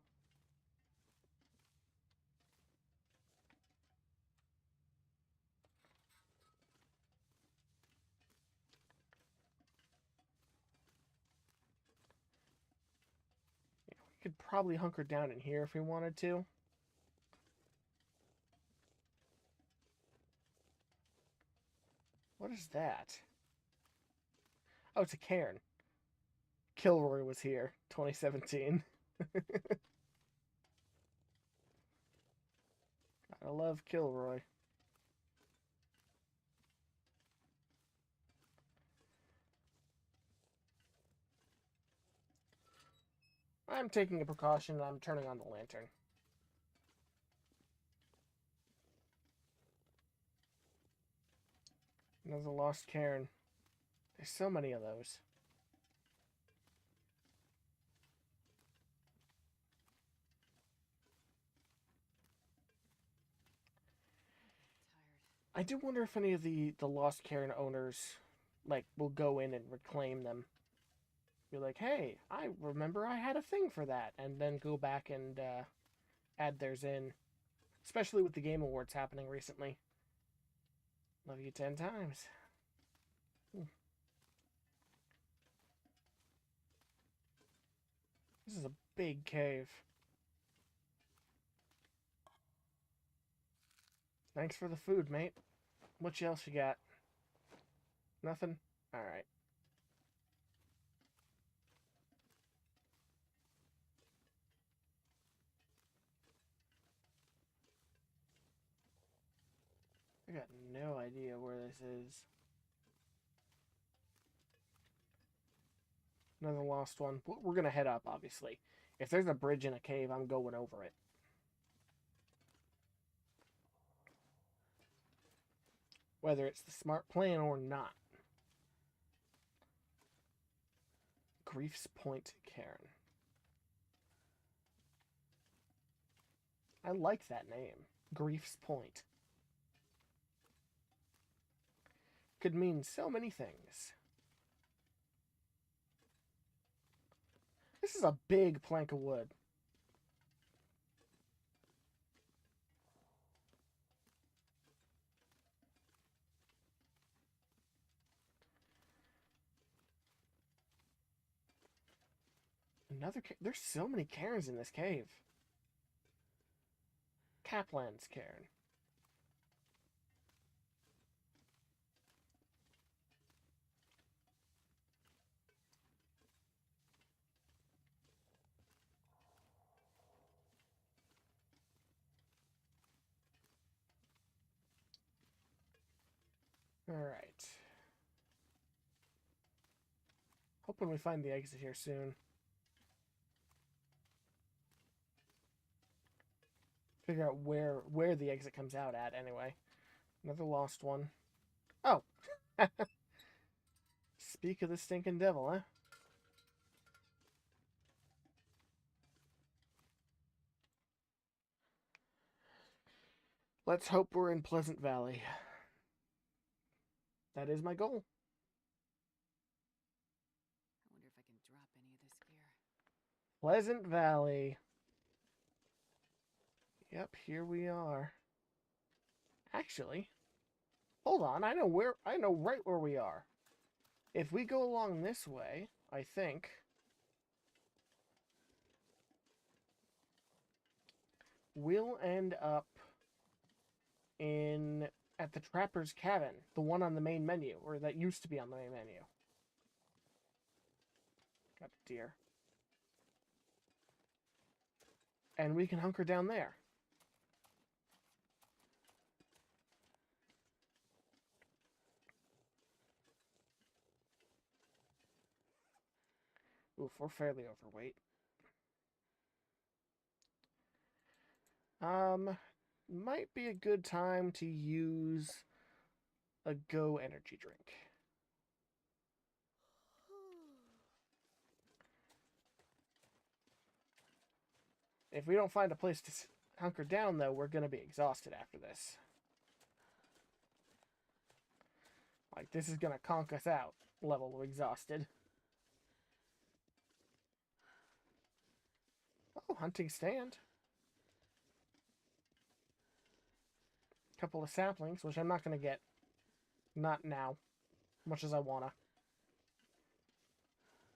Yeah, we could probably hunker down in here if we wanted to. What is that? Oh, it's a cairn. Kilroy was here, 2017. I love Kilroy. I'm taking a precaution and I'm turning on the lantern. Another lost cairn. There's so many of those. I do wonder if any of the lost cairn owners, like, will go in and reclaim them. Be like, hey, I remember I had a thing for that, and then go back and add theirs in. Especially with the Game Awards happening recently. Love you 10 times. This is a big cave. Thanks for the food, mate. What else you got? Nothing? Alright. I got no idea where this is. Another lost one. We're gonna head up, obviously. If there's a bridge in a cave, I'm going over it. Whether it's the smart plan or not. Grief's Point Cairn. I like that name. Grief's Point. Could mean so many things. This is a big plank of wood. There's so many cairns in this cave. Kaplan's cairn. Alright. Hoping we find the exit here soon. Figure out where the exit comes out at, anyway. Another lost one. Oh! Speak of the stinking devil, huh? Let's hope we're in Pleasant Valley. That is my goal. I wonder if I can drop any of this gear. Pleasant Valley. Yep, here we are. Actually, hold on. I know right where we are. If we go along this way, I think we'll end up at the Trapper's Cabin, the one on the main menu, or that used to be on the main menu. Got a deer. And we can hunker down there. Oof, we're fairly overweight. Might be a good time to use a Go energy drink. If we don't find a place to hunker down, though, we're going to be exhausted after this. Like, this is going to conk us out, level of exhausted. Oh, hunting stand. Couple of saplings, which I'm not going to get. Not now. Much as I wanna.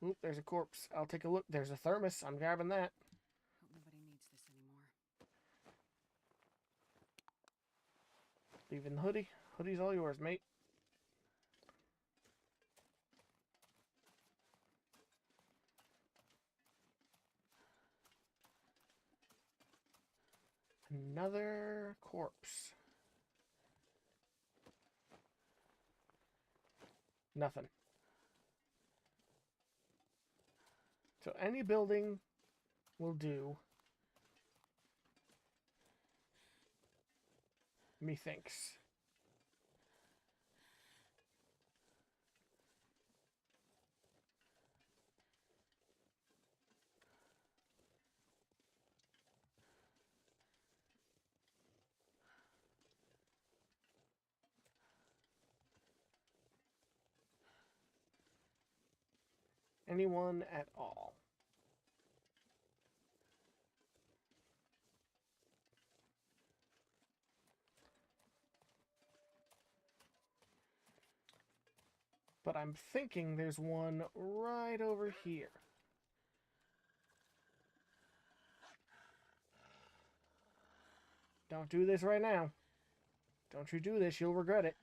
Oop, there's a corpse. I'll take a look. There's a thermos. I'm grabbing that. Hope nobody needs this anymore. Leaving the hoodie. Hoodie's all yours, mate. Another corpse. Nothing. So any building will do. Methinks. Anyone at all. But I'm thinking there's one right over here. Don't do this right now. Don't you do this, you'll regret it.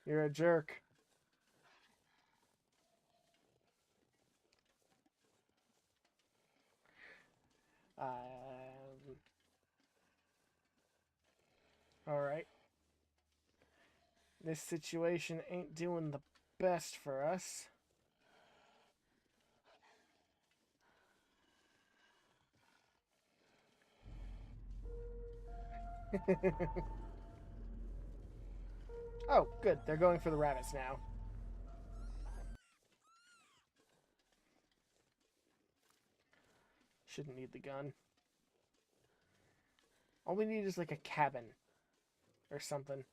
You're a jerk. Alright. This situation ain't doing the best for us. Oh, good. They're going for the rabbits now. Shouldn't need the gun. All we need is like a cabin or something.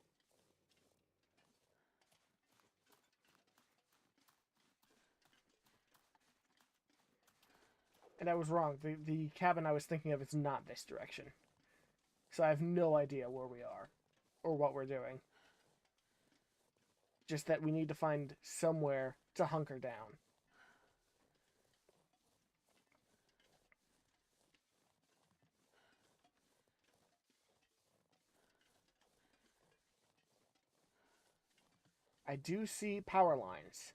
And I was wrong. The cabin I was thinking of is not this direction. So I have no idea where we are or what we're doing. Just that we need to find somewhere to hunker down. I do see power lines,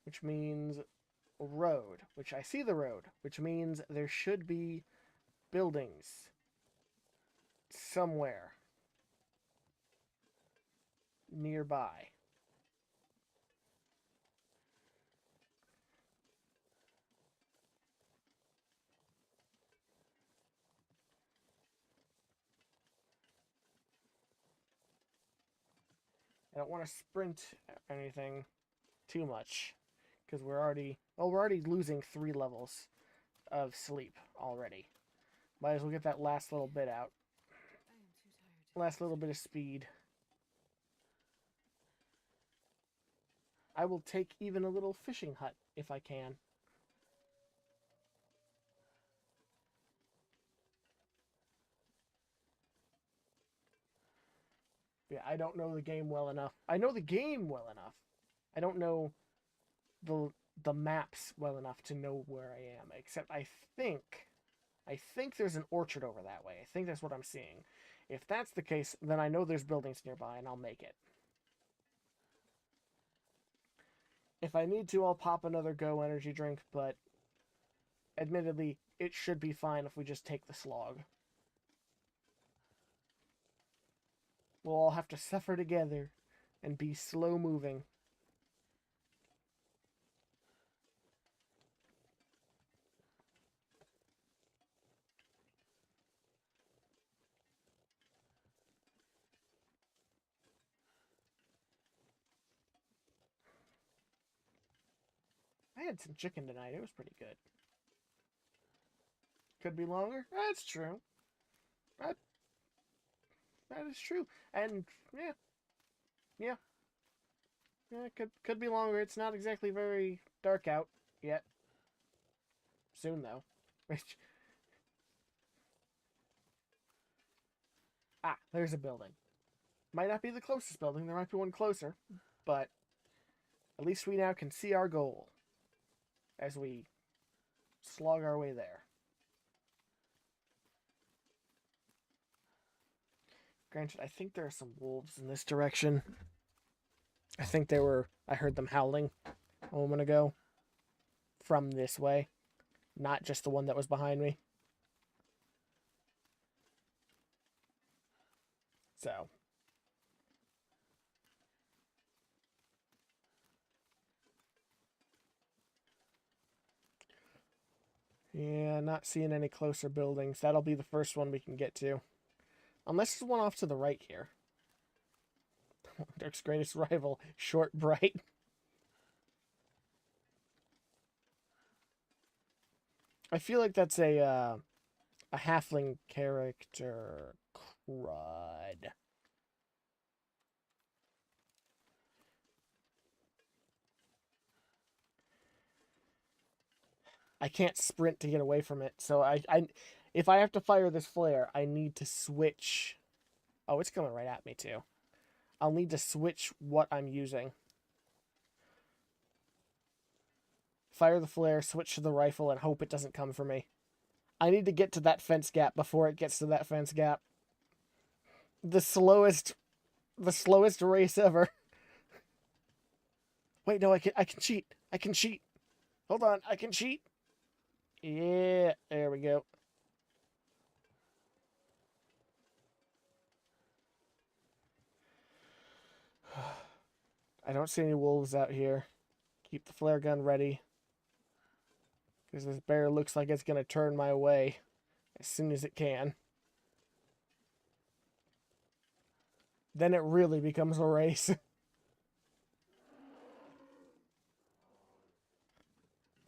which means road, which I see the road, which means there should be buildings somewhere nearby. I don't want to sprint anything too much because we're already losing 3 levels of sleep already. Might as well get that last little bit out. I am too tired to Last little bit of speed. I will take even a little fishing hut if I can. Yeah, I don't know the game well enough. I know the game well enough. I don't know the the maps well enough to know where I am. Except I think there's an orchard over that way. I think that's what I'm seeing. If that's the case, then I know there's buildings nearby and I'll make it. If I need to, I'll pop another Go energy drink, but admittedly, it should be fine if we just take the slog. We'll all have to suffer together and be slow moving. I had some chicken tonight. It was pretty good. Could be longer. That's true. That that is true. And yeah, yeah, yeah. It could be longer. It's not exactly very dark out yet. Soon though. Ah, there's a building. Might not be the closest building. There might be one closer, but at least we now can see our goal as we slog our way there. Granted, I think there are some wolves in this direction. I heard them howling a moment ago from this way, not just the one that was behind me. So, yeah, not seeing any closer buildings. That'll be the first one we can get to. Unless there's one off to the right here. Dark's greatest rival, Short Bright. I feel like that's a halfling character. Crud. I can't sprint to get away from it, so if I have to fire this flare, I need to switch. Oh, it's coming right at me too. I'll need to switch what I'm using. Fire the flare, switch to the rifle, and hope it doesn't come for me. I need to get to that fence gap before it gets to that fence gap. The slowest race ever. Wait, no, I can cheat. I can cheat. Hold on, I can cheat. Yeah, there we go. I don't see any wolves out here. Keep the flare gun ready. Because this bear looks like it's going to turn my way as soon as it can. Then it really becomes a race.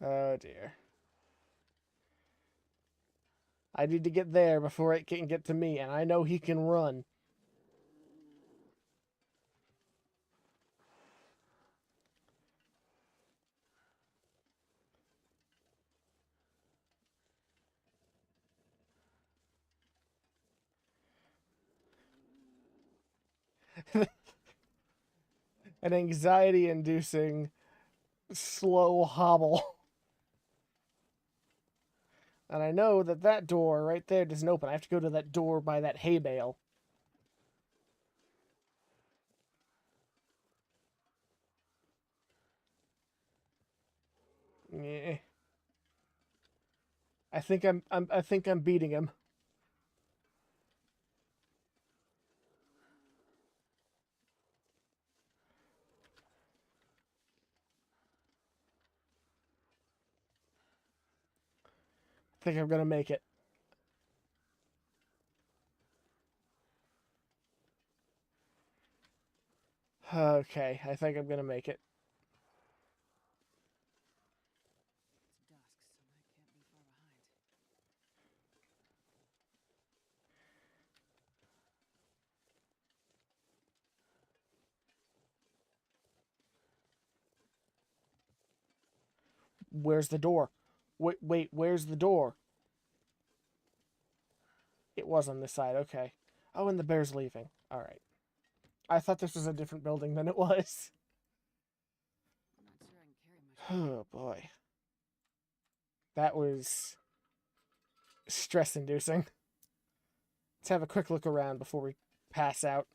Oh dear. I need to get there before it can get to me, and I know he can run. An anxiety-inducing slow hobble. And I know that that door right there doesn't open. I have to go to that door by that hay bale. Yeah. I think I'm beating him. I think I'm gonna make it. Okay, I think I'm gonna make it. It's dusk, so I can't be far behind. Where's the door? Wait, where's the door? It was on this side, okay. Oh, and the bear's leaving. Alright. I thought this was a different building than it was. I'm not sure I can carry much. Oh, boy. That was stress-inducing. Let's have a quick look around before we pass out.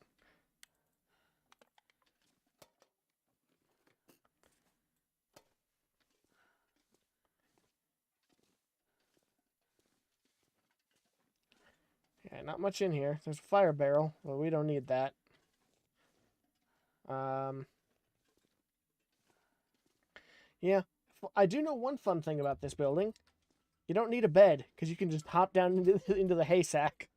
Yeah, not much in here. There's a fire barrel. Well, we don't need that. Yeah. I do know one fun thing about this building. You don't need a bed, because you can just hop down into the hay sack.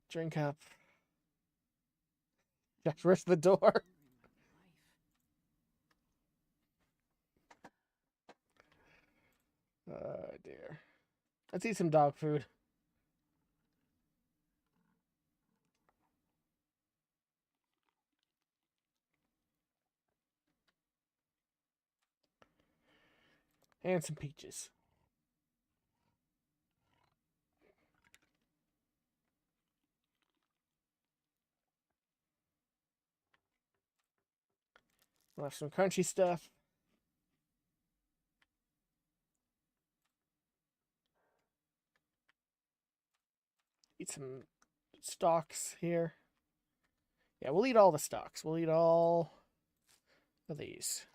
Drink up. Just where's the door? Hungry my life. Oh, dear. Let's eat some dog food. And some peaches. We'll have some crunchy stuff. Eat some stalks here. Yeah, we'll eat all the stalks. We'll eat all of these.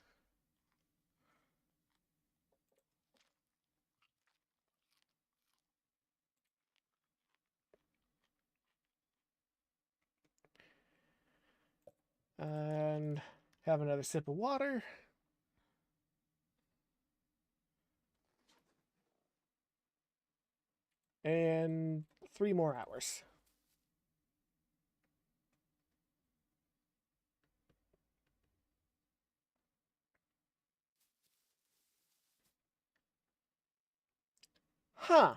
And have another sip of water. And 3 more hours. Huh.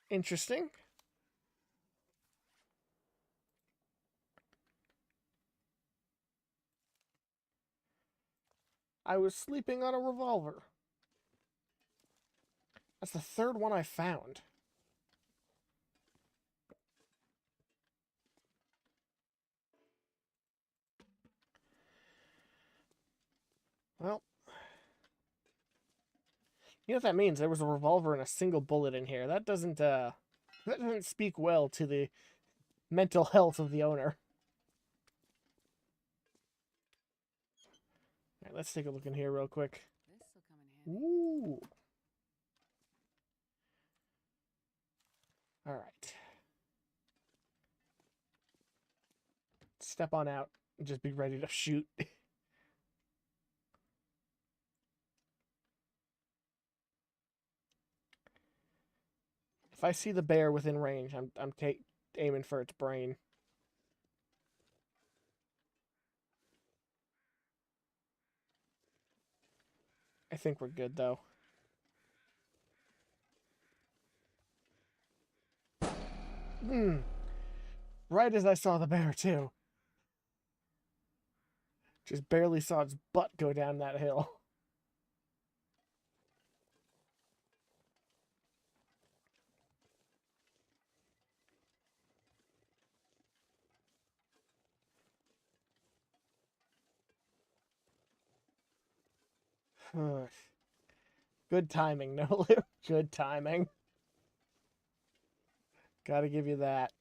Interesting. I was sleeping on a revolver. That's the 3rd one I found. Well, you know what that means? There was a revolver and a single bullet in here. That doesn't speak well to the mental health of the owner. All right, let's take a look in here real quick. This'll come in handy. Ooh. All right. Step on out and just be ready to shoot. If I see the bear within range, I'm aiming for its brain. I I think we're good, though. Right as I saw the bear, too. Just barely saw its butt go down that hill. Good timing, no, Lou? Good timing. Gotta give you that.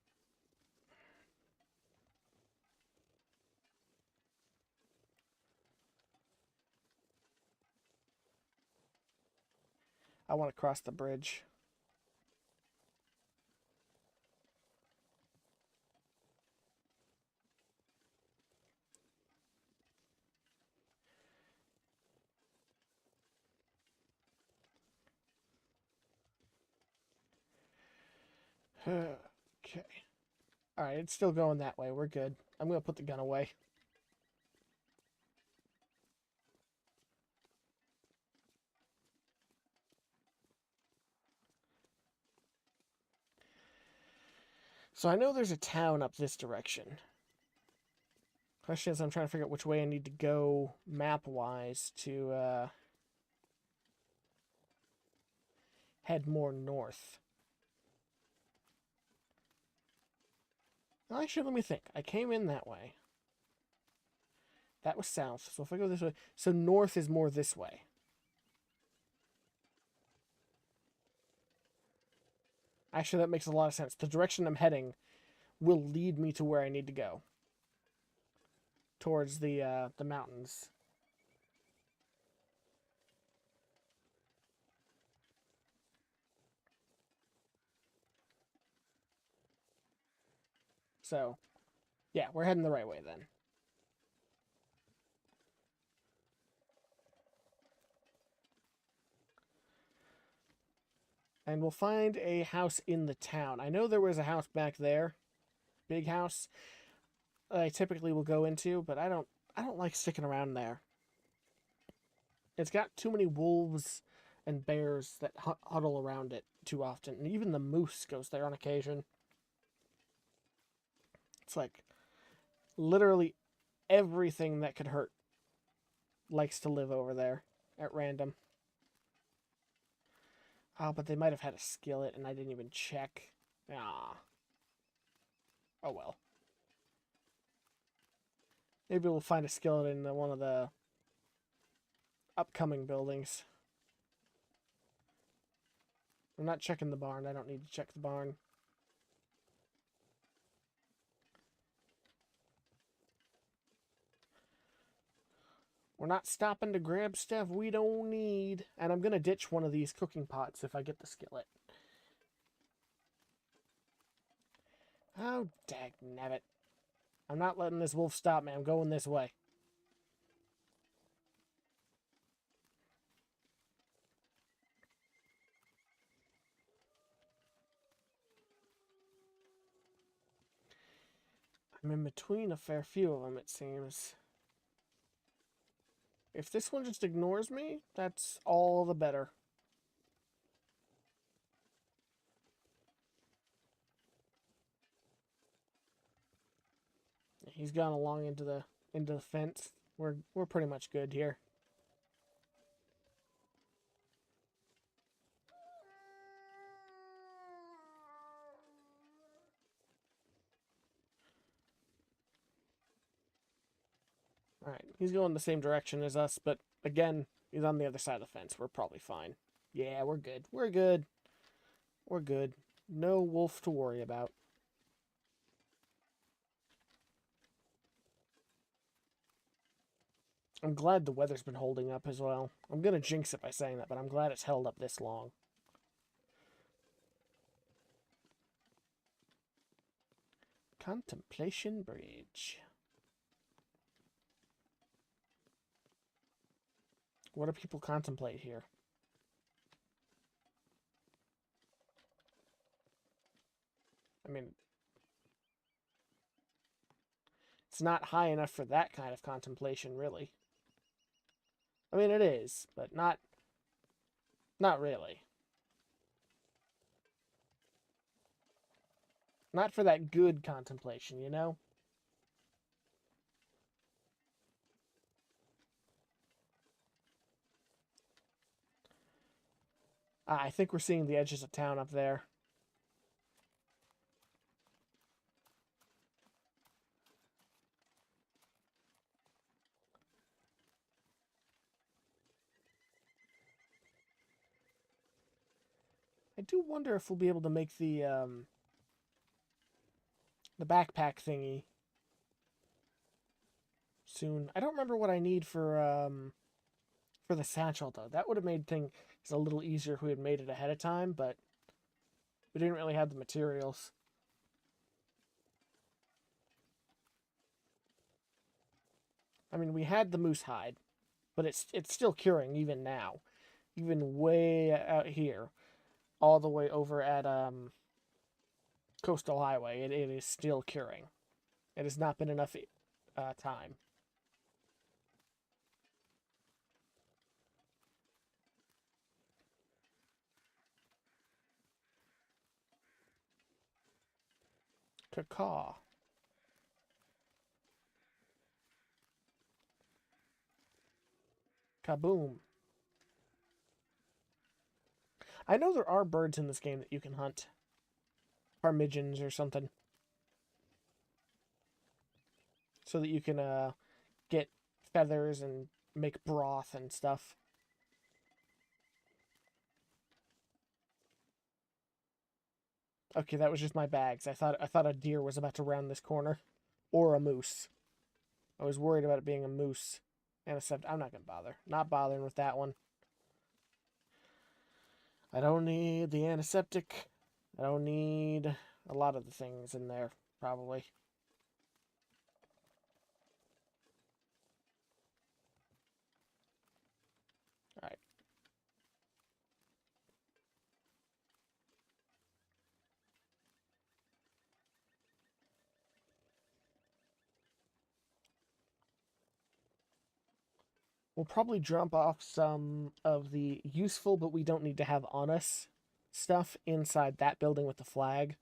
I want to cross the bridge. Okay. Alright, it's still going that way. We're good. I'm going to put the gun away. So I know there's a town up this direction. Question is, I'm trying to figure out which way I need to go map-wise to head more north. Well, actually, let me think. I came in that way. That was south, so if I go this way... So north is more this way. Actually, that makes a lot of sense. The direction I'm heading will lead me to where I need to go. Towards the mountains. So, yeah, we're heading the right way then. And we'll find a house in the town. I know there was a house back there. Big house. I typically will go into, but I don't like sticking around there. It's got too many wolves and bears that huddle around it too often. And even the moose goes there on occasion. It's like literally everything that could hurt likes to live over there at random. Oh, but they might have had a skillet and I didn't even check. Ah. Oh well. Maybe we'll find a skillet in one of the upcoming buildings. I'm not checking the barn. I don't need to check the barn. We're not stopping to grab stuff we don't need. And I'm going to ditch one of these cooking pots if I get the skillet. Oh, dagnabbit. I'm not letting this wolf stop me. I'm going this way. I'm in between a fair few of them, it seems. If this one just ignores me, that's all the better. He's gone along into the fence. We're pretty much good here. Alright, he's going the same direction as us, but again, he's on the other side of the fence. We're probably fine. Yeah, we're good. We're good. We're good. No wolf to worry about. I'm glad the weather's been holding up as well. I'm gonna jinx it by saying that, but I'm glad it's held up this long. Contemplation Bridge. What do people contemplate here? I mean, it's not high enough for that kind of contemplation, really. I mean, it is, but not really. Not for that good contemplation, you know? Ah, I think we're seeing the edges of town up there. I do wonder if we'll be able to make the backpack thingy soon. I don't remember what I need for the satchel though. That would have made things a little easier if we had made it ahead of time, but we didn't really have the materials. I mean, we had the moose hide, but it's still curing even now, even way out here, all the way over at Coastal Highway. It is still curing. It has not been enough time. Caw. Kaboom. I know there are birds in this game that you can hunt. Ptarmigans or something. So that you can get feathers and make broth and stuff. Okay, that was just my bags. I thought a deer was about to round this corner. Or a moose. I was worried about it being a moose. Antiseptic. I'm not gonna bother. Not bothering with that one. I don't need the antiseptic. I don't need a lot of the things in there, probably. Alright. We'll probably drop off some of the useful but we don't need to have on us stuff inside that building with the flag.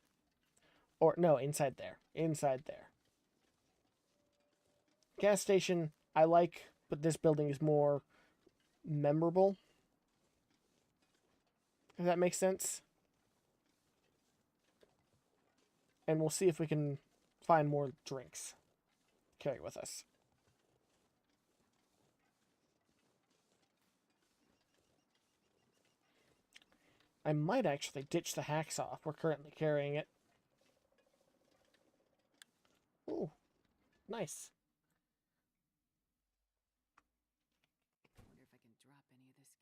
Or, no, inside there. Inside there. Gas station, I like, but this building is more memorable. If that makes sense. And we'll see if we can find more drinks. Carry with us. I might actually ditch the hacksaw if we're currently carrying it. Ooh, nice. I wonder if I can drop any of this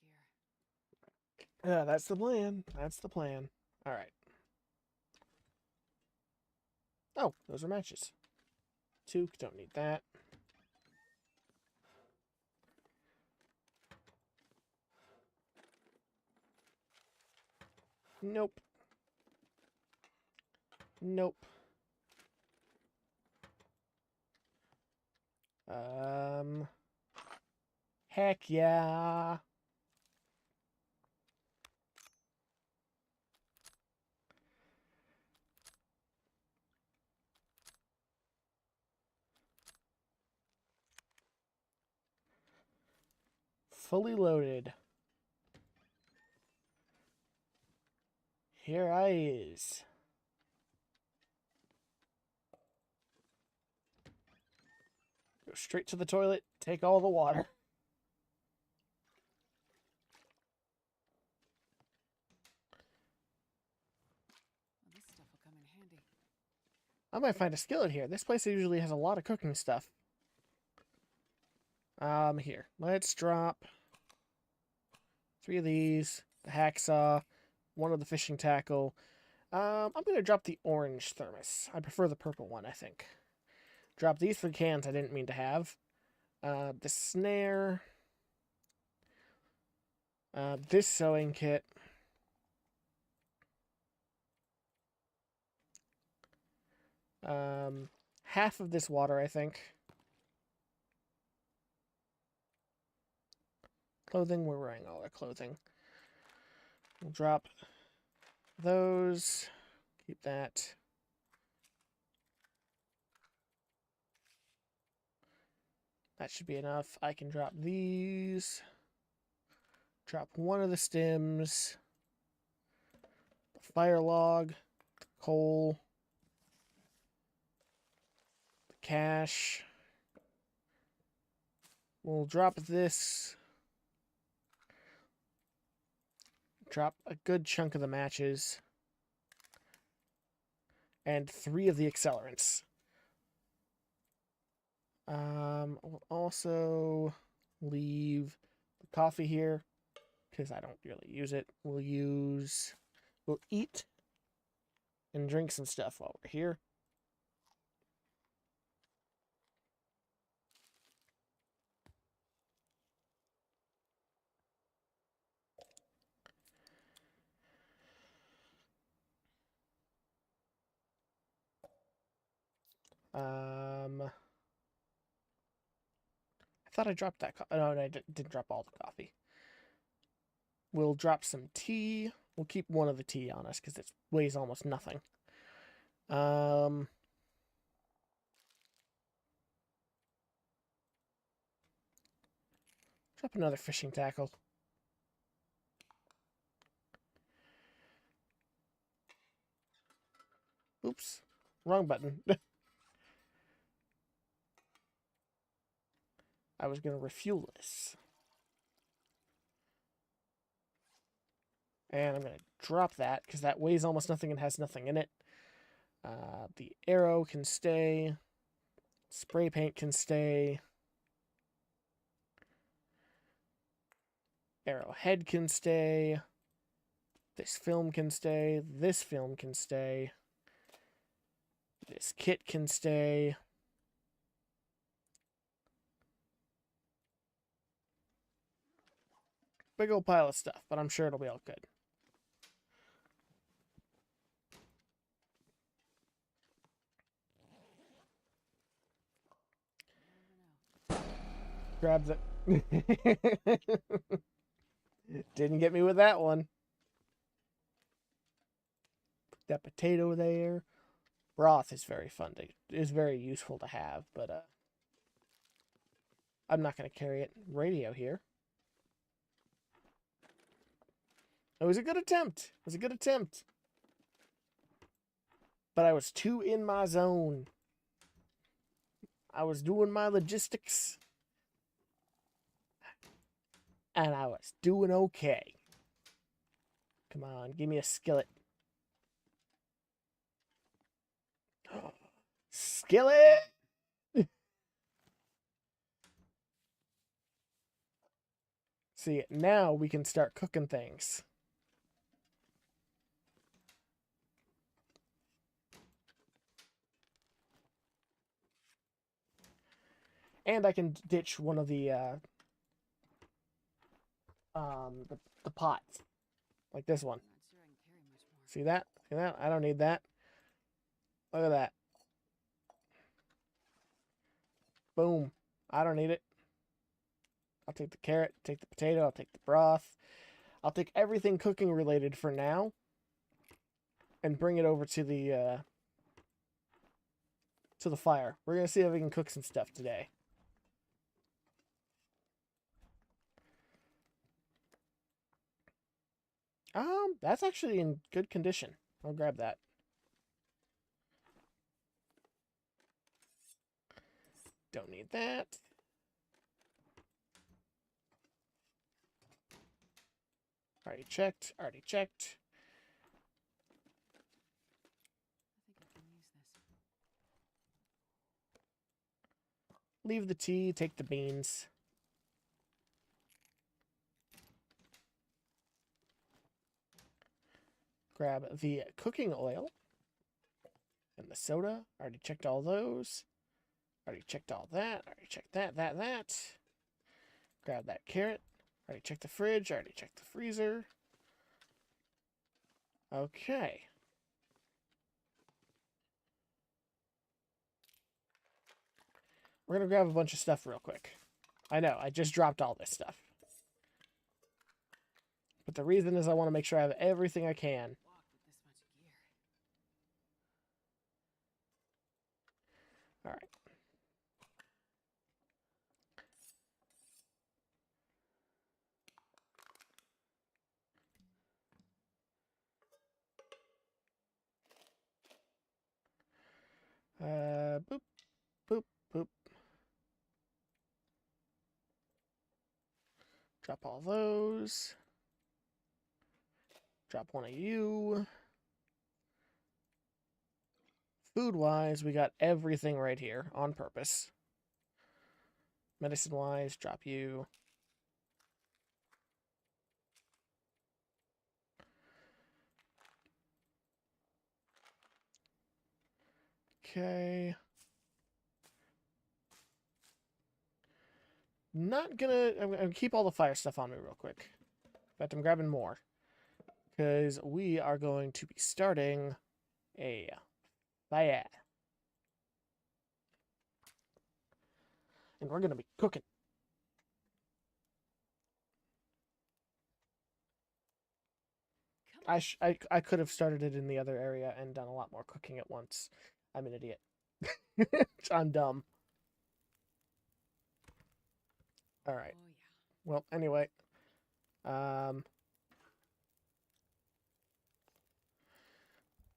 gear. Yeah, that's the plan. That's the plan. All right. Oh, those are matches. Two, don't need that. Nope. Nope. Heck yeah. Fully loaded. Here I is. Go straight to the toilet, take all the water. Well, this stuff will come in handy. I might find a skillet here. This place usually has a lot of cooking stuff. Here. Let's drop 3 of these, the hacksaw, 1 of the fishing tackle. I'm going to drop the orange thermos. I prefer the purple one, I think. Drop these 3 cans I didn't mean to have. The snare. This sewing kit. Half of this water, I think. clothing. We're wearing all our clothing. We'll drop those. Keep that. That should be enough. I can drop these. Drop one of the stems. The fire log. The coal. The cash. We'll drop this. Drop a good chunk of the matches. And 3 of the accelerants. We'll also leave the coffee here because I don't really use it. We'll eat and drink some stuff while we're here. I thought I dropped that. No, I didn't drop all the coffee. We'll drop some tea. We'll keep one of the tea on us because it weighs almost nothing. Drop another fishing tackle. Oops, wrong button. I was going to refuel this. And I'm going to drop that because that weighs almost nothing and has nothing in it. The arrow can stay. Spray paint can stay. Arrowhead can stay. This film can stay. This film can stay. This kit can stay. Big old pile of stuff, but I'm sure it'll be all good. Grab the... Didn't get me with that one. Put that potato there. Broth is very fun to... is very useful to have, but I'm not going to carry it. Radio here. It was a good attempt. It was a good attempt. But I was too in my zone. I was doing my logistics. And I was doing okay. Come on, give me a skillet. Skillet! See, now we can start cooking things. And I can ditch one of the pots. Like this one. See that? See that? I don't need that. Look at that. Boom. I don't need it. I'll take the carrot, take the potato, I'll take the broth. I'll take everything cooking related for now. And bring it over to the fire. We're going to see if we can cook some stuff today. That's actually in good condition. I'll grab that. Don't need that. Already checked. Already checked. I think I can use this. Leave the tea, take the beans. Grab the cooking oil and the soda. Already checked all those. Already checked all that. Already checked that. Grab that carrot. Already checked the fridge. Already checked the freezer. Okay. We're going to grab a bunch of stuff real quick. I know, I just dropped all this stuff. But the reason is I want to make sure I have everything I can. Walk with this much gear. All right. Boop, boop, boop. Drop all those. Drop one of you. Food-wise, we got everything right here on purpose. Medicine-wise, drop you. Okay. Not gonna... I'm gonna keep all the fire stuff on me real quick. In fact, I'm grabbing more. Because we are going to be starting a fire. And we're gonna be cooking. I could have started it in the other area and done a lot more cooking at once. I'm an idiot. I'm dumb. All right. Oh, yeah. Well, anyway.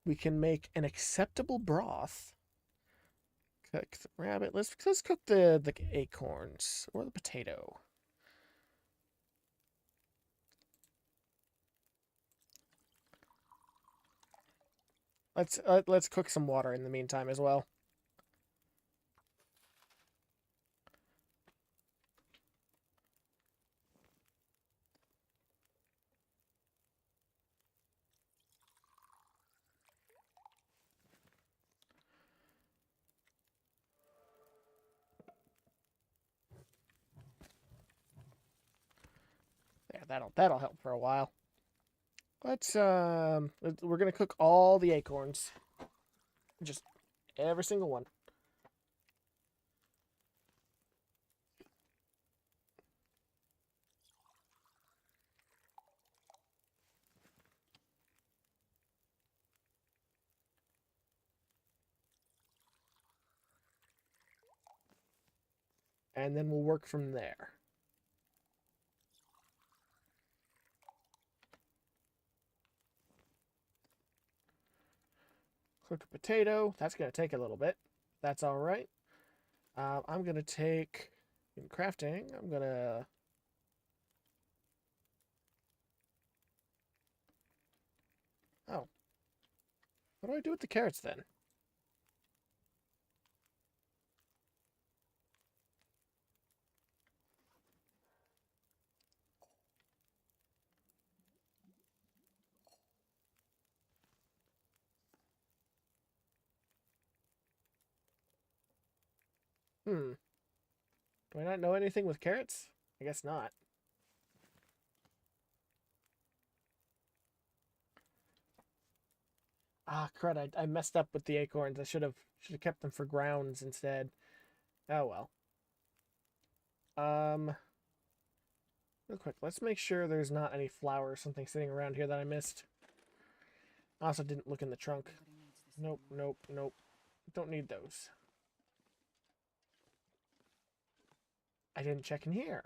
We can make an acceptable broth. Cook the rabbit. Let's cook the acorns or the potato. Let's cook some water in the meantime as well. There, that'll help for a while. We're gonna cook all the acorns. Just every single one. And then we'll work from there. Cook a potato. That's going to take a little bit. That's all right. I'm going to take, in crafting, I'm going to... Oh. What do I do with the carrots then? Do I not know anything with carrots? I guess not. Ah, crud! I messed up with the acorns. I should have kept them for grounds instead. Oh well. Real quick, let's make sure there's not any flour or something sitting around here that I missed. I also didn't look in the trunk. Nobody needs this Nope, anymore. nope, nope. Don't need those. I didn't check in here.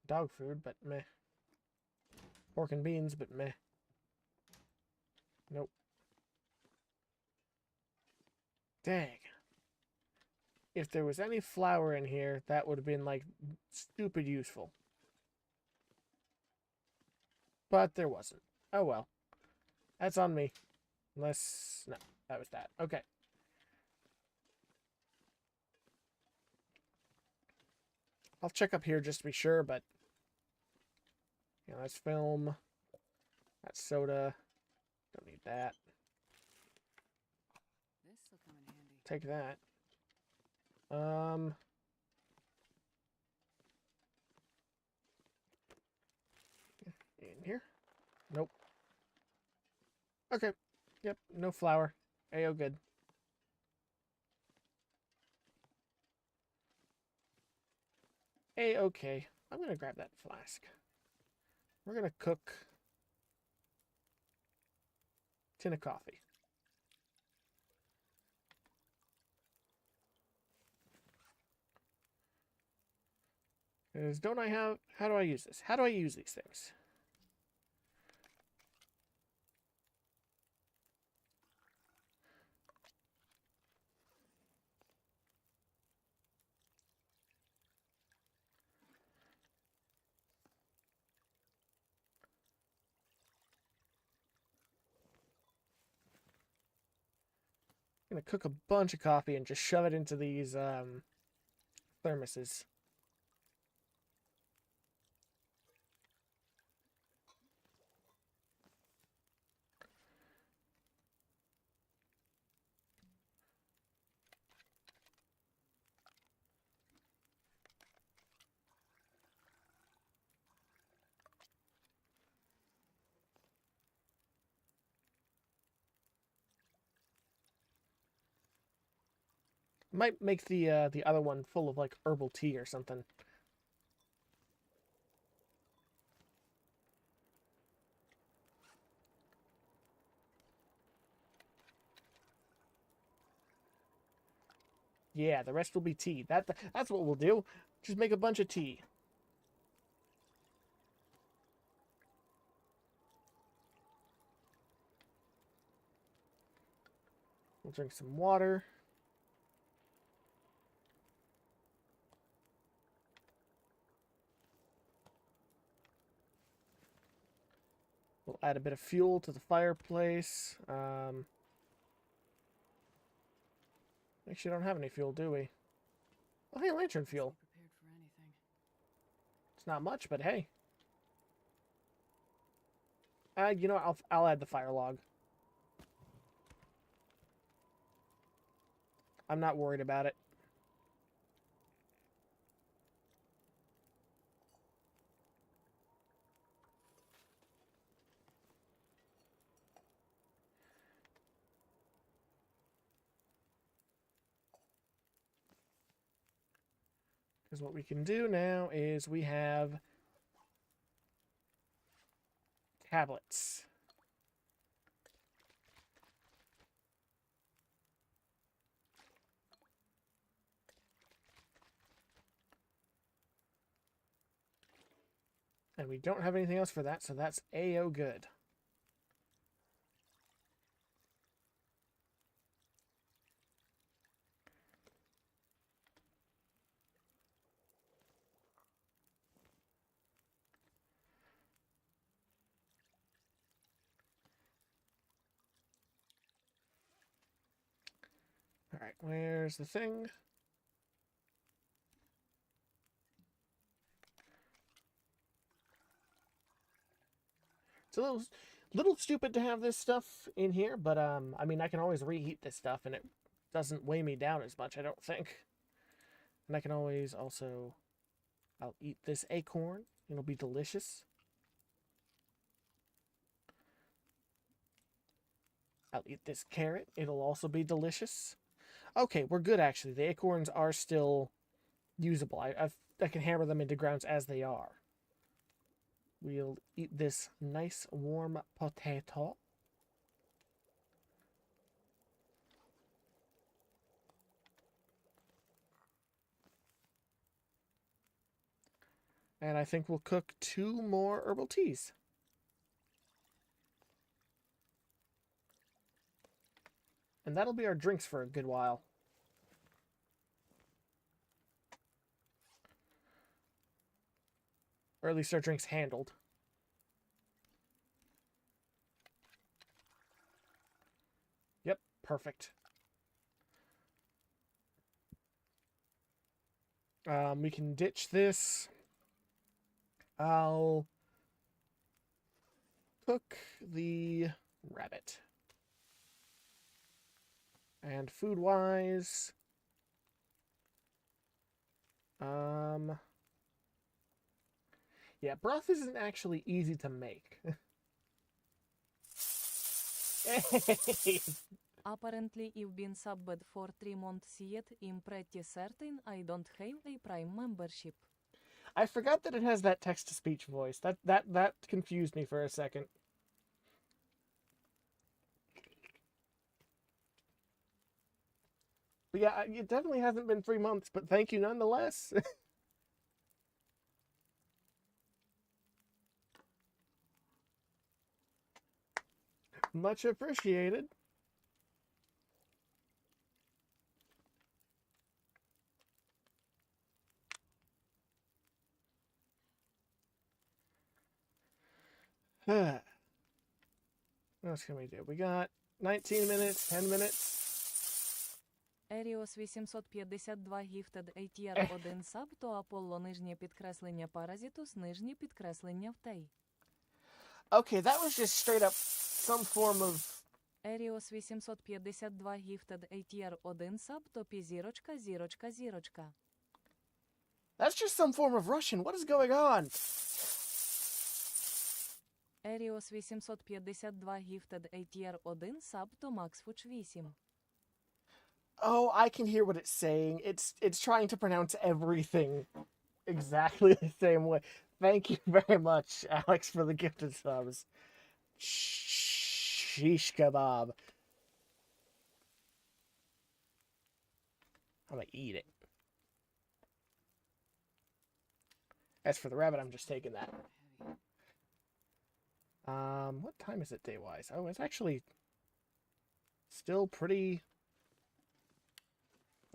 Dog food, but meh. Pork and beans, but meh. Nope. Dang. If there was any flour in here, that would have been, like, stupid useful. But there wasn't. Oh well. That's on me. Unless... No, that was that. Okay. I'll check up here just to be sure, but... Yeah, that's film. That's soda. Don't need that. This'll come in handy. Take that. In here? Nope. Okay. Yep, no flour. Ayo, good. A-okay. I'm gonna grab that flask. We're gonna cook a tin of coffee. Because don't I have... How do I use this? How do I use these things? I'm gonna cook a bunch of coffee and just shove it into these thermoses. Might make the other one full of like herbal tea or something. Yeah, the rest will be tea. That's what we'll do. Just make a bunch of tea. We'll drink some water. We'll add a bit of fuel to the fireplace. Actually, don't have any fuel, do we? Oh, hey, lantern fuel. Prepared for anything. It's not much, but hey. You know what? I'll add the fire log. I'm not worried about it. Because what we can do now is we have tablets. And we don't have anything else for that, so that's A-O good. Alright, where's the thing? It's a little stupid to have this stuff in here, but I mean I can always reheat this stuff and it doesn't weigh me down as much, I don't think. And I can always also I'll eat this acorn. It'll be delicious. I'll eat this carrot. It'll also be delicious. Okay, we're good actually. The acorns are still usable. I can hammer them into grounds as they are. We'll eat this nice warm potato. And I think we'll cook 2 more herbal teas. And that'll be our drinks for a good while. Or at least our drinks handled. Yep, perfect. We can ditch this. I'll cook the rabbit. And food-wise, yeah, broth isn't actually easy to make. Apparently, you've been subbed for 3 months yet. I'm pretty certain I don't have a Prime membership. I forgot that it has that text-to-speech voice. That confused me for a second. But yeah, it definitely hasn't been 3 months, but thank you nonetheless. Much appreciated. What else can we do? We got 19 minutes, 10 minutes. Еріос 852 Gifted ATR 1 Sub то Аполло нижнє підкреслення Паразитус нижнє підкреслення Втей. Okay, that was just straight up some form of... Еріос 852 Gifted ATR 1 Sub то Пі зірочка зірочка зірочка. That's just some form of Russian. What is going on? Еріос 852 Gifted ATR 1 Sub то Макс Фуч 8. Oh, I can hear what it's saying. It's trying to pronounce everything exactly the same way. Thank you very much, Alex, for the gifted subs. Sheesh kebab. I'm gonna eat it. As for the rabbit, I'm just taking that. What time is it day-wise? Oh, it's actually still pretty...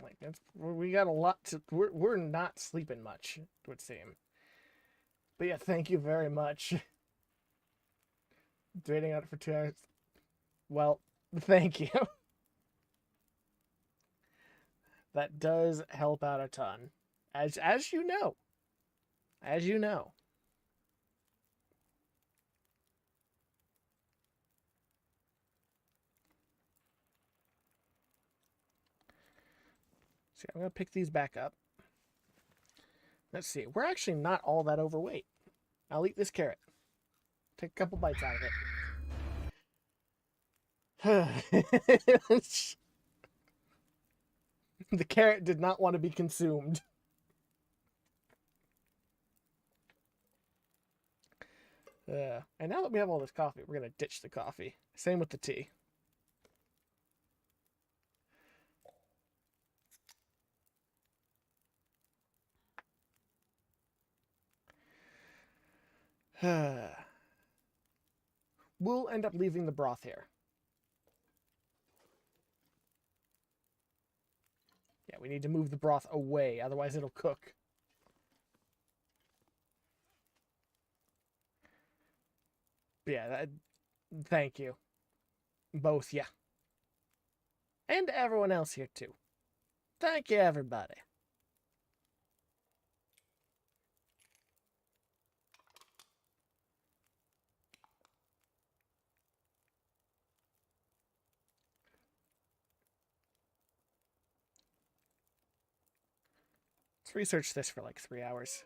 Like, we got a lot to... We're not sleeping much, it would seem. But yeah, thank you very much. Waiting on it for 2 hours. Well, thank you. That does help out a ton. As you know. As you know. See, I'm going to pick these back up. Let's see. We're actually not all that overweight. I'll eat this carrot. Take a couple bites out of it. The carrot did not want to be consumed. And now that we have all this coffee, we're going to ditch the coffee. Same with the tea. We'll end up leaving the broth here. Yeah, we need to move the broth away, otherwise it'll cook. But yeah, thank you. Both, yeah. And everyone else here, too. Thank you, everybody. Let's research this for like 3 hours.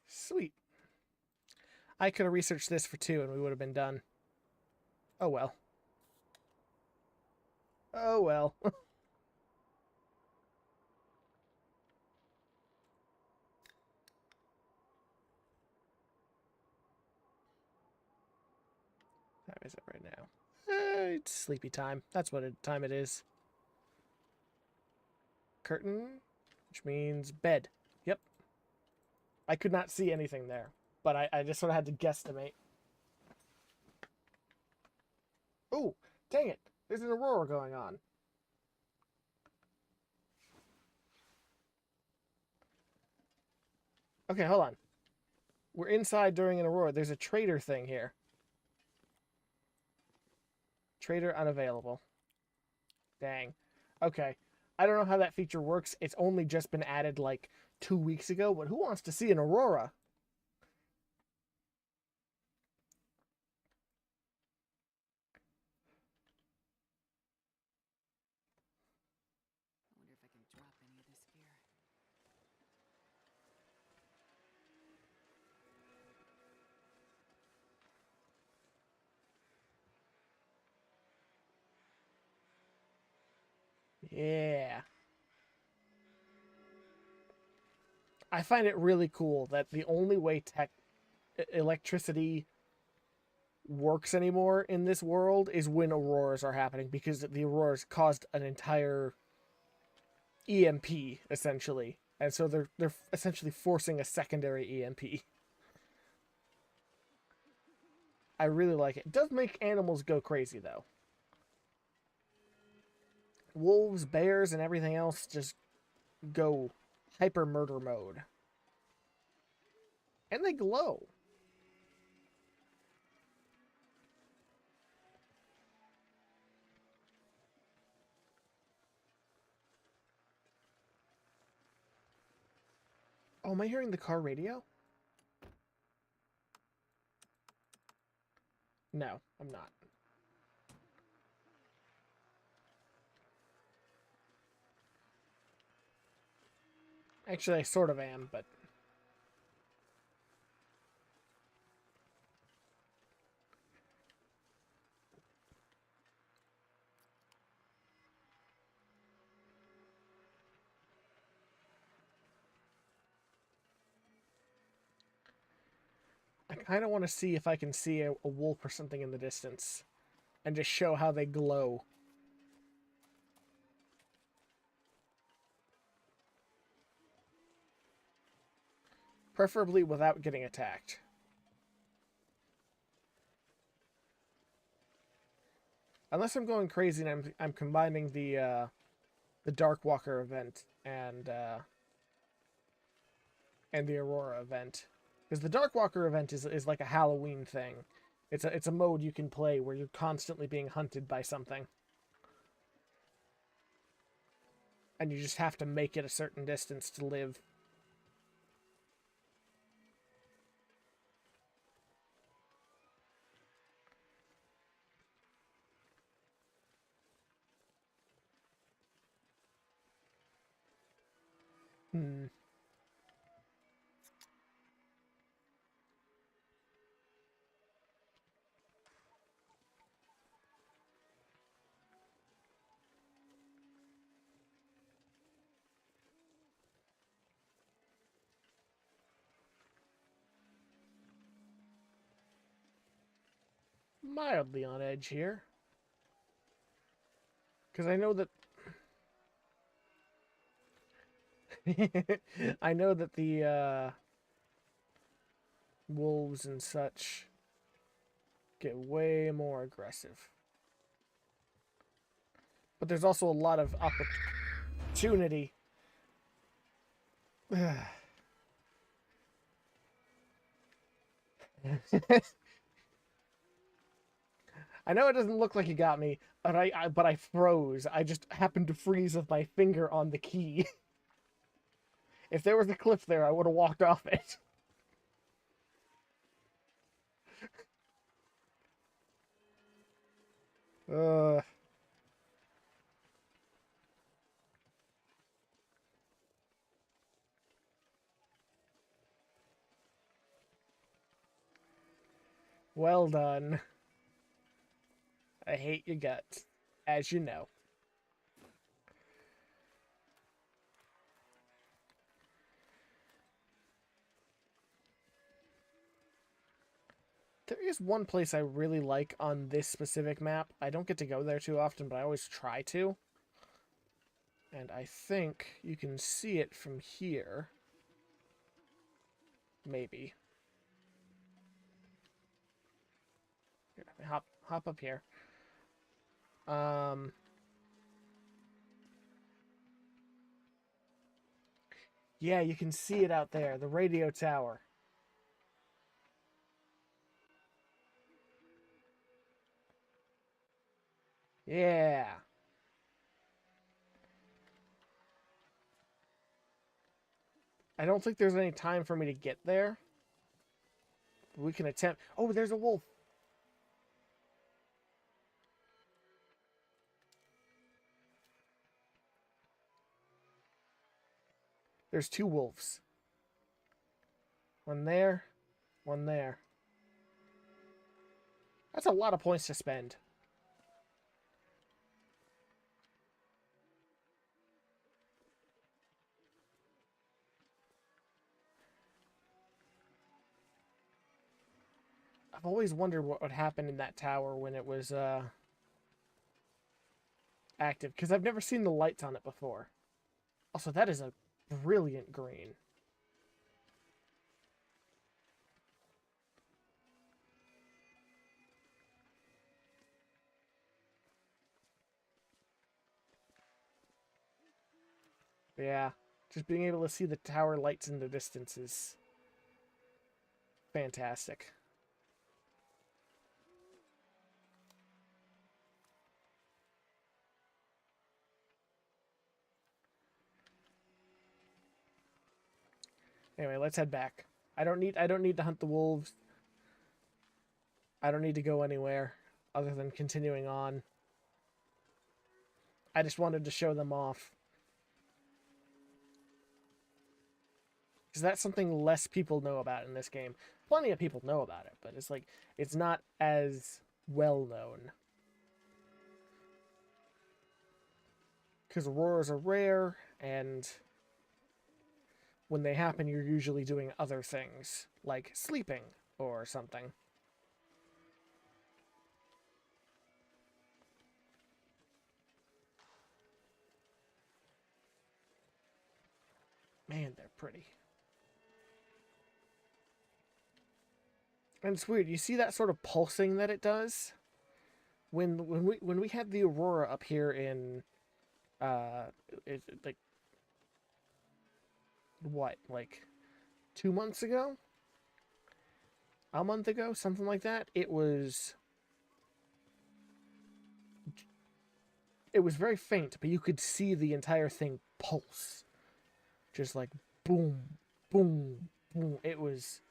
Sweet. I could have researched this for 2 and we would have been done. Oh well. Oh well. How is it right now? It's sleepy time. That's what time it is. Curtain, which means bed. Yep. I could not see anything there, but I just sort of had to guesstimate. Oh, dang it. There's an aurora going on. Okay, hold on. We're inside during an aurora. There's a trader thing here. Trader unavailable. Dang. Okay. I don't know how that feature works. It's only just been added like 2 weeks ago, but who wants to see an aurora? I wonder if I can drop any of this gear. Yeah. I find it really cool that the only way electricity works anymore in this world is when auroras are happening, because the auroras caused an entire EMP essentially, and so they're essentially forcing a secondary EMP. I really like it. It does make animals go crazy though. Wolves, bears, and everything else just go hyper murder mode. And they glow. Oh, am I hearing the car radio? No, I'm not. Actually, I sort of am, but... I kind of want to see if I can see a wolf or something in the distance. And just show how they glow. Preferably without getting attacked. Unless I'm going crazy and I'm combining the Dark Walker event and the Aurora event. Because the Dark Walker event is like a Halloween thing. It's a mode you can play where you're constantly being hunted by something. And you just have to make it a certain distance to live. Hmm. Mildly on edge here. Because I know that... I know that the wolves and such get way more aggressive. But there's also a lot of opportunity. I know it doesn't look like you got me, but I froze. I just happened to freeze with my finger on the key. If there was a cliff there, I would have walked off it. Uh, well done. I hate your guts, as you know. There is one place I really like on this specific map. I don't get to go there too often, but I always try to. And I think you can see it from here. Maybe. Here, let me hop up here. Yeah, you can see it out there, the radio tower. Yeah. I don't think there's any time for me to get there. We can attempt... Oh, there's a wolf. There's two wolves. One there, one there. That's a lot of points to spend. I've always wondered what would happen in that tower when it was active, because I've never seen the lights on it before. Also, that is a brilliant green. Yeah, just being able to see the tower lights in the distance is fantastic. Anyway, let's head back. I don't need to hunt the wolves. I don't need to go anywhere other than continuing on. I just wanted to show them off. Because that's something less people know about in this game. Plenty of people know about it, but it's like, it's not as well known. Because auroras are rare, and when they happen, you're usually doing other things, like sleeping or something. Man, they're pretty. And it's weird. You see that sort of pulsing that it does when we had the aurora up here in like what, like 2 months ago, a month ago, something like that. It was very faint, but you could see the entire thing pulse, just like boom, boom, boom. It was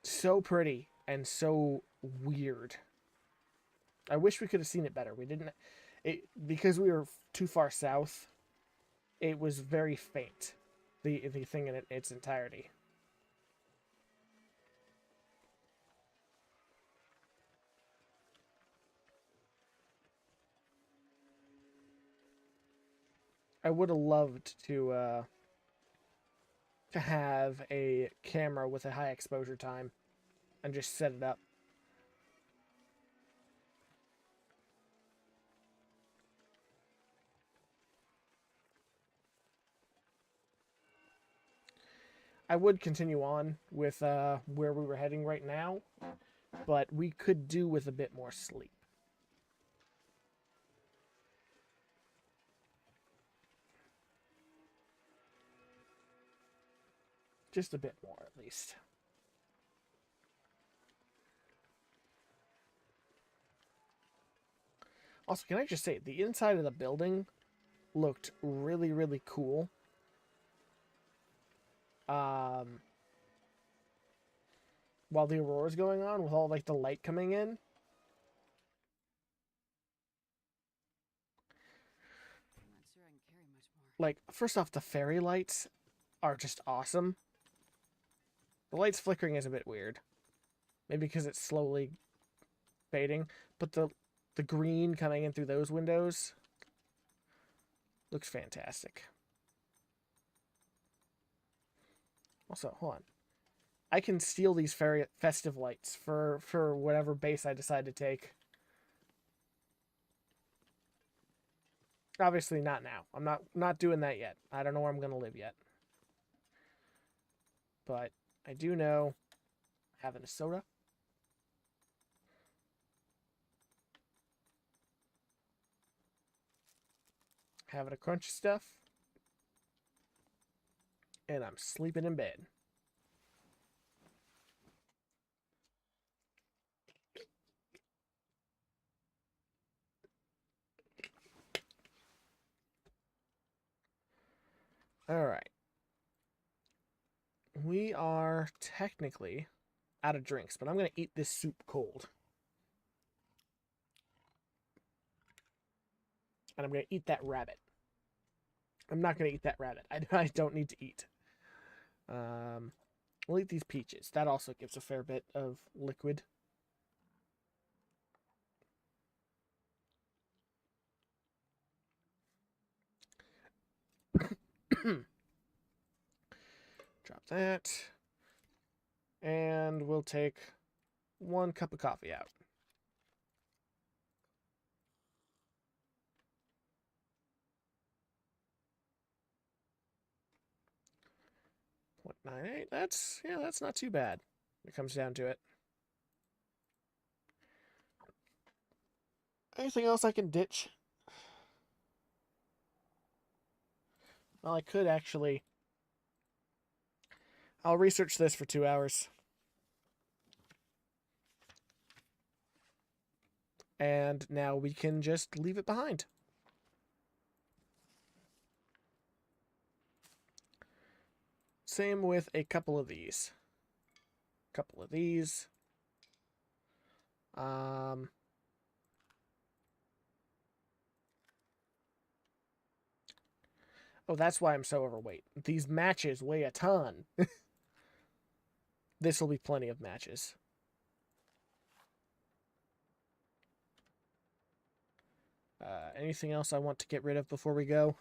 so pretty and so weird. I wish we could have seen it better. We didn't. Because we were too far south. It was very faint. The thing in its entirety. I would have loved to have a camera with a high exposure time and just set it up. I would continue on with where we were heading right now, but we could do with a bit more sleep. Just a bit more, at least. Also, can I just say, the inside of the building looked really, really cool. While the aurora's going on, with all like the light coming in. I'm not sure I can carry much more. Like, first off, the fairy lights are just awesome. The lights flickering is a bit weird. Maybe because it's slowly fading. But the green coming in through those windows looks fantastic. Also, hold on. I can steal these fairy festive lights for whatever base I decide to take. Obviously not now. I'm not doing that yet. I don't know where I'm going to live yet. But I do know having a soda. Having a crunch stuff. And I'm sleeping in bed. All right. We are technically out of drinks, but I'm going to eat this soup cold. And I'm going to eat that rabbit. I'm not going to eat that rabbit. I don't need to eat. We'll eat these peaches. That also gives a fair bit of liquid. Drop that. And will take 1 cup of coffee out. .98. That's not too bad. When it comes down to it. Anything else I can ditch? Well, I could actually. I'll research this for 2 hours. And now we can just leave it behind. Same with a couple of these. Oh, that's why I'm so overweight. These matches weigh a ton. This will be plenty of matches. Anything else I want to get rid of before we go?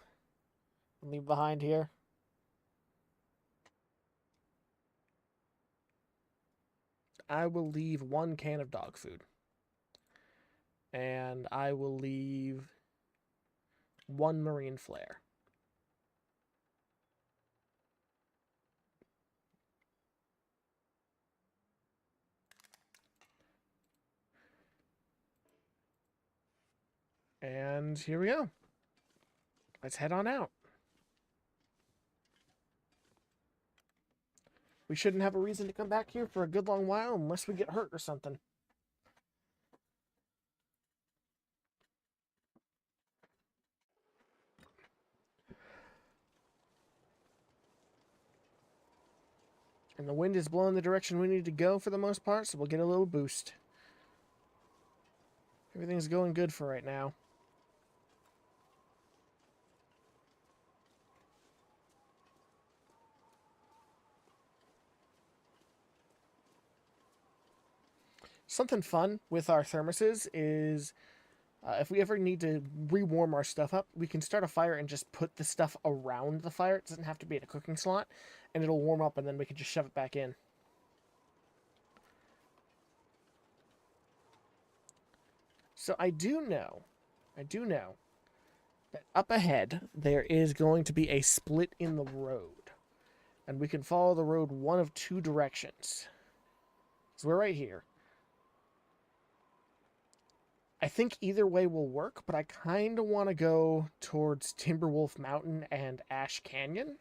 Leave behind here? I will leave 1 can of dog food. And I will leave 1 marine flare. And here we go. Let's head on out. We shouldn't have a reason to come back here for a good long while unless we get hurt or something. And the wind is blowing the direction we need to go for the most part, so we'll get a little boost. Everything's going good for right now. Something fun with our thermoses is if we ever need to rewarm our stuff up, we can start a fire and just put the stuff around the fire. It doesn't have to be in a cooking slot, and it'll warm up, and then we can just shove it back in. So I do know that up ahead there is going to be a split in the road, and we can follow the road one of 2 directions. So we're right here. I think either way will work, but I kind of want to go towards Timberwolf Mountain and Ash Canyon.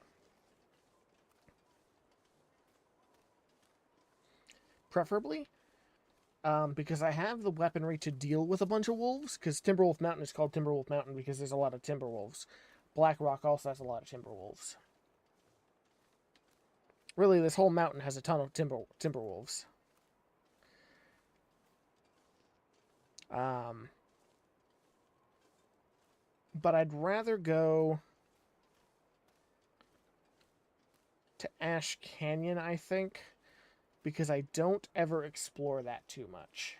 Preferably. Because I have the weaponry to deal with a bunch of wolves, because Timberwolf Mountain is called Timberwolf Mountain because there's a lot of timberwolves. Black Rock also has a lot of timberwolves. Really, this whole mountain has a ton of timberwolves. But I'd rather go to Ash Canyon, I think, because I don't ever explore that too much.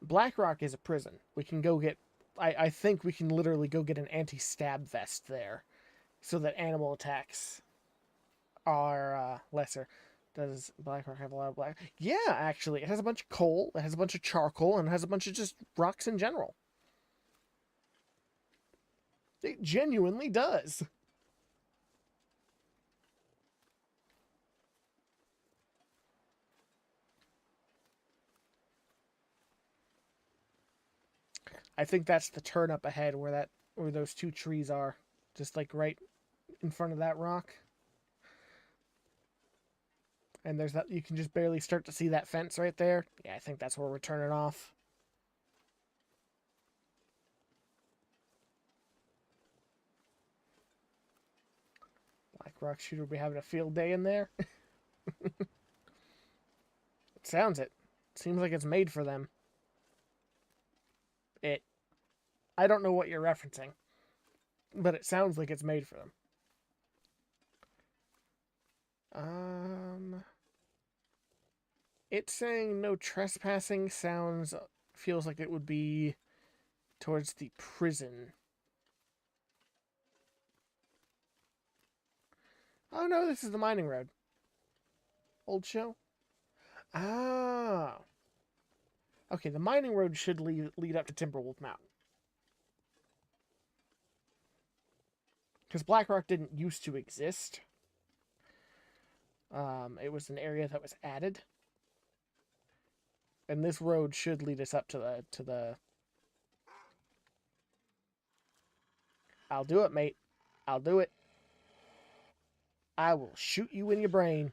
Black Rock is a prison. We can go get... I think we can literally go get an anti-stab vest there, so that animal attacks are lesser. Does Black Rock have a lot of black? Yeah, actually. It has a bunch of coal, it has a bunch of charcoal, and it has a bunch of just rocks in general. It genuinely does. I think that's the turn up ahead where those 2 trees are. Just like right in front of that rock. And there's that, you can just barely start to see that fence right there. Yeah, I think that's where we're turning off. Black Rock Shooter will be having a field day in there. It sounds it. Seems like it's made for them. I don't know what you're referencing, but it sounds like it's made for them. It's saying no trespassing feels like it would be towards the prison. Oh no, this is the mining road. Old show? Ah. Okay, the mining road should lead up to Timberwolf Mountain. Because Blackrock didn't used to exist. It was an area that was added. And this road should lead us up to the... I'll do it, mate. I'll do it. I will shoot you in your brain.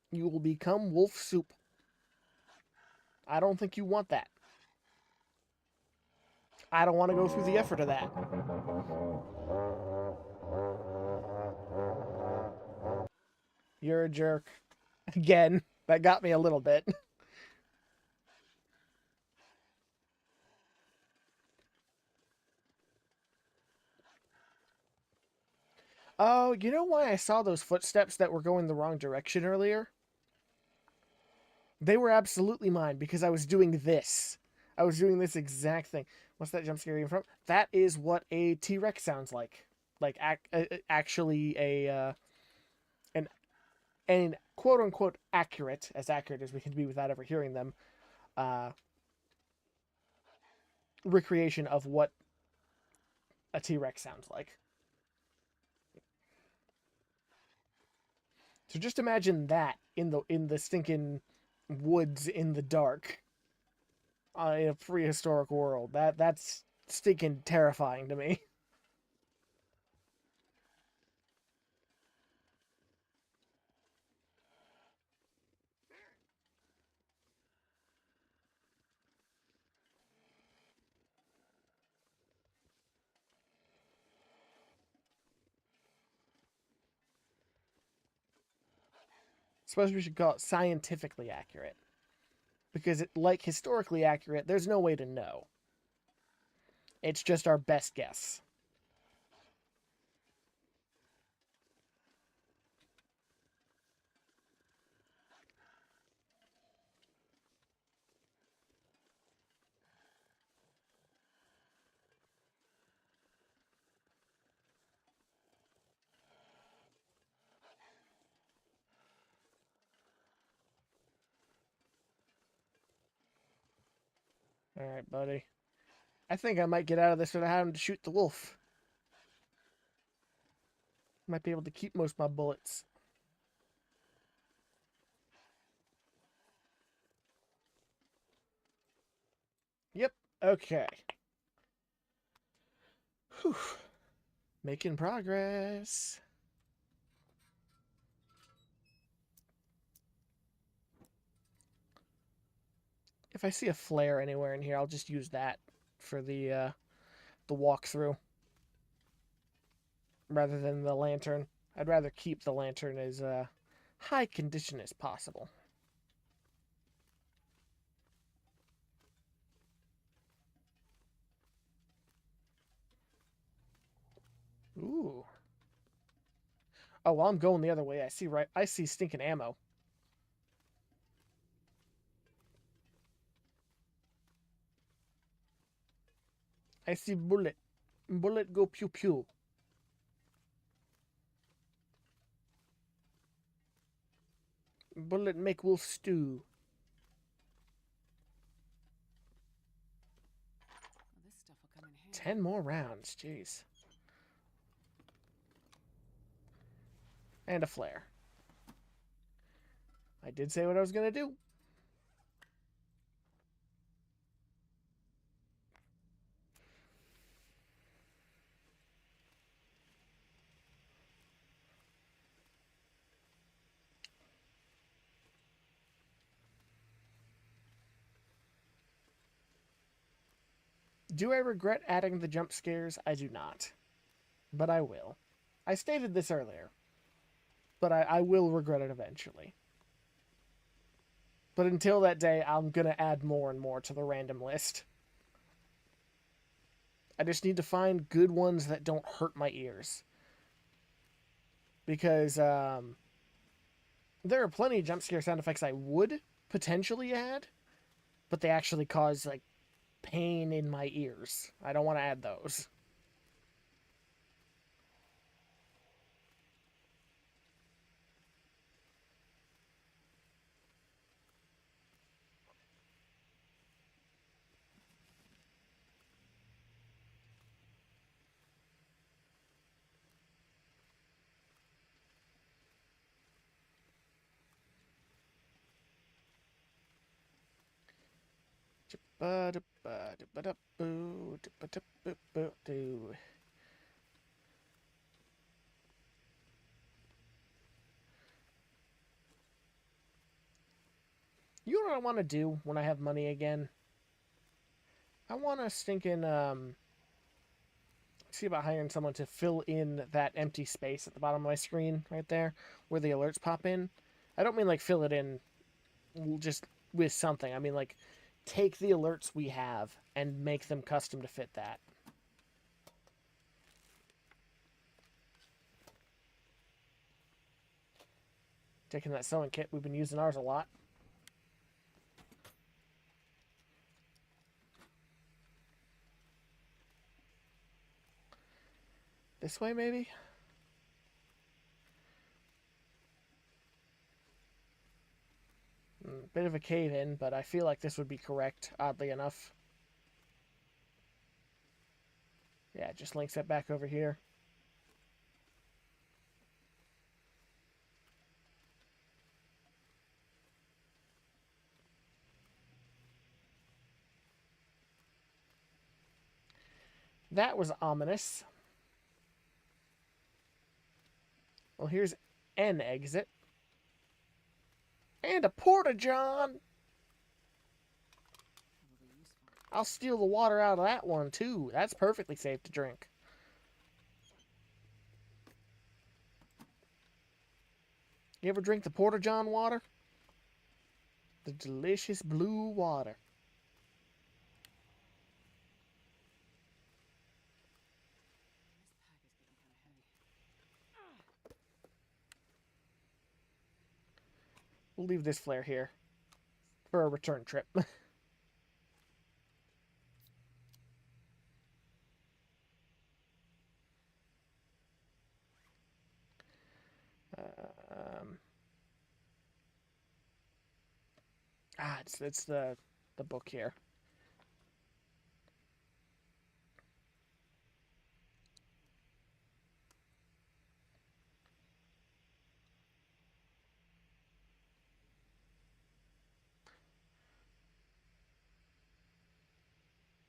You will become wolf soup. I don't think you want that. I don't want to go through the effort of that. You're a jerk. Again, that got me a little bit. Oh, you know why I saw those footsteps that were going the wrong direction earlier? They were absolutely mine because I was doing this. I was doing this exact thing. What's that jump scare even from? That is what a T-Rex sounds like. Like actually an quote unquote accurate as we can be without ever hearing them, uh, recreation of what a T-Rex sounds like. So just imagine that in the stinking woods in the dark, in a prehistoric world. That's stinking terrifying to me. Suppose we should call it scientifically accurate. Because like historically accurate, there's no way to know. It's just our best guess. Alright, buddy. I think I might get out of this without having to shoot the wolf. Might be able to keep most of my bullets. Yep, okay. Whew. Making progress. If I see a flare anywhere in here, I'll just use that for the walkthrough rather than the lantern. I'd rather keep the lantern as high condition as possible. Ooh. Oh, well, I'm going the other way. I see stinking ammo. I see bullet. Bullet go pew pew. Bullet make wolf stew. Well, this stuff will come in handy. 10 more rounds. Jeez. And a flare. I did say what I was going to do. Do I regret adding the jump scares? I do not. But I will. I stated this earlier. But I will regret it eventually. But until that day, I'm going to add more and more to the random list. I just need to find good ones that don't hurt my ears. Because there are plenty of jump scare sound effects I would potentially add, but they actually cause like pain in my ears. I don't want to add those. You know what I want to do when I have money again? I want to stinking see about hiring someone to fill in that empty space at the bottom of my screen right there where the alerts pop in. I don't mean like fill it in just with something. I mean like take the alerts we have and make them custom to fit that. Taking that sewing kit, we've been using ours a lot. This way, maybe? Bit of a cave in, but I feel like this would be correct, oddly enough. Yeah, just links it back over here. That was ominous. Well, here's an exit. And a porta-john! Probably useful. I'll steal the water out of that one, too. That's perfectly safe to drink. You ever drink the porta-john water? The delicious blue water. This pack is getting kind of heavy. We'll leave this flare here for a return trip. um, it's the book here.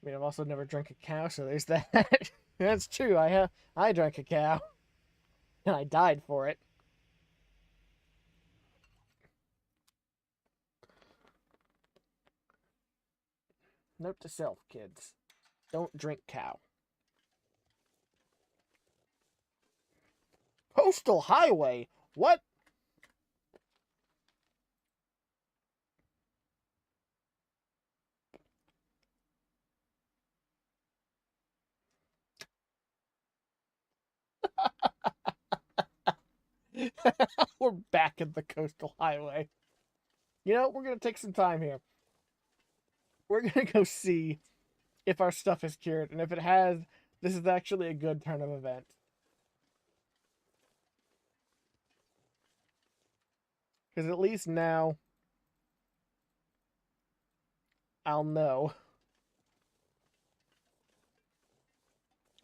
I mean, I've also never drank a cow, so there's that. That's true. I drank a cow, and I died for it. Note to self, kids: don't drink cow. Coastal Highway. What? We're back in the Coastal Highway. You know, we're gonna take some time here. We're gonna go see if our stuff is cured, and if it has, this is actually a good turn of event. Because at least now I'll know.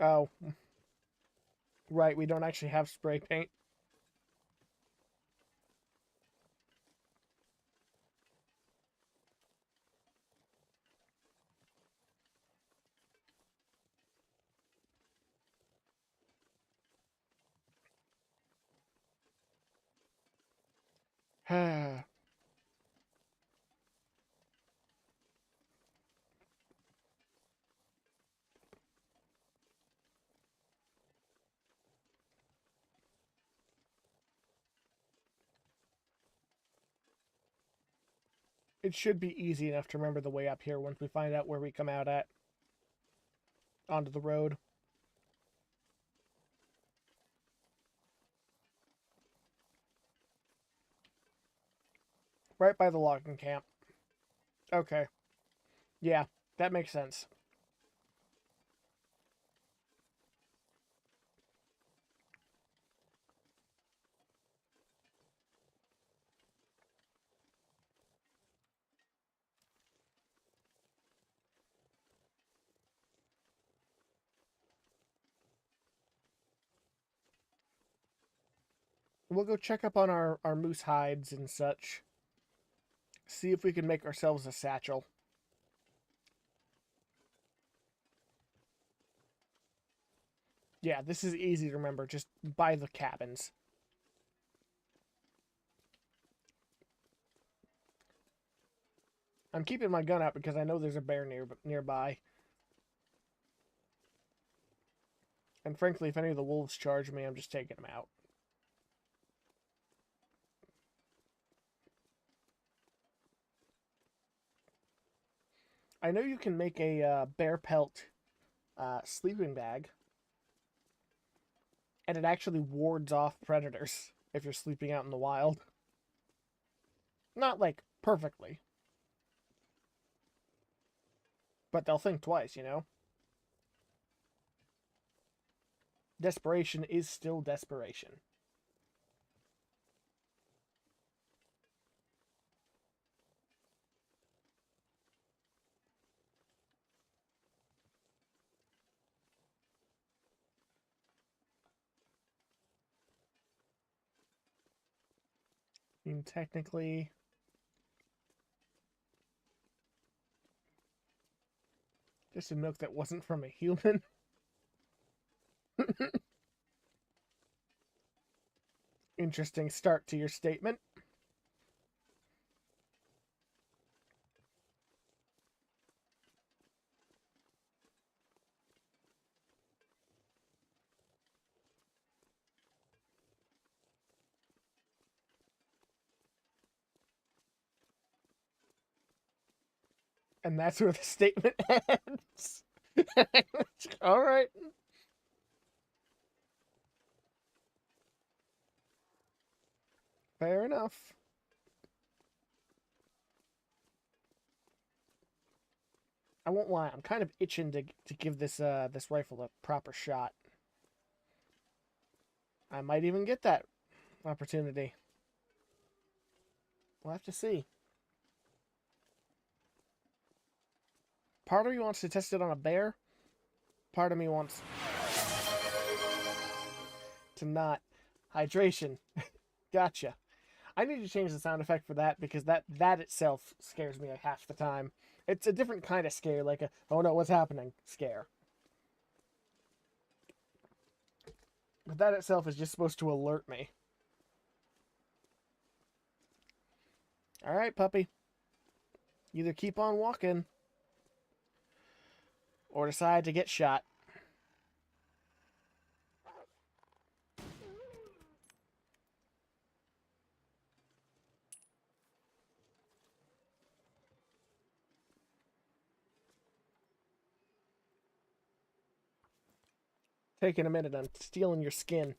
Oh, right, we don't actually have spray paint. It should be easy enough to remember the way up here once we find out where we come out at. Onto the road. Right by the logging camp. Okay. Yeah, that makes sense. We'll go check up on our moose hides and such. See if we can make ourselves a satchel. Yeah, this is easy to remember. Just by the cabins. I'm keeping my gun out because I know there's a bear nearby. And frankly, if any of the wolves charge me, I'm just taking them out. I know you can make a bear pelt sleeping bag. And it actually wards off predators if you're sleeping out in the wild. Not, like, perfectly. But they'll think twice, you know? Desperation is still desperation. I mean, technically... just a milk that wasn't from a human. Interesting start to your statement. And that's where the statement ends. All right. Fair enough. I won't lie, I'm kind of itching to give this this rifle a proper shot. I might even get that opportunity. We'll have to see. Part of me wants to test it on a bear. Part of me wants to not. Hydration. Gotcha. I need to change the sound effect for that because that itself scares me like half the time. It's a different kind of scare, like a, oh no, what's happening scare. But that itself is just supposed to alert me. Alright, puppy. Either keep on walking or decide to get shot. Taking a minute, I'm stealing your skin.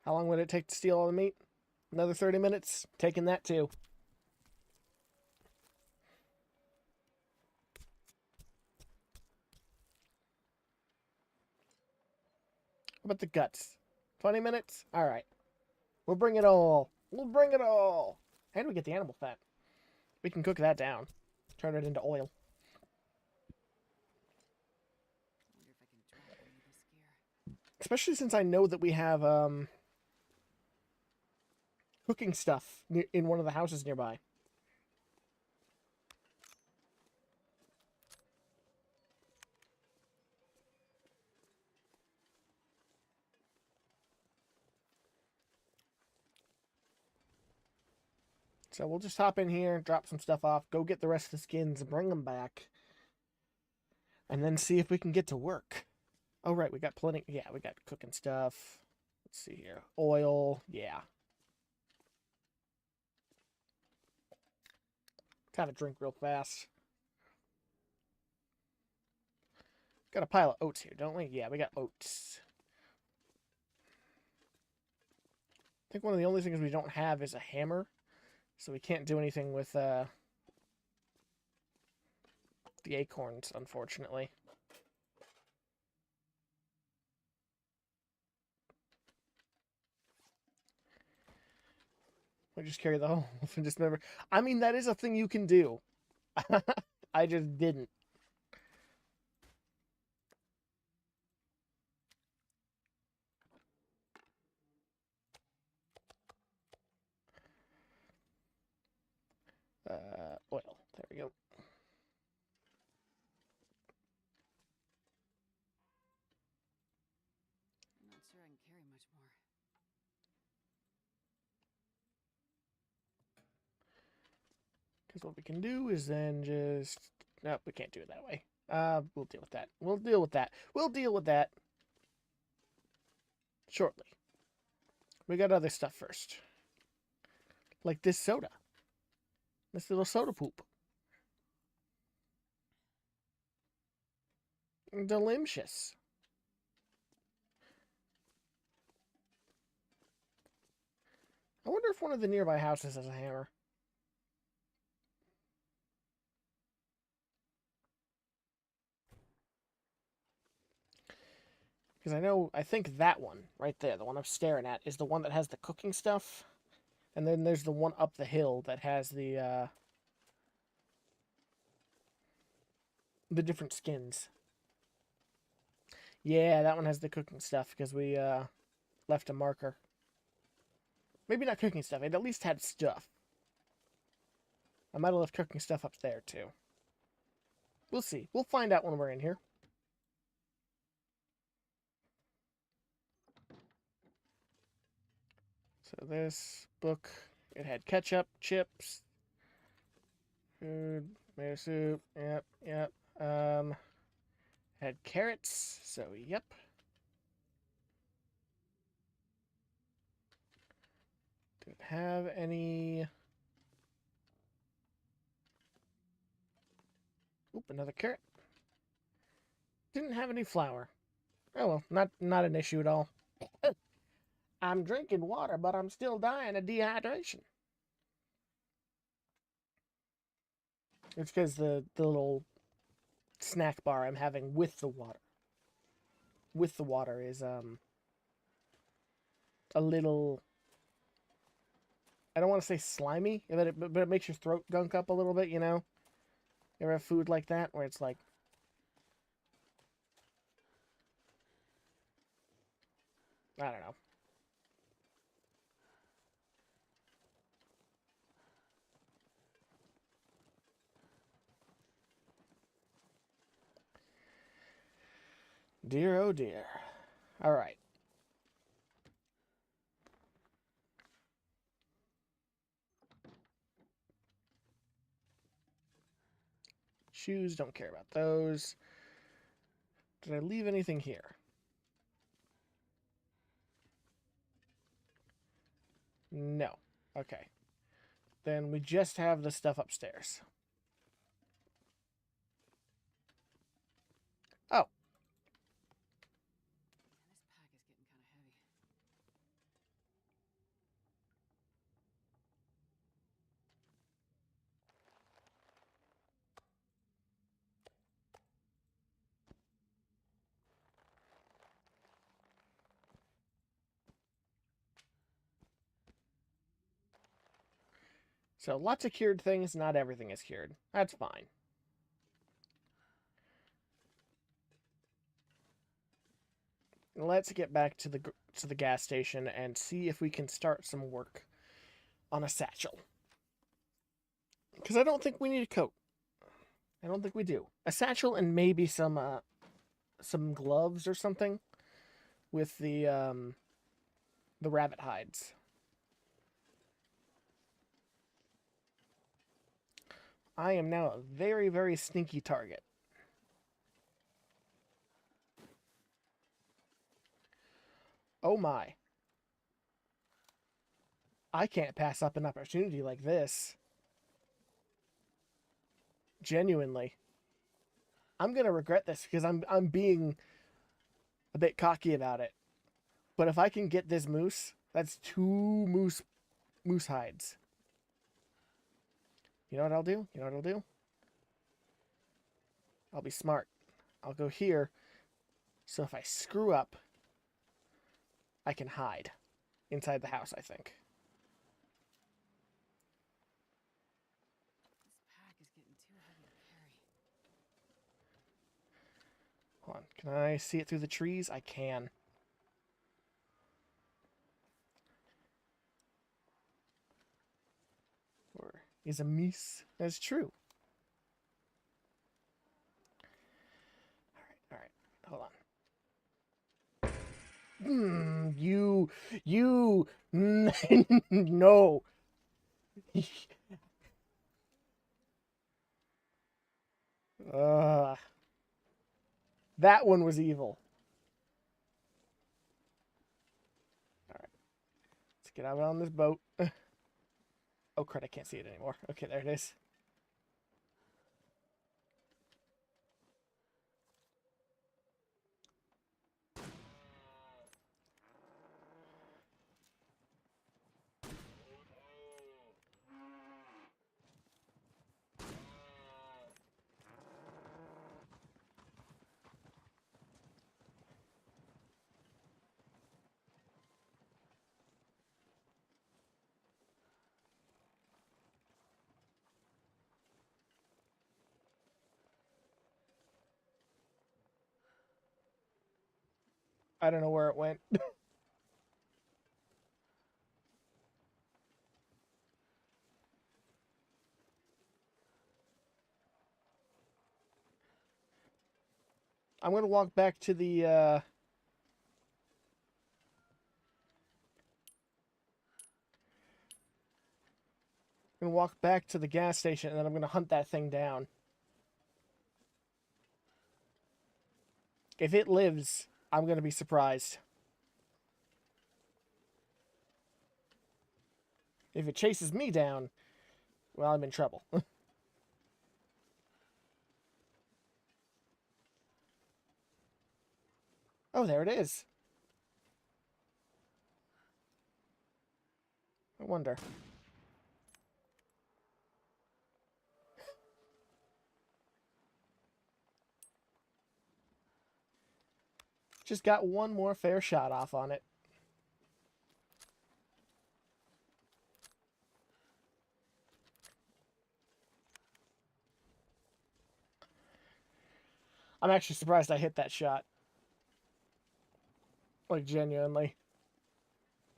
How long would it take to steal all the meat? Another 30 minutes? Taking that too. How about the guts? 20 minutes? Alright. We'll bring it all. We'll bring it all. And we get the animal fat. We can cook that down. Turn it into oil. Wonder if I can drop any of this gear. Especially since I know that we have cooking stuff in one of the houses nearby. So we'll just hop in here, drop some stuff off, go get the rest of the skins, bring them back, and then see if we can get to work. Oh, right, we got plenty. Yeah, we got cooking stuff. Let's see here. Oil. Yeah. Have a drink real fast. Got a pile of oats here, don't we? Yeah, we got oats. I think one of the only things we don't have is a hammer. So we can't do anything with the acorns, unfortunately. We just carry the whole wolf and dismember. I mean, that is a thing you can do. I just didn't. oil. There we go. I'm not sure I can carry much more. Because what we can do is then just... Nope, we can't do it that way. We'll deal with that. We'll deal with that. We'll deal with that shortly. We got other stuff first. Like this soda. This little soda poop. Delicious. I wonder if one of the nearby houses has a hammer. Because I think that one right there, the one I'm staring at, is the one that has the cooking stuff. And then there's the one up the hill that has the different skins. Yeah, that one has the cooking stuff because we left a marker. Maybe not cooking stuff. It at least had stuff. I might have left cooking stuff up there too. We'll see. We'll find out when we're in here. So this book, it had ketchup, chips, food, tomato soup, yep. Had carrots, so yep. Didn't have any... Oop, another carrot. Didn't have any flour. Oh well, not an issue at all. I'm drinking water, but I'm still dying of dehydration. It's because the little snack bar I'm having with the water is a little, I don't want to say slimy, but it makes your throat gunk up a little bit, you know? You ever have food like that where it's like, I don't know. Dear, oh dear. All right. Shoes, don't care about those. Did I leave anything here? No. Okay. Then we just have the stuff upstairs. Oh. Man, this pack is getting kind of heavy. So lots of cured things, not everything is cured. That's fine. Let's get back to the gas station and see if we can start some work on a satchel. Because I don't think we need a coat. I don't think we do. A satchel and maybe some gloves or something with the rabbit hides. I am now a very, very sneaky target. Oh my. I can't pass up an opportunity like this. Genuinely. I'm going to regret this because I'm being a bit cocky about it. But if I can get this moose, that's 2 moose hides. You know what I'll do? You know what I'll do? I'll be smart. I'll go here. So if I screw up, I can hide inside the house, I think. This pack is getting too heavy to carry. Hold on. Can I see it through the trees? I can. is amiss. That's true. All right. Hold on. No. uh, that one was evil. All right. Let's get out on this boat. Oh, crud, I can't see it anymore. Okay, there it is. I don't know where it went. I'm gonna walk back to the gas station, and then I'm gonna hunt that thing down. If it lives, I'm gonna be surprised. If it chases me down, well, I'm in trouble. Oh, there it is. I wonder. Just got one more fair shot off on it. I'm actually surprised I hit that shot. Like, genuinely.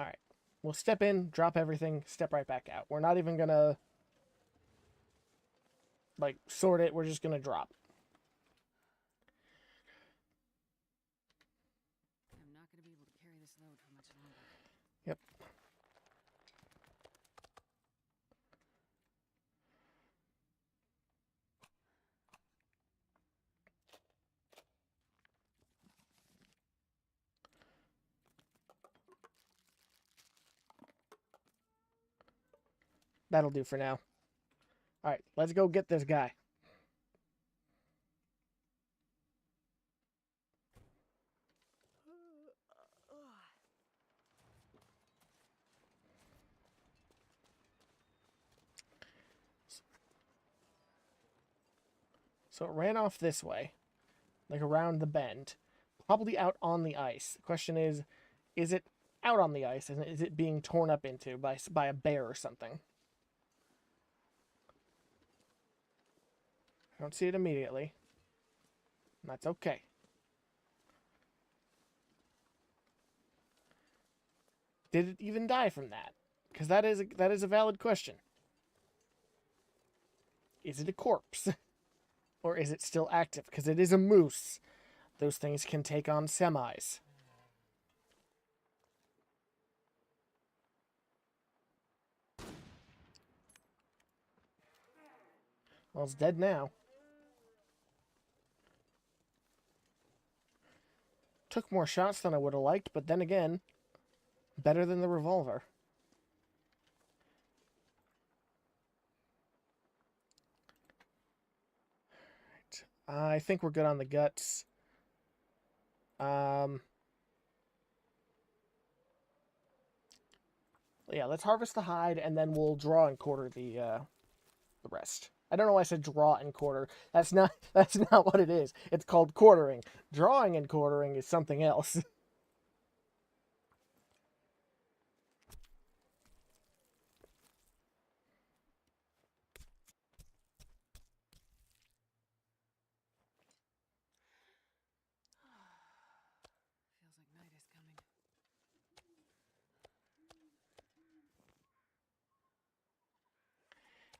Alright. We'll step in, drop everything, step right back out. We're not even gonna, like, sort it. We're just gonna drop. I'm not going to be able to carry this load for much longer. Yep. That'll do for now. Alright, let's go get this guy. So it ran off this way, like around the bend, probably out on the ice. The question is it out on the ice, and is it being torn up into by a bear or something? I don't see it immediately. And that's okay. Did it even die from that? Because that is a valid question. Is it a corpse? Or is it still active? Because it is a moose. Those things can take on semis. Well, it's dead now. Took more shots than I would have liked, but then again, better than the revolver. Right. I think we're good on the guts. Yeah, let's harvest the hide, and then we'll draw and quarter the rest. I don't know why I said draw and quarter. That's not what it is. It's called quartering. Drawing and quartering is something else. Feels like night is coming.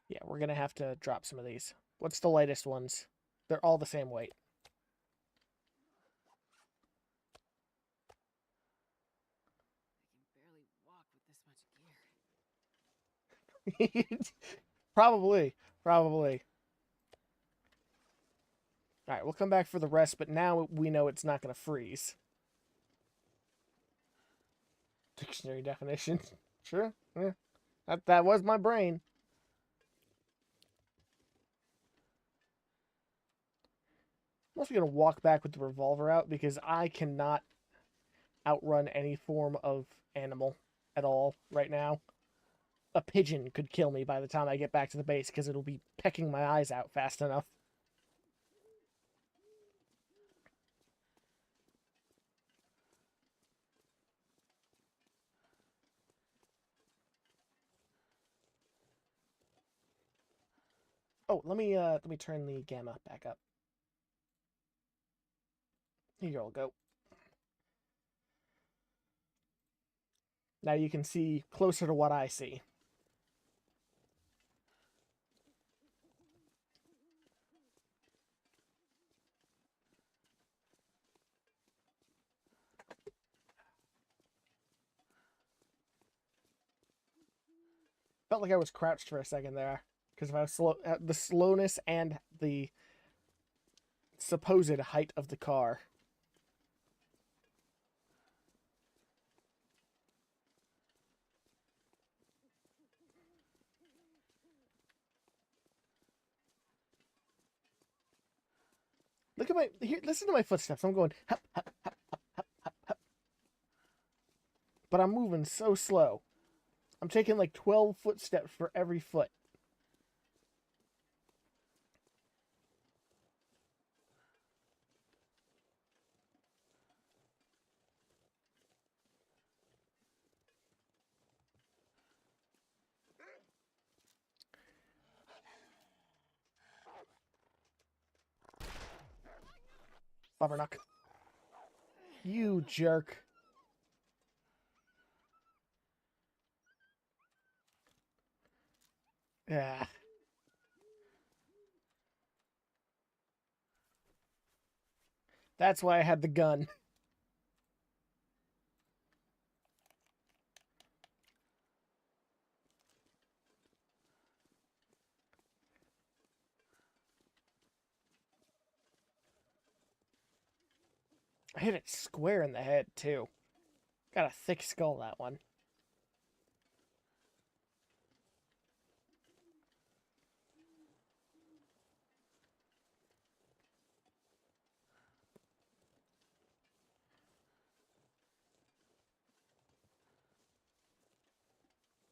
Yeah, we're gonna have to drop some of these. What's the lightest ones? They're all the same weight. I can barely walk with this much gear. Probably. Probably. Alright, we'll come back for the rest, but now we know it's not going to freeze. Dictionary definition. Sure. Yeah. That was my brain. I'm also going to walk back with the revolver out because I cannot outrun any form of animal at all right now. A pigeon could kill me by the time I get back to the base because it'll be pecking my eyes out fast enough. Oh, let me turn the gamma back up. Here you all go. Now you can see closer to what I see. Felt like I was crouched for a second there because if I was slow, the slowness and the supposed height of the car. Look at my here. Listen to my footsteps. I'm going, hup, hup, hup, hup, hup, hup, hup. But I'm moving so slow. I'm taking like 12 footsteps for every foot. Bubbernuck. You jerk. Yeah. That's why I had the gun. I hit it square in the head, too. Got a thick skull, that one.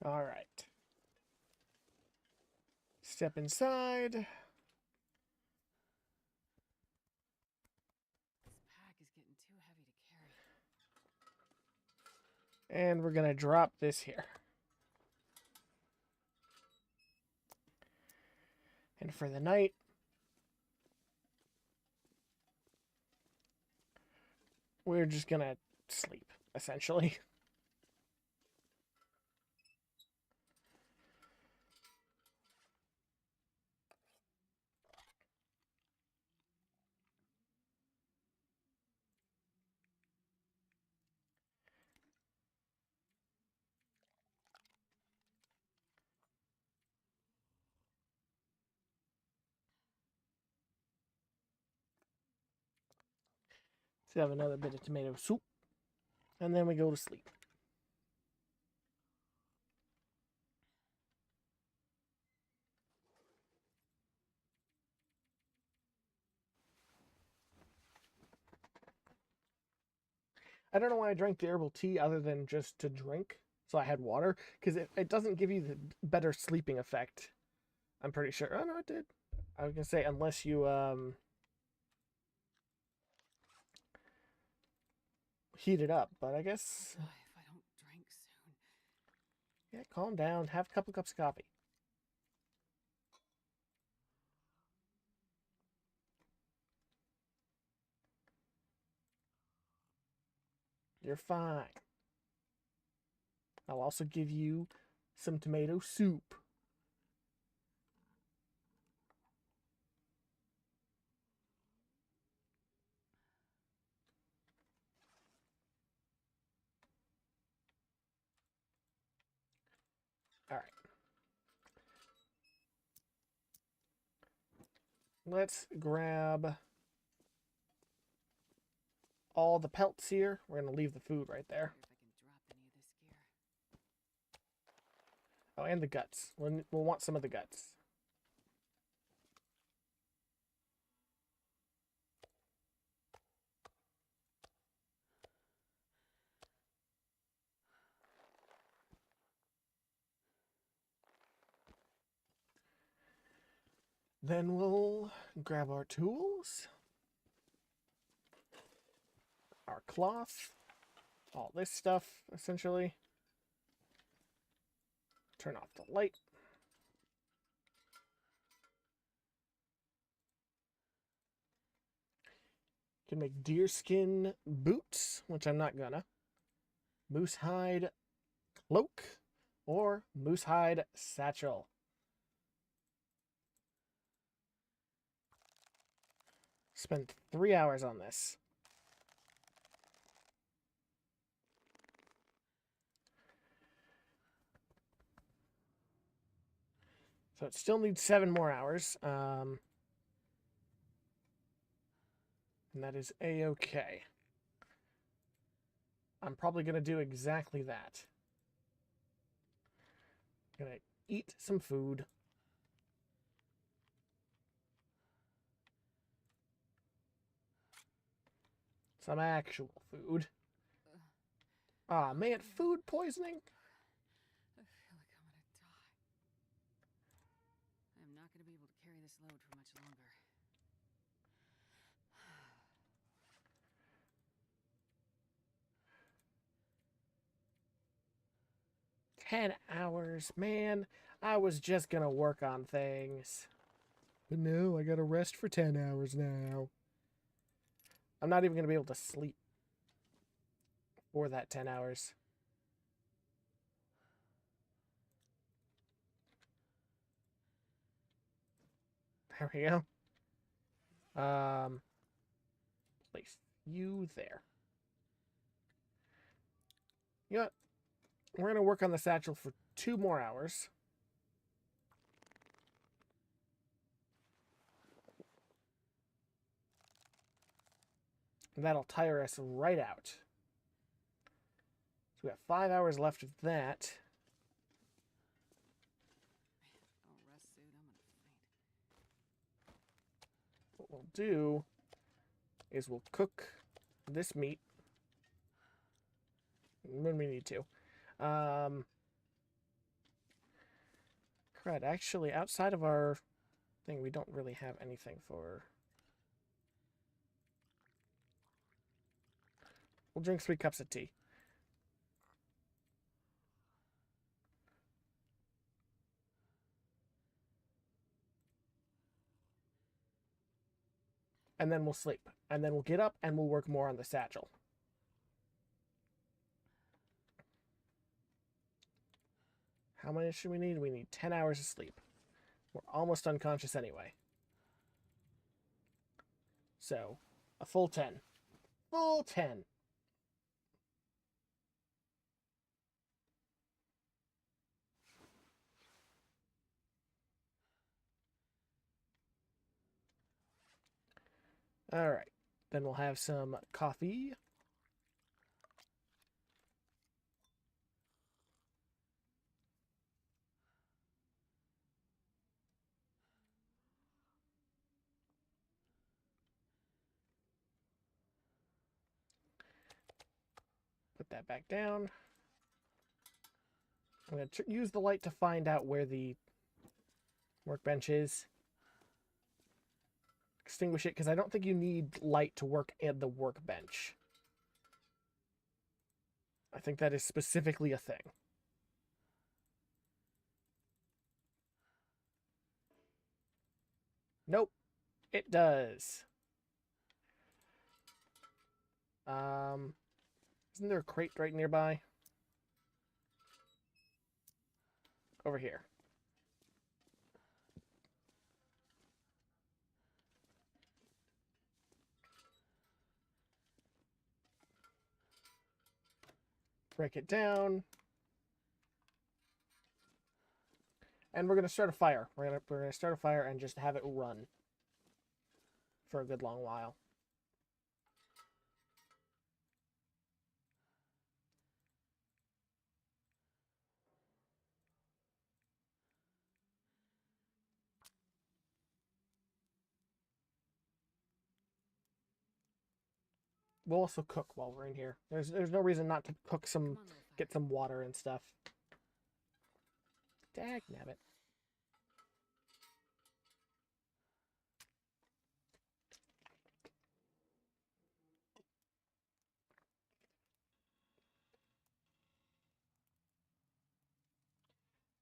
All right. Step inside. This pack is getting too heavy to carry. And we're going to drop this here. And for the night, we're just going to sleep, essentially. Let's have another bit of tomato soup. And then we go to sleep. I don't know why I drank the herbal tea other than just to drink. So I had water. Because it doesn't give you the better sleeping effect. I'm pretty sure. Oh, no, it did. I was going to say, unless you heat it up. But I guess... If I don't drink soon. Yeah, calm down. Have a couple cups of coffee. You're fine. I'll also give you some tomato soup. All right. Let's grab all the pelts here. We're going to leave the food right there. Wonder if I can drop any of this gear. Oh, and the guts. We'll want some of the guts. Then we'll grab our tools, our cloth, all this stuff, essentially. Turn off the light. Can make deerskin boots, which I'm not gonna. Moose hide cloak or moose hide satchel. Spent 3 hours on this. So it still needs 7 more hours. And that is a-okay. I'm probably going to do exactly that. I'm going to eat some food. Some actual food. Ah, man, food poisoning? I feel like I'm gonna die. I'm not gonna be able to carry this load for much longer. 10 hours, man. I was just gonna work on things. But no, I gotta rest for 10 hours now. I'm not even gonna be able to sleep for that 10 hours. There we go. Place you there. You know what? We're gonna work on the satchel for 2 more hours. And that'll tire us right out. So we have 5 hours left of that. I'll rest soon. I'm gonna faint. What we'll do is we'll cook this meat when we need to. Crud, actually, outside of our thing, we don't really have anything for... We'll drink 3 cups of tea. And then we'll sleep. And then we'll get up and we'll work more on the satchel. How many should we need? We need 10 hours of sleep. We're almost unconscious anyway. So, a full 10. Full 10. All right. Then we'll have some coffee. Put that back down. I'm going to use the light to find out where the workbench is. Extinguish it, because I don't think you need light to work at the workbench. I think that is specifically a thing. Nope, it does. Isn't there a crate right nearby? Over here. Break it down. And we're gonna start a fire. We're gonna start a fire and just have it run for a good long while. We'll also cook while we're in here. There's no reason not to cook Come on, little fire. get some water and stuff. Dagnabbit.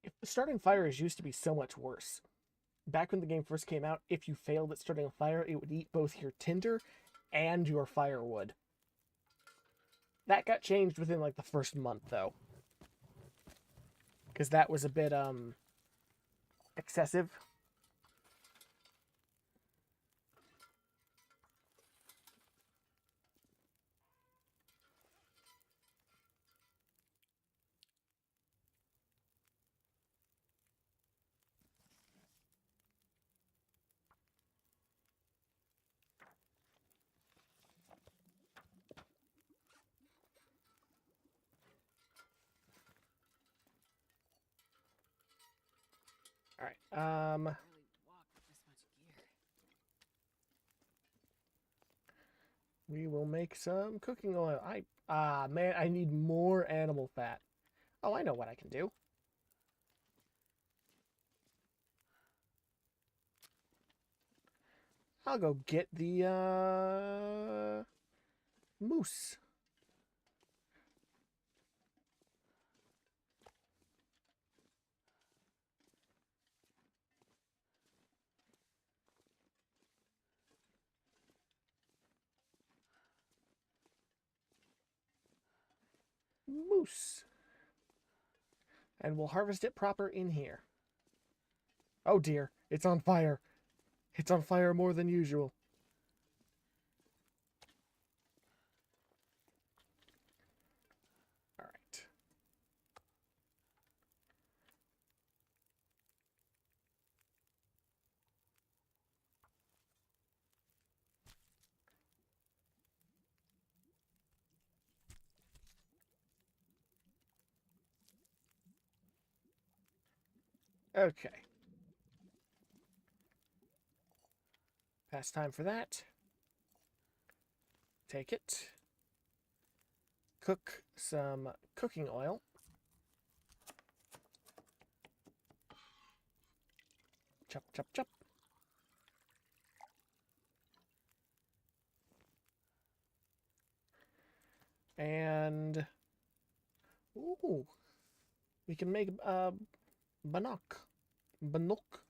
If the starting fires used to be so much worse. Back when the game first came out, if you failed at starting a fire, it would eat both your tinder and your firewood. That got changed within like the first month though. Because that was a bit excessive. All right. Really walk with this much gear. We will make some cooking oil. Man, I need more animal fat. Oh, I know what I can do. I'll go get the moose. Moose. And we'll harvest it proper in here. Oh dear, it's on fire. It's on fire more than usual. All right. Okay. Past time for that. Take it. Cook some cooking oil. Chop, chop, chop. And ooh, we can make bannock, bannock.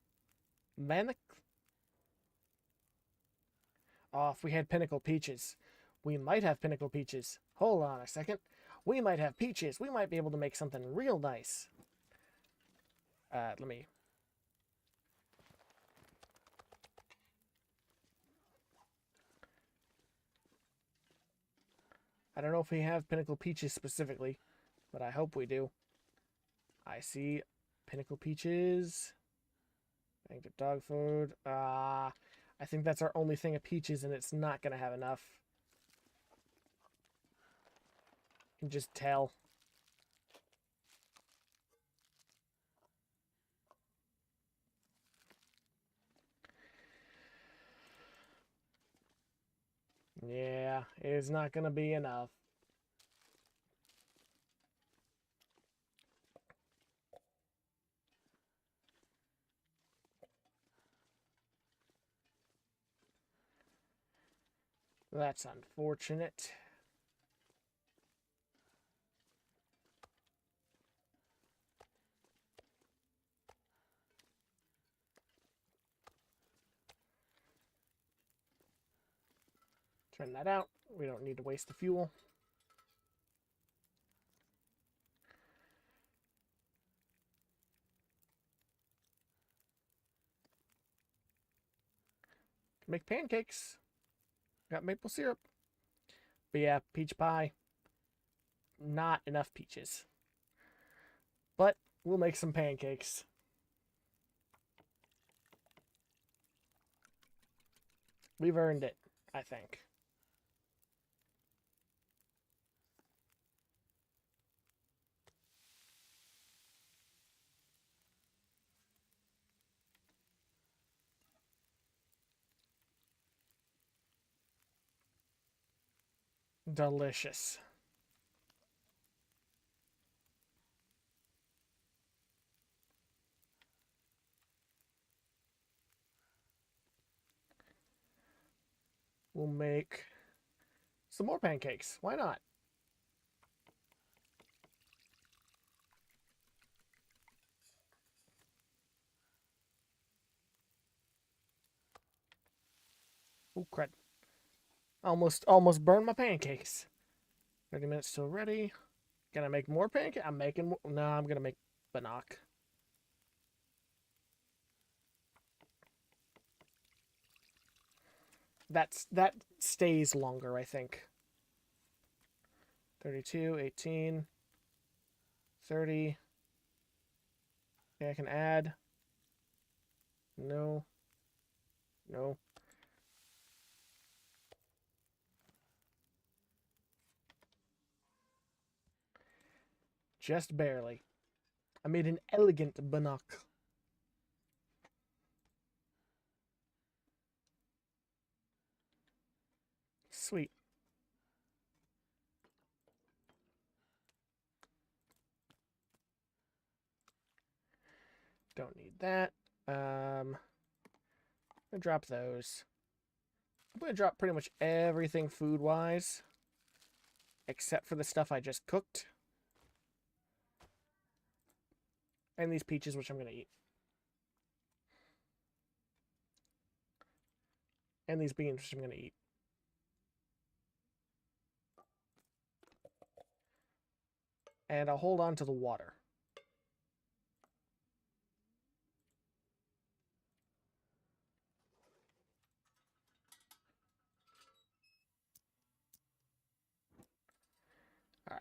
Oh, if we had pinnacle peaches, we might have pinnacle peaches. Hold on a second. We might have peaches. We might be able to make something real nice. Let me. I don't know if we have pinnacle peaches specifically, but I hope we do. I see pinnacle peaches. Banked up dog food. I think that's our only thing of peaches, and it's not going to have enough. You can just tell. Yeah, it's not going to be enough. That's unfortunate. Turn that out. We don't need to waste the fuel. Can make pancakes. Got maple syrup. But yeah, peach pie. Not enough peaches. But we'll make some pancakes. We've earned it, I think. Delicious. We'll make some more pancakes. Why not? Oh, crud. Almost burned my pancakes. 30 minutes till ready. Gonna make more pancakes? I'm making more. No, I'm gonna make bannock. That stays longer, I think. 32, 18, 30. Okay, I can add. No. No. Just barely. I made an elegant bannock. Sweet. Don't need that. I'm gonna drop those. I'm gonna drop pretty much everything food-wise, except for the stuff I just cooked. And these peaches, which I'm gonna eat. And these beans, which I'm gonna eat. And I'll hold on to the water. All right.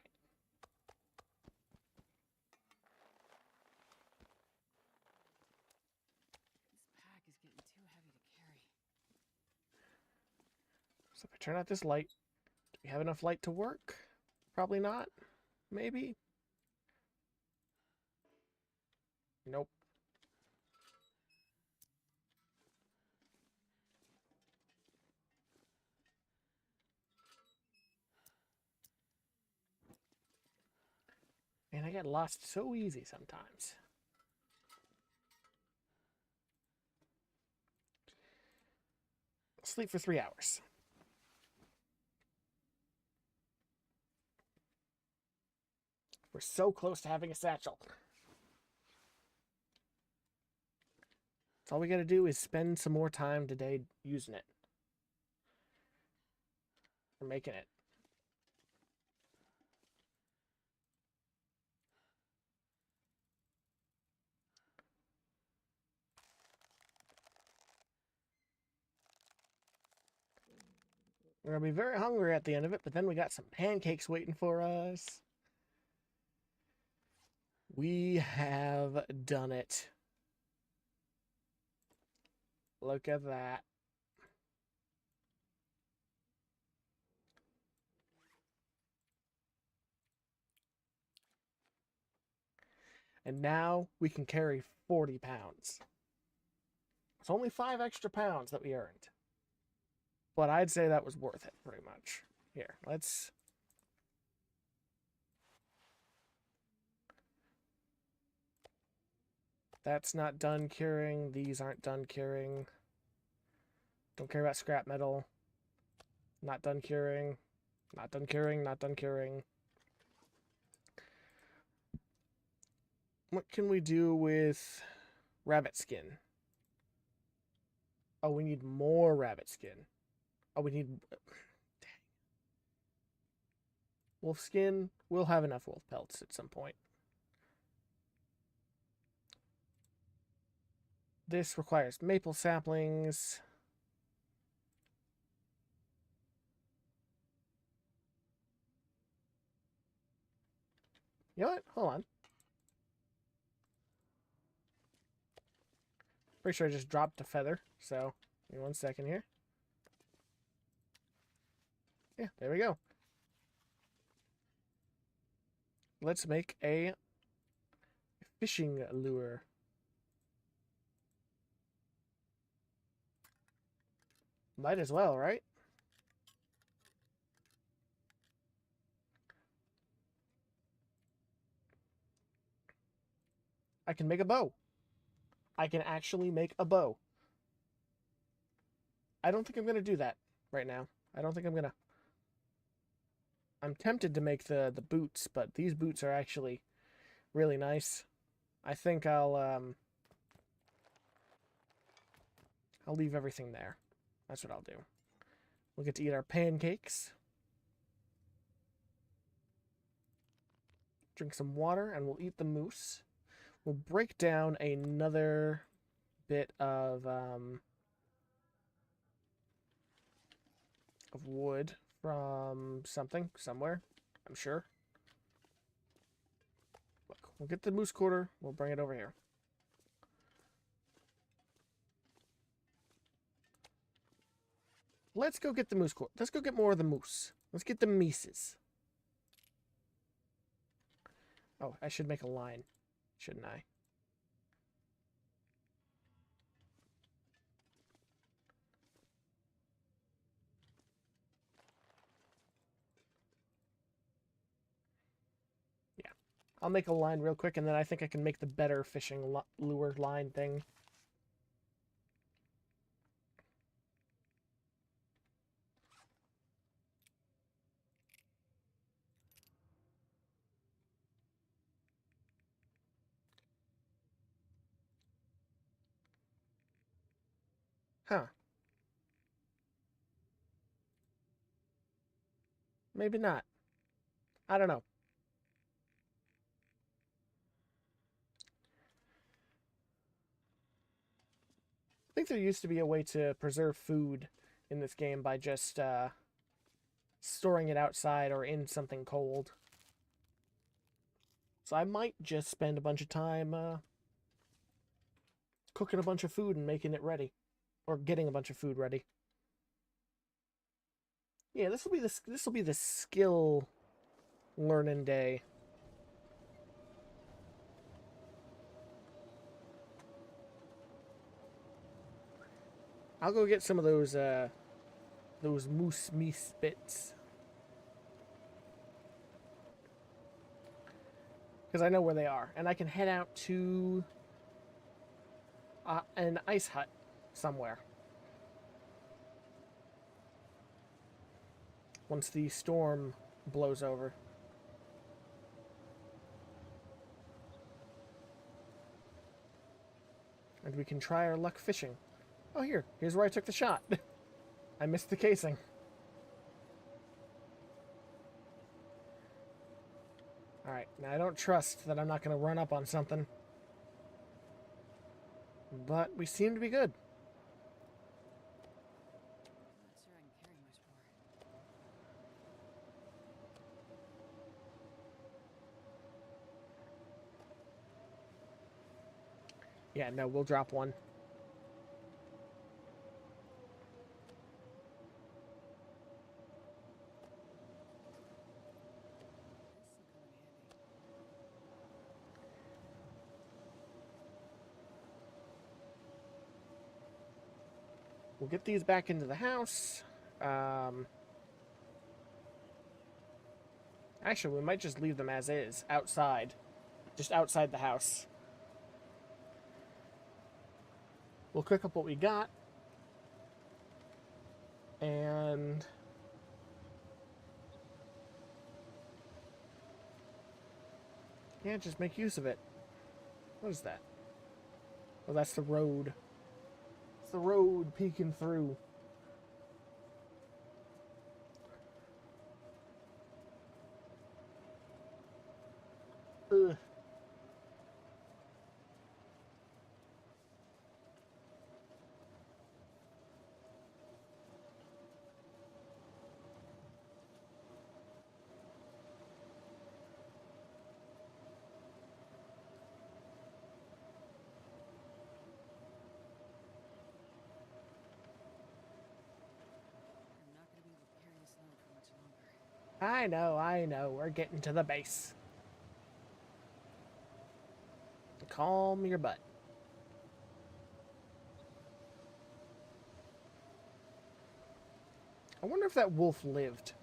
This pack is getting too heavy to carry. So if I turn out this light, do we have enough light to work? Probably not. Maybe. Nope. Man, I get lost so easy sometimes. Sleep for 3 hours. We're so close to having a satchel. So all we gotta do is spend some more time today using it. Or making it. We're gonna be very hungry at the end of it, but then we got some pancakes waiting for us. We have done it. Look at that. And now we can carry 40 pounds. It's only 5 extra pounds that we earned. But I'd say that was worth it, pretty much. Here, let's... That's not done curing. These aren't done curing. Don't care about scrap metal. Not done curing. Not done curing. Not done curing. What can we do with rabbit skin? Oh, we need more rabbit skin. Oh, we need... Dang. Wolf skin. We'll have enough wolf pelts at some point. This requires maple saplings. You know what? Hold on. Pretty sure I just dropped a feather, so give me 1 second here. Yeah, there we go. Let's make a fishing lure. Might as well, right? I can make a bow. I can actually make a bow. I don't think I'm going to do that right now. I don't think I'm going to. I'm tempted to make the boots, but these boots are actually really nice. I think I'll leave everything there. That's what I'll do. We'll get to eat our pancakes. Drink some water, and we'll eat the moose. We'll break down another bit of wood from something, somewhere, I'm sure. Look, we'll get the moose quarter. We'll bring it over here. Let's go get the moose quarter. Let's go get more of the moose. Let's get the mises. Oh, I should make a line, shouldn't I? Yeah. I'll make a line real quick, and then I think I can make the better fishing lure line thing. Huh. Maybe not. I don't know. I think there used to be a way to preserve food in this game by just storing it outside or in something cold. So I might just spend a bunch of time cooking a bunch of food and making it ready. Or getting a bunch of food ready. Yeah, this will be the skill learning day. I'll go get some of those moose meat bits. Because I know where they are. And I can head out to an ice hut somewhere. Once the storm blows over. And we can try our luck fishing. Oh, here's where I took the shot. I missed the casing. Alright, now I don't trust that I'm not going to run up on something. But we seem to be good. I'm not sure I can carry much more. Yeah, no, we'll drop one. This will come in handy. We'll get these back into the house. Actually, we might just leave them as is, outside. Just outside the house. We'll cook up what we got. And yeah, just make use of it. What is that? Oh, that's the road. It's the road peeking through. Ugh. I know. We're getting to the base. Calm your butt. I wonder if that wolf lived.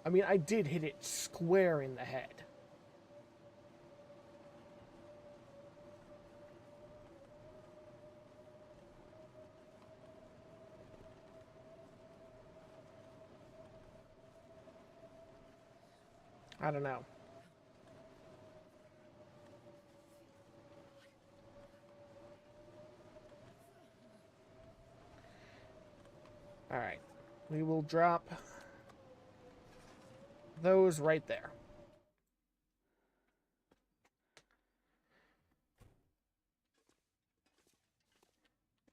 I mean, I did hit it square in the head. I don't know. Alright. We will drop those right there.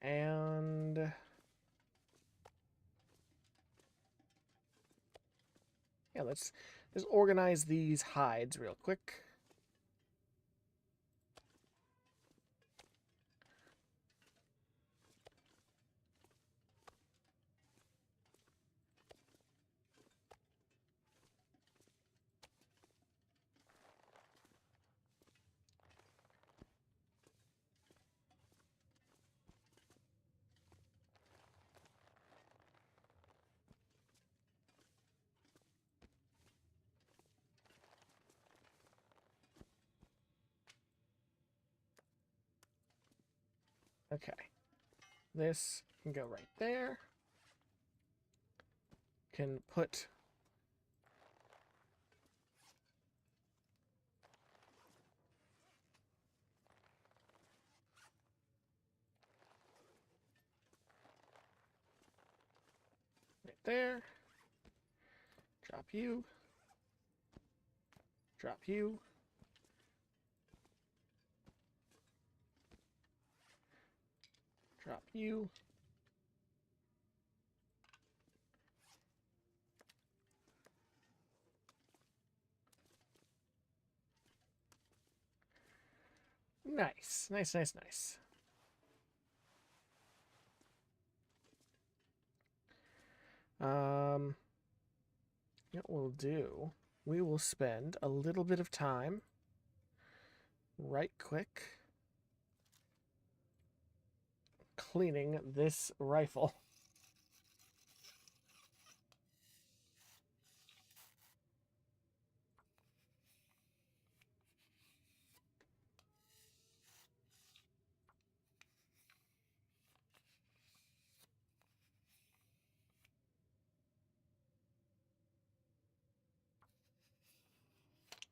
And yeah, let's just organize these hides real quick. Okay. This can go right there. Can put right there. Drop you. Drop you. Drop you. Nice. Nice. What we'll do, we will spend a little bit of time right quick cleaning this rifle.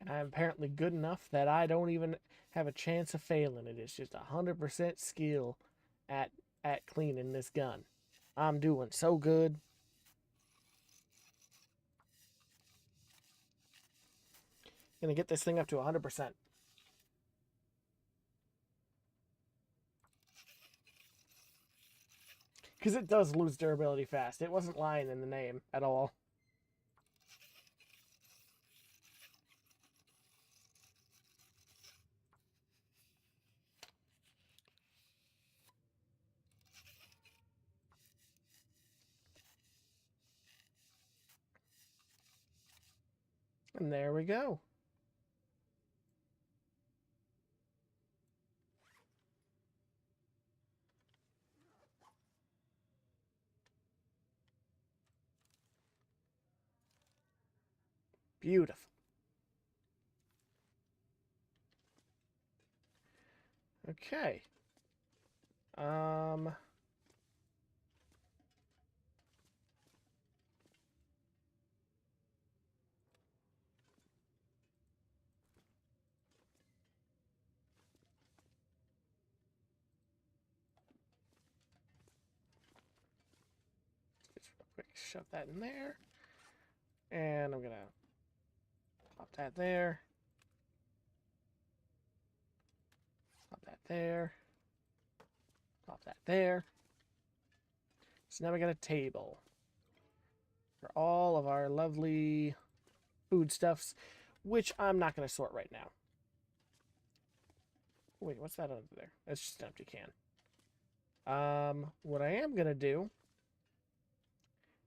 And I'm apparently good enough that I don't even have a chance of failing it. It's just 100% skill at cleaning this gun. I'm doing so good. Gonna get this thing up to 100%. Because it does lose durability fast. It wasn't lying in the name at all. And there we go. Beautiful. Okay. Just real quick, shove that in there. And I'm gonna pop that there. Pop that there. Pop that there. So now we got a table for all of our lovely foodstuffs, which I'm not going to sort right now. Wait, what's that under there? That's just an empty can. What I am going to do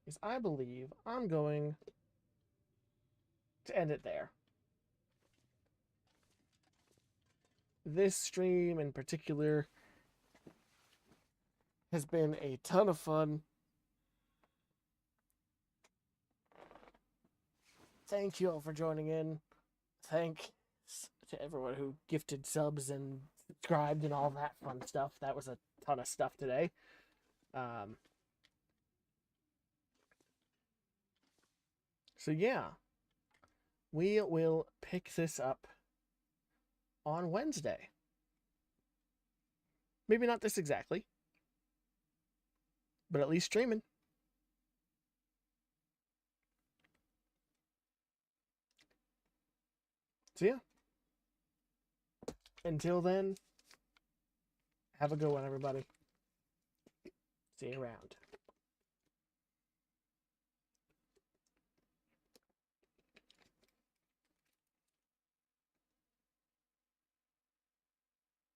is I believe I'm going to end it there. This stream in particular has been a ton of fun. Thank you all for joining in. Thanks to everyone who gifted subs and subscribed and all that fun stuff. That was a ton of stuff today. So yeah, we will pick this up on Wednesday. Maybe not this exactly, but at least streaming. So yeah. Until then, have a good one, everybody. See you around.